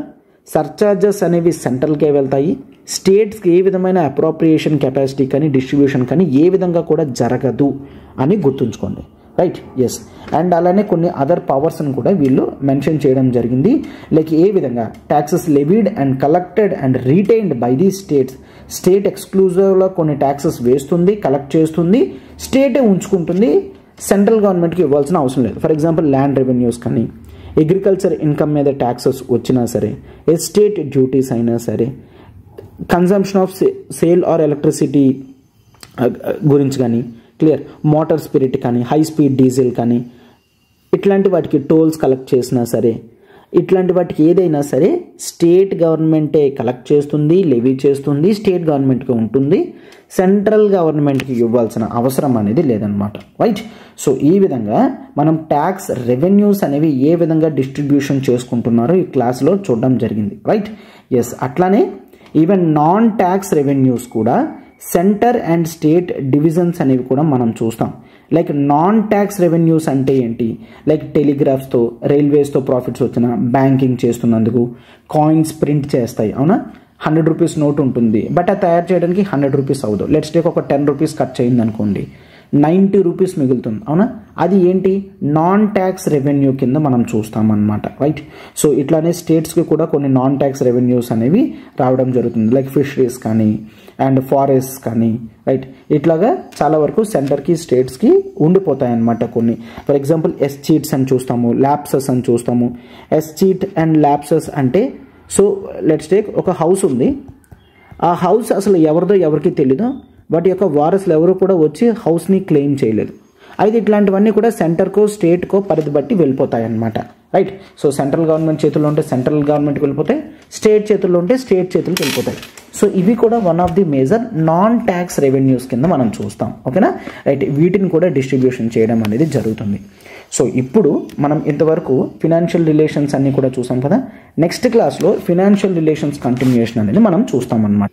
S1: సర్చార్జెస్ అనేవి సెంట్రల్కే వెళ్తాయి, స్టేట్స్కి ఏ విధమైన అప్రోప్రియేషన్ కెపాసిటీ కానీ డిస్ట్రిబ్యూషన్ కానీ ఏ విధంగా కూడా జరగదు అని గుర్తుంచుకోండి. రైట్. ఎస్. అండ్ అలానే కొన్ని అదర్ పవర్స్ని కూడా వీళ్ళు మెన్షన్ చేయడం జరిగింది. లైక్ ఏ విధంగా taxes levied and collected and retained by the states. State ఎక్స్క్లూజివ్గా కొన్ని ట్యాక్సెస్ వేస్తుంది, కలెక్ట్ చేస్తుంది, స్టేటే ఉంచుకుంటుంది, సెంట్రల్ గవర్నమెంట్కి ఇవ్వాల్సిన అవసరం లేదు. ఫర్ ఎగ్జాంపుల్ ల్యాండ్ రెవెన్యూస్ కానీ, అగ్రికల్చర్ ఇన్కమ్ మీద ట్యాక్సెస్ వచ్చినా సరే, ఎస్టేట్ డ్యూటీస్ అయినా సరే, consumption of sale are electricity గురించి కానీ, క్లియర్, మోటార్ స్పిరిట్ కానీ, హై స్పీడ్ డీజిల్ కానీ, ఇట్లాంటి వాటికి టోల్స్ కలెక్ట్ చేసినా సరే, ఇట్లాంటి వాటికి ఏదైనా సరే స్టేట్ గవర్నమెంటే కలెక్ట్ చేస్తుంది, లెవీ చేస్తుంది, స్టేట్ గవర్నమెంట్కి ఉంటుంది, సెంట్రల్ గవర్నమెంట్కి ఇవ్వాల్సిన అవసరం అనేది లేదనమాట, రైట్. సో ఈ విధంగా మనం ట్యాక్స్ రెవెన్యూస్ అనేవి ఏ విధంగా డిస్ట్రిబ్యూషన్ చేసుకుంటున్నారో ఈ క్లాస్లో చూడడం జరిగింది, రైట్. ఎస్, అట్లానే ఈవెన్ నాన్ ట్యాక్స్ రెవెన్యూస్ కూడా సెంటర్ అండ్ స్టేట్ డివిజన్స్ అనేవి కూడా మనం చూస్తాం. లైక్ నాన్ ట్యాక్స్ రెవెన్యూస్ అంటే ఏంటి, లైక్ టెలిగ్రాఫ్స్తో, రైల్వేస్తో ప్రాఫిట్స్ వచ్చిన, బ్యాంకింగ్ చేస్తున్నందుకు, కాయిన్స్ ప్రింట్ చేస్తాయి, అవునా. 100 రూపీస్ నోట్ ఉంటుంది, బట్ అది తయారు చేయడానికి 100 రూపీస్ అవ్వదు. లెట్స్ టేక్ ఒక 10 రూపీస్ ఖర్చు అయింది అనుకోండి, 90 రూపీస్ మిగులుతుంది, అవునా. అది ఏంటి, నాన్ ట్యాక్స్ రెవెన్యూ కింద మనం చూస్తామన్నమాట, రైట్. సో ఇట్లానే స్టేట్స్కి కూడా కొన్ని నాన్ ట్యాక్స్ రెవెన్యూస్ అనేవి రావడం జరుగుతుంది, లైక్ ఫిషరీస్ కానీ అండ్ ఫారెస్ట్ కానీ, రైట్. ఇట్లాగా చాలా వరకు సెంటర్కి స్టేట్స్కి ఉండిపోతాయి అన్నమాట కొన్ని. ఫర్ ఎగ్జాంపుల్ ఎస్చీట్స్ అని చూస్తాము, ల్యాప్సెస్ అని చూస్తాము. ఎస్చీట్ అండ్ ల్యాప్సెస్ అంటే, సో లెట్స్ టేక్ ఒక హౌస్ ఉంది, ఆ హౌస్ అసలు ఎవరిదో ఎవరికి తెలీదు, వాటి యొక్క వారసులు ఎవరు కూడా వచ్చి హౌస్ని క్లెయిమ్ చేయలేదు. అయితే ఇట్లాంటివన్నీ కూడా సెంటర్కో స్టేట్కో పరిధి బట్టి వెళ్ళిపోతాయి అన్నమాట, రైట్. సో సెంట్రల్ గవర్నమెంట్ చేతుల్లో ఉంటే సెంట్రల్ గవర్నమెంట్కి వెళ్ళిపోతాయి, స్టేట్ చేతుల్లో ఉంటే స్టేట్ చేతులకు వెళ్ళిపోతాయి. సో ఇవి కూడా one of the major non tax revenues కింద మనం చూస్తాం, ఓకేనా, రైట్. వీటిని కూడా డిస్ట్రిబ్యూషన్ చేయడం అనేది జరుగుతుంది. సో ఇప్పుడు మనం ఇంతవరకు ఫినాన్షియల్ రిలేషన్స్ అన్ని కూడా చూసాం కదా. నెక్స్ట్ క్లాస్లో ఫినాన్షియల్ రిలేషన్స్ కంటిన్యూషన్ అనేది మనం చూస్తాం అన్నమాట.